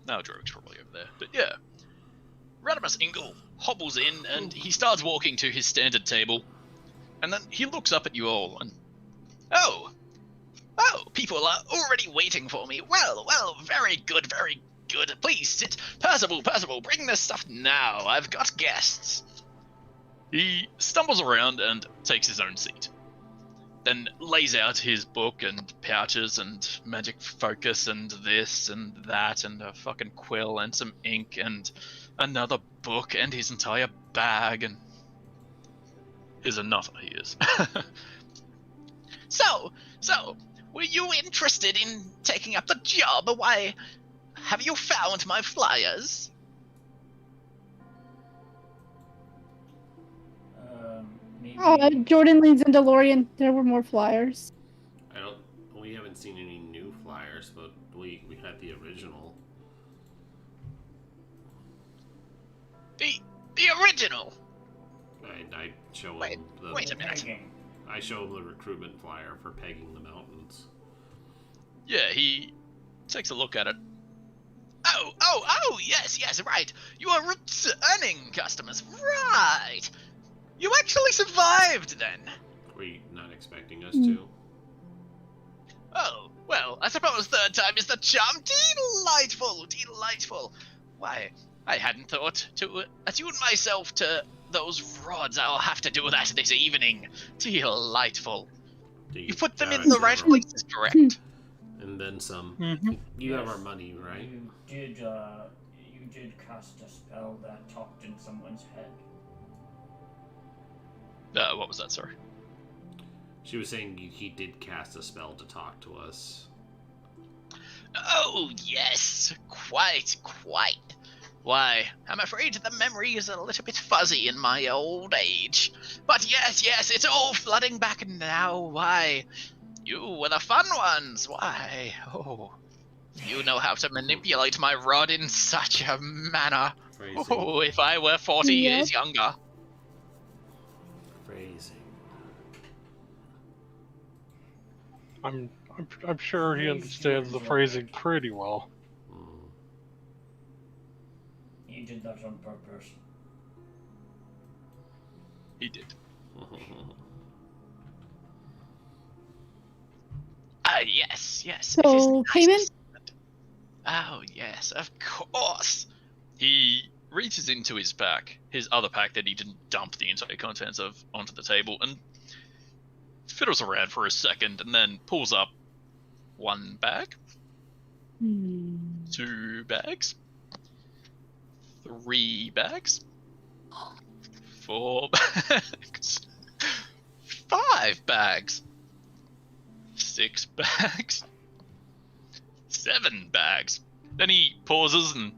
No, Drogo's probably over there. But yeah, Radimus Ingle hobbles in and he starts walking to his standard table. And then he looks up at you all and... Oh, people are already waiting for me. Well, very good, very good. Please sit. Percival, bring this stuff now. I've got guests. He stumbles around and takes his own seat. Then lays out his book and pouches and magic focus and this and that and a fucking quill and some ink and another book and his entire bag and... Is a nutter, he is. So, were you interested in taking up the job? Why, have you found my flyers? Maybe. Jordan leans into Lorian. There were more flyers. We haven't seen any new flyers, but we had the original. The original? I show Wait, him the wait a minute. Pegging. I show him the recruitment flyer for pegging the mountains. Yeah, he takes a look at it. Oh, yes, right. You are returning customers, right. You actually survived, then. Were you not expecting us to? Oh, well, I suppose third time is the charm. Delightful. Why, I hadn't thought to attune myself to those rods. I'll have to do that this evening. Delightful. You put them in the right places, correct? And then some. Mm-hmm. You have our money, right? You did cast a spell that talked in someone's head. What was that, sorry? She was saying he did cast a spell to talk to us. Oh, yes, quite. Why, I'm afraid the memory is a little bit fuzzy in my old age. But yes, it's all flooding back now. Why, you were the fun ones. Why, oh, you know how to manipulate my rod in such a manner. Phrasing. Oh, if I were 40 Yep. years younger. Phrasing. I'm sure he understands the phrasing pretty well. You did that on purpose. He did. Yes. it is So, nice. payment? Oh, yes, of course. He reaches into his pack, his other pack that he didn't dump the entire contents of onto the table, and fiddles around for a second, and then pulls up 1 bag, 2 bags, 3 bags, 4 bags, 5 bags, 6 bags, 7 bags. Then he pauses and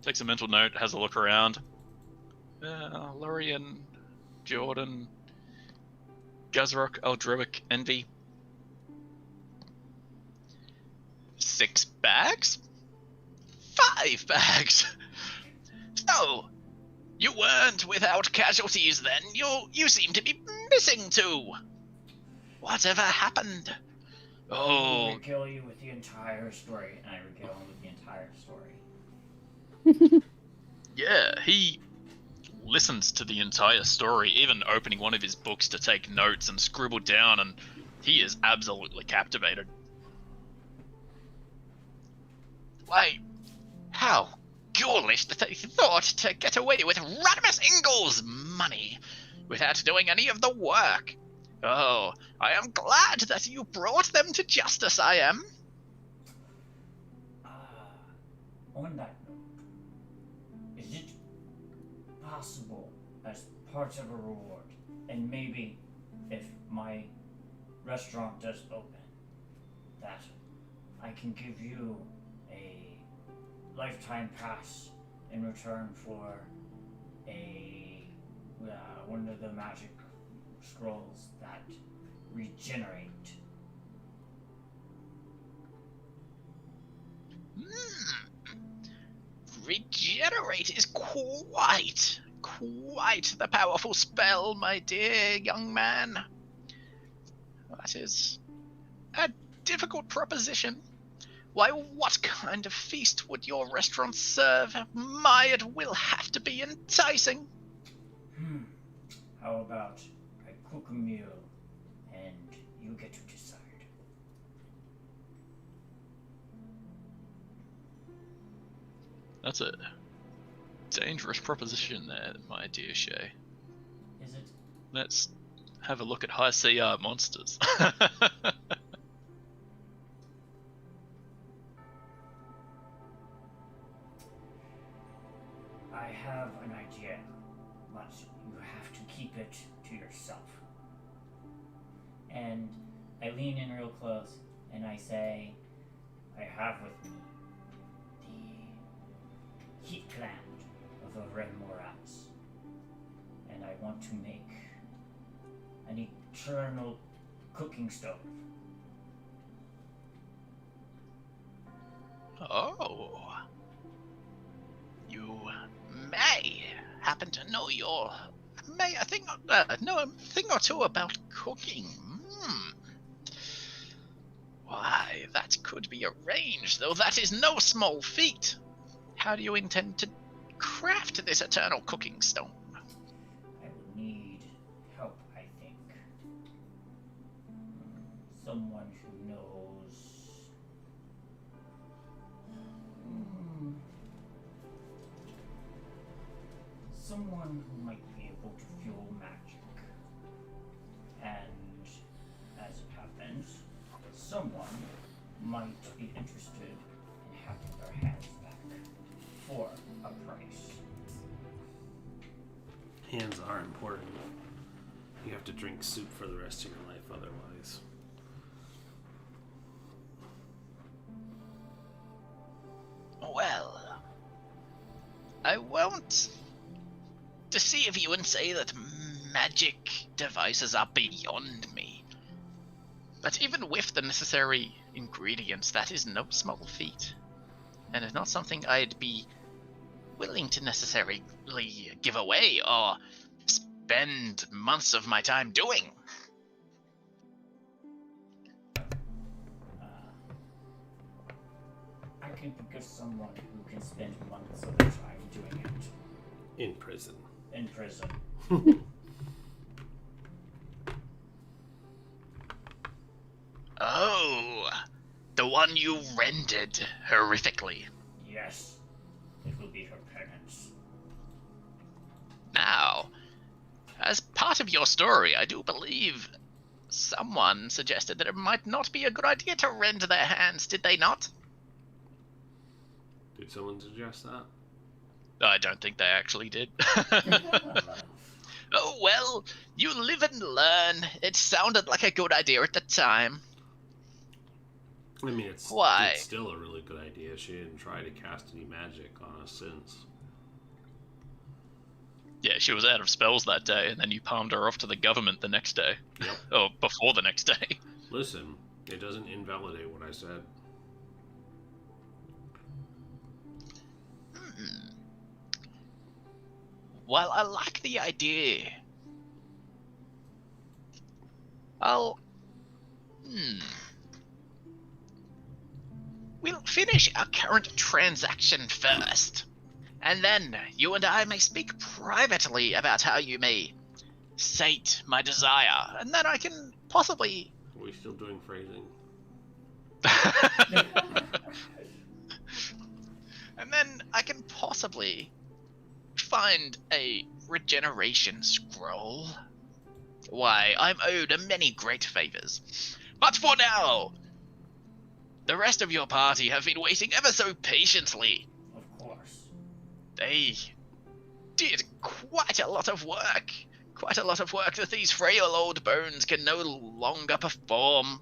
Takes a mental note, has a look around. Lorian, Jordan, Gazrock, Aldroic, Envy. 6 bags? 5 bags! So, you weren't without casualties then. You seem to be missing 2. Whatever happened? I Oh, will regale you with the entire story, and I regale him with the entire story. yeah, he listens to the entire story, even opening one of his books to take notes and scribble down, and he is absolutely captivated. Why, how ghoulish that they thought to get away with Radimus Ingles' money without doing any of the work. Oh, I am glad that you brought them to justice, I am. On that note, is it possible, as part of a reward, and maybe if my restaurant does open, that I can give you a lifetime pass in return for a one of the magic scrolls that regenerate? Regenerate is quite the powerful spell, my dear young man. That is a difficult proposition. Why, what kind of feast would your restaurant serve? My, it will have to be enticing. How about I cook a meal and you get to decide? That's a dangerous proposition there, my dear Shay. Is it? Let's have a look at high CR monsters. I have an idea, but you have to keep it to yourself. And I lean in real close and I say, I have with me the heat gland of a Remoras, and I want to make an eternal cooking stove. Oh. You may happen to know know a thing or two about cooking. Why, that could be arranged, though that is no small feat. How do you intend to craft this eternal cooking stone? I would need help, I think. Someone who knows. Someone who might be able to fuel magic. And, as it happens, someone might be interested in having their hands back for a price. Hands are important. You have to drink soup for the rest of your life otherwise. Well, I won't deceive you and say that magic devices are beyond me. But even with the necessary ingredients, that is no small feat. And it's not something I'd be willing to necessarily give away or spend months of my time doing. I can think of someone who can spend months of their time doing it In prison. in prison. Oh, the one you rendered horrifically. Yes, it will be her penance. Now, as part of your story, I do believe someone suggested that it might not be a good idea to rend their hands, did they not? Did someone suggest that? I don't think they actually did. Oh well, you live and learn. It sounded like a good idea at the time. I mean, it's still a really good idea. She didn't try to cast any magic on us since. Yeah, she was out of spells that day, and then you palmed her off to the government the next day. Yep. Or before the next day. Listen, it doesn't invalidate what I said. Well, I like the idea. We'll finish our current transaction first, and then you and I may speak privately about how you may sate my desire, and then I can possibly... Are we still doing phrasing? And then I can possibly find a regeneration scroll. Why, I'm owed many great favors. But for now, the rest of your party have been waiting ever so patiently. Of course. They did quite a lot of work. Quite a lot of work that these frail old bones can no longer perform.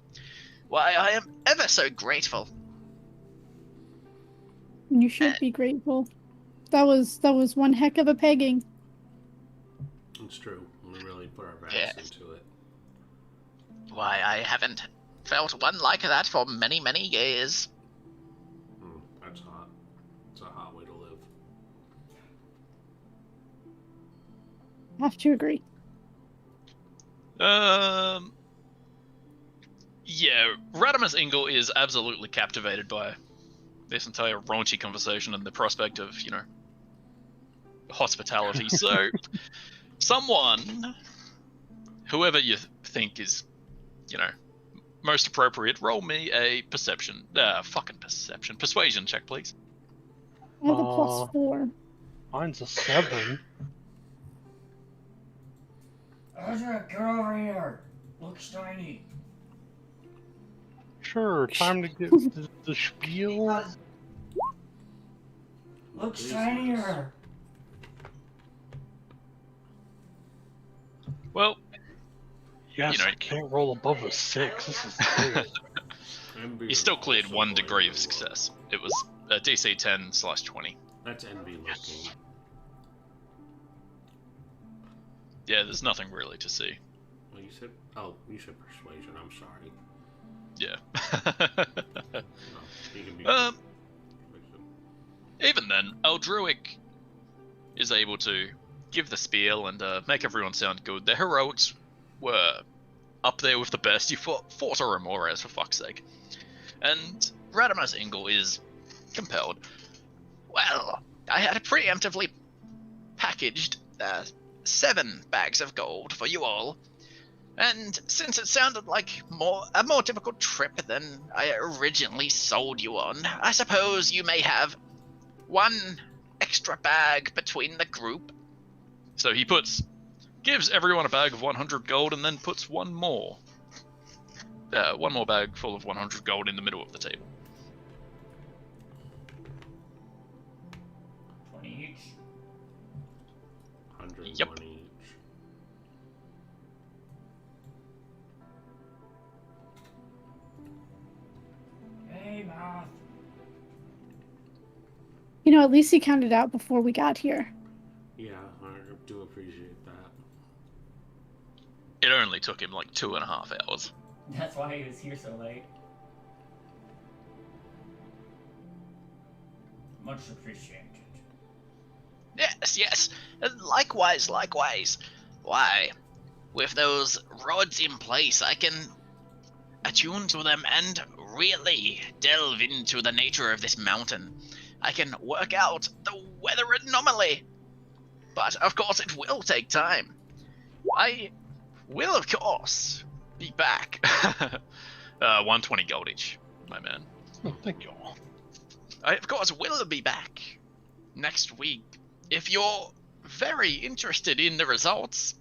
Why, I am ever so grateful. You should be grateful. That was one heck of a pegging. It's true. We really put our backs Yes. into it. Why, I haven't felt one like that for many, many years. That's hot. It's a hot way to live. Have to agree. Yeah, Radimus Ingle is absolutely captivated by this entire raunchy conversation and the prospect of, hospitality. So, someone, whoever you think is, most appropriate, roll me a persuasion check, please. I have a +4. Mine's a 7. Ezra, get over here. Look shiny. Sure, time to get the spiel. Look shinier. Well, Yes, You know- I can't roll above a 6. This is great. Envy you still is cleared also one going degree of low. success. It was a DC 10/20. That's envy looking. Yeah, there's nothing really to see. Well, you said persuasion. I'm sorry. Yeah. No, you can be Um, persuasion. Even then, Eldruic is able to give the spiel and make everyone sound good. The heroics were up there with the best. You fought or Amores, for fuck's sake. And Radimus Ingle is compelled. Well, I had preemptively packaged 7 bags of gold for you all. And since it sounded like a more difficult trip than I originally sold you on, I suppose you may have 1 extra bag between the group. So he gives everyone a bag of 100 gold and then puts one more bag full of 100 gold in the middle of the table. 20 each. 120 Yep. each. Hey, Moth. At least he counted out before we got here. Yeah, I do appreciate that. It only took him like 2.5 hours. That's why he was here so late. Much appreciated. Yes, and likewise. Why, with those rods in place, I can attune to them and really delve into the nature of this mountain. I can work out the weather anomaly. But, of course, it will take time. I will, of course, be back. 120 gold each, my man. Oh, thank you all. I, of course, will be back next week. If you're very interested in the results.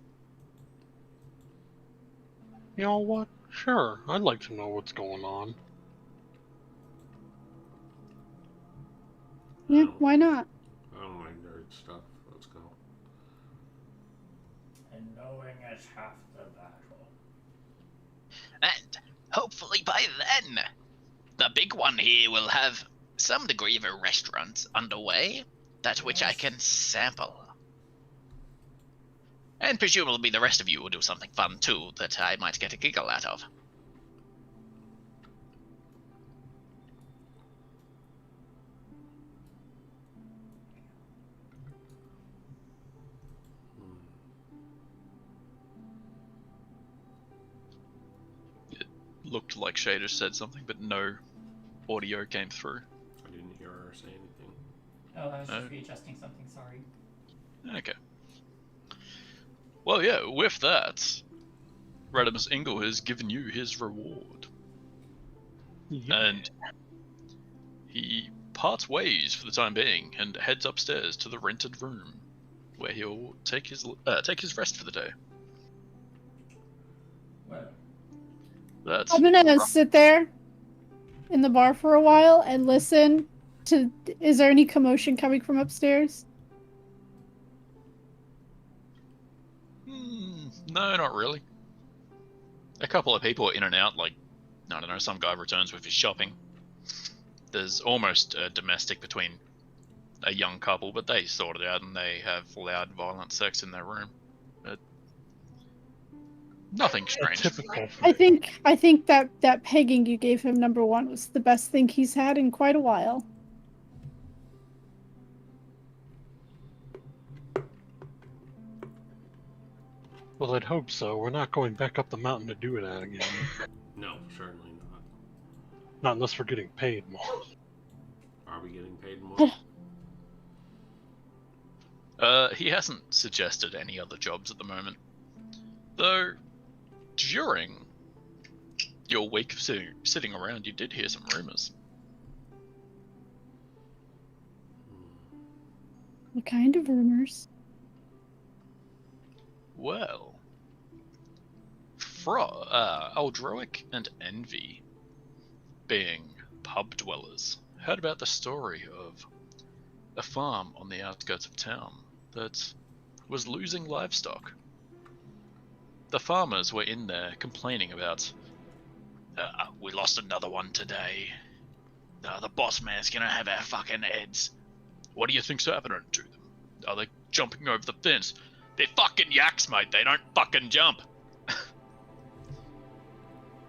You know what? Sure, I'd like to know what's going on. Yeah, why not? I don't like nerd stuff. Let's go. And knowing is half the battle. And hopefully by then, the big one here will have some degree of a restaurant underway, that which I can sample. And presumably the rest of you will do something fun too, that I might get a giggle out of. It looked like Shader said something, but no audio came through. I didn't hear her say anything. Oh, I was just readjusting something, sorry. Okay. Well, yeah, with that, Radimus Ingle has given you his reward. Yeah. And he parts ways for the time being and heads upstairs to the rented room, where he'll take his rest for the day. Well, That's I'm gonna sit there in the bar for a while and listen to. Is there any commotion coming from upstairs? No, not really. A couple of people are in and out, like, I don't know, some guy returns with his shopping. There's almost a domestic between a young couple, but they sort it out and they have loud, violent sex in their room. But nothing strange. Typical. I think that pegging you gave him #1 was the best thing he's had in quite a while. Well, I'd hope so. We're not going back up the mountain to do that again. No, certainly not. Not unless we're getting paid more. Are we getting paid more? He hasn't suggested any other jobs at the moment. Though, during your week of sitting around, you did hear some rumors. What kind of rumors? Well, Aldroic and Envy, being pub dwellers, heard about the story of a farm on the outskirts of town that was losing livestock. The farmers were in there complaining about, we lost another one today. The boss man's gonna have our fucking heads. What do you think's happening to them? Are they jumping over the fence? They're fucking yaks, mate. They don't fucking jump.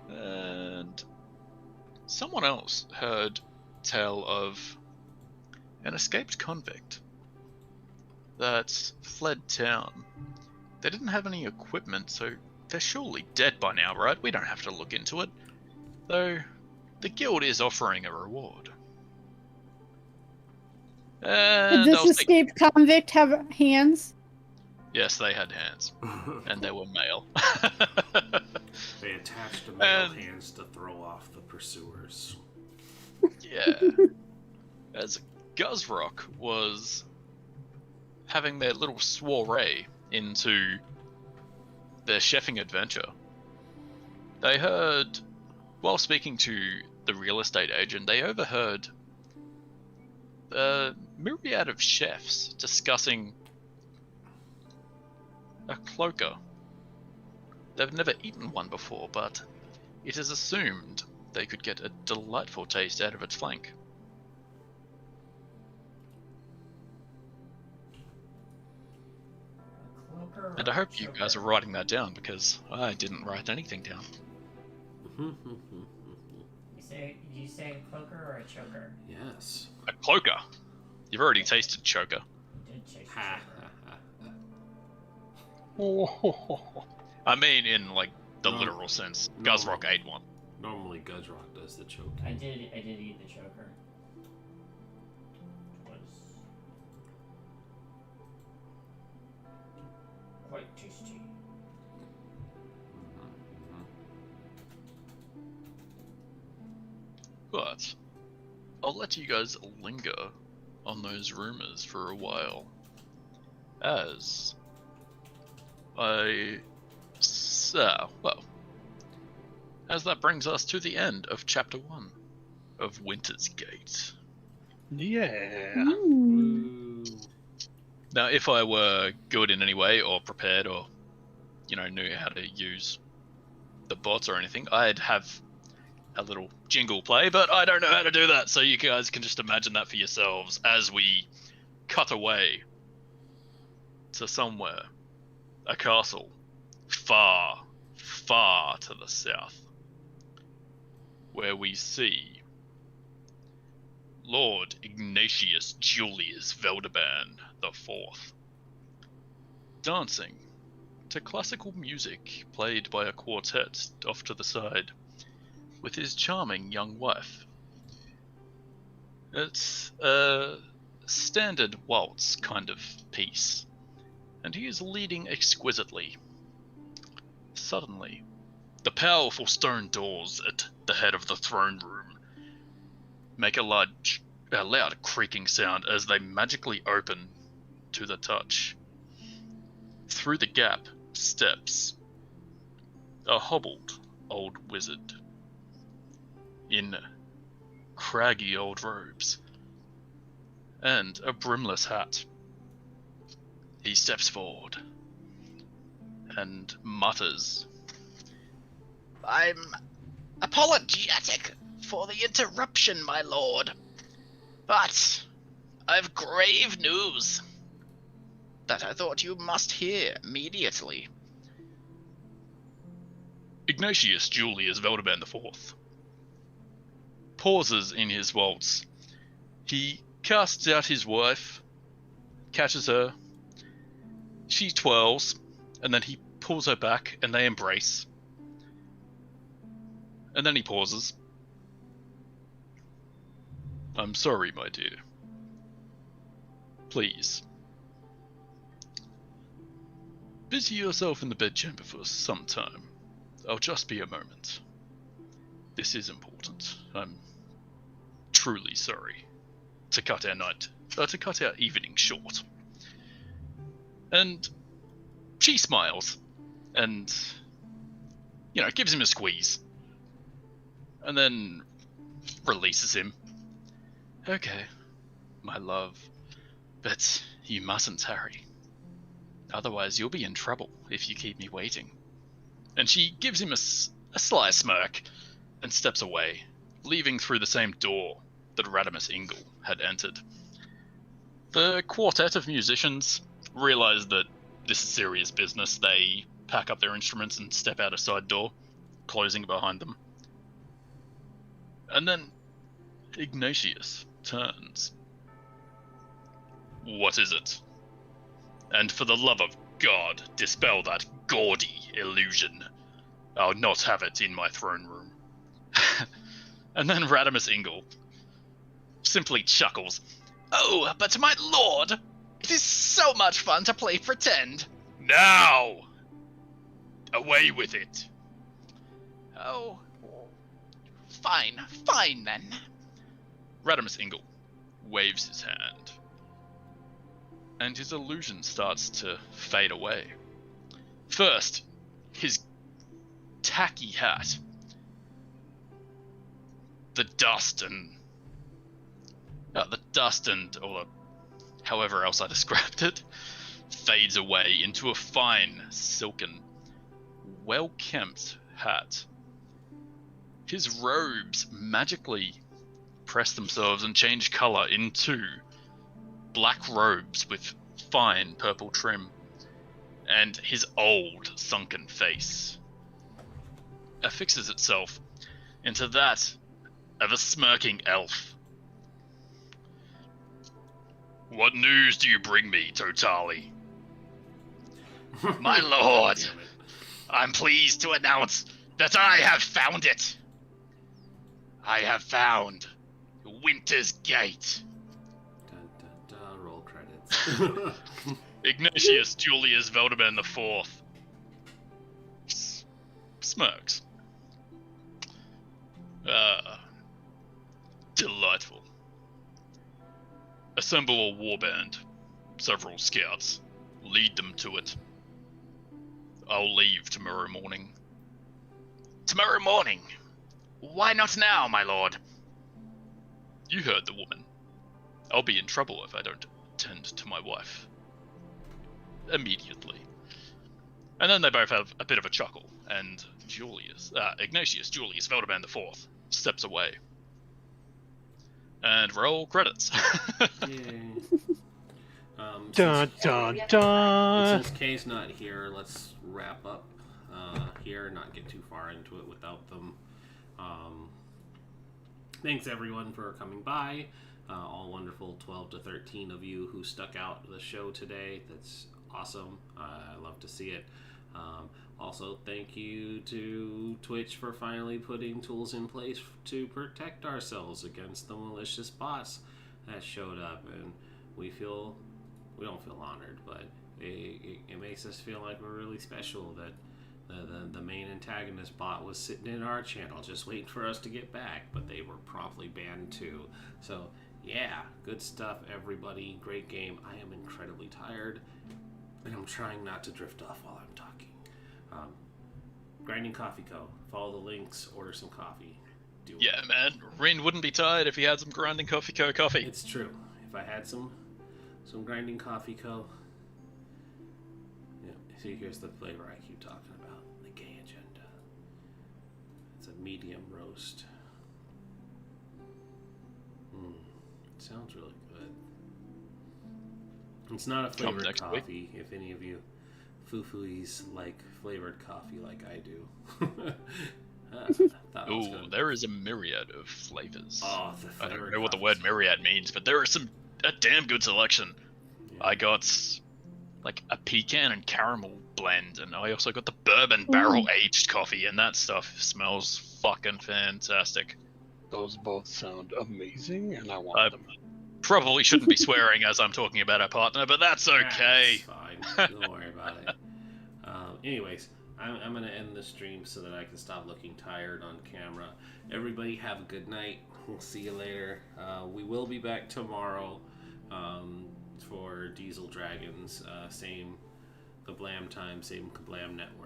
And someone else heard tell of an escaped convict that fled town. They didn't have any equipment, so they're surely dead by now, right? We don't have to look into it. Though, the guild is offering a reward. Did And this escaped convict have hands? Yes, they had hands, and they were male. They attached the male And- hands to throw off the pursuers. Yeah. As Guzrock was having their little soiree into their chefing adventure, they heard, while speaking to the real estate agent, they overheard a myriad of chefs discussing a cloaker. They've never eaten one before, but it is assumed they could get a delightful taste out of its flank. a cloaker And I or hope you choker? guys are writing that down, because I didn't write anything down. Did you say a cloaker or a choker? Yes. A cloaker? You've already tasted choker. You did chase a Ha choker. ha ha. Oh, I mean in, like, the No. literal sense. No. Guzrock ate one. Normally Guzrock does the choke. I did eat the choker. It was quite tasty. But I'll let you guys linger on those rumors for a while, as as that brings us to the end of Chapter 1 of Winter's Gate. yeah. Hmm. Ooh. Now, if I were good in any way, or prepared, or, you know, knew how to use the bots or anything, I'd have a little jingle play, but I don't know how to do that, so you guys can just imagine that for yourselves as we cut away to somewhere, a castle, far, far to the south, where we see Lord Ignatius Julius Veldeban IV dancing to classical music played by a quartet off to the side with his charming young wife. It's a standard waltz kind of piece, and he is leading exquisitely. Suddenly, the powerful stone doors at the head of the throne room make a loud creaking sound as they magically open to the touch. Through the gap steps a hobbled old wizard in craggy old robes and a brimless hat. He steps forward and mutters, I'm apologetic for the interruption, my lord, but I've grave news that I thought you must hear immediately. Ignatius Julius Veldeban IV pauses in his waltz. He casts out his wife, catches her, she twirls, and then he pulls her back and they embrace. And then he pauses. I'm sorry, my dear. Please. Busy yourself in the bedchamber for some time. I'll just be a moment. This is important. I'm truly sorry to cut our evening short. And she smiles and, gives him a squeeze. And then releases him. Okay, my love, but you mustn't tarry. Otherwise you'll be in trouble if you keep me waiting. And she gives him a sly smirk and steps away, leaving through the same door that Radamus Ingle had entered. The quartet of musicians realize that this is serious business. They pack up their instruments and step out a side door, closing behind them. And then Ignatius turns. What is it? And for the love of God, dispel that gaudy illusion. I'll not have it in my throne room. And then Radamus Ingle simply chuckles. Oh, but my lord, it is so much fun to play pretend. Now! Away with it. Oh, fine then. Radamus Ingle waves his hand, and his illusion starts to fade away. First, his tacky hat, the dust and or however else I described it, fades away into a fine, silken, well-kempt hat. His robes magically press themselves and change color into black robes with fine purple trim, and his old, sunken face affixes itself into that of a smirking elf. What news do you bring me, Totali? My lord, Damn it. I'm pleased to announce that I have found it. I have found Winter's Gate. Dun, dun, dun, roll credits. Ignatius Julius Veldeban IV smirks. Delightful. Assemble a warband, several scouts, lead them to it. I'll leave tomorrow morning. Tomorrow morning? Why not now, my lord? You heard the woman. I'll be in trouble if I don't tend to my wife. Immediately. And then they both have a bit of a chuckle, and Ignatius Julius Veldeban IV steps away. And roll credits. Yay. Dun dun dun. Since Kay's not here, let's wrap up here, not get too far into it without them. Thanks everyone for coming by. All wonderful 12 to 13 of you who stuck out the show today. That's awesome. I love to see it. Also, thank you to Twitch for finally putting tools in place to protect ourselves against the malicious bots that showed up, and we don't feel honored, but it makes us feel like we're really special that the main antagonist bot was sitting in our channel just waiting for us to get back, but they were promptly banned too. So yeah, good stuff everybody, great game. I am incredibly tired and I'm trying not to drift off while I'm talking. Grinding Coffee Co. Follow the links, order some coffee. Do it. Yeah, man. Rin wouldn't be tired if he had some Grinding Coffee Co. coffee. It's true. If I had some Grinding Coffee Co. Yeah, see, here's the flavor I keep talking about. The gay agenda. It's a medium roast. It sounds really good. It's not a Come flavored next coffee, if any of you foo-fooies like flavored coffee like I do. Ooh, there is a myriad of flavors. Oh, the I don't flavored know what the coffee's word myriad means, but there is a damn good selection. Yeah. I got like a pecan and caramel blend, and I also got the bourbon barrel aged coffee, and that stuff smells fucking fantastic. Those both sound amazing, and I want them. Probably shouldn't be swearing as I'm talking about our partner, but that's okay. That's fine. Don't worry about it. Anyways, I'm going to end the stream so that I can stop looking tired on camera. Everybody have a good night. We'll see you later. We will be back tomorrow for Diesel Dragons. Same Kablam time, same Kablam network.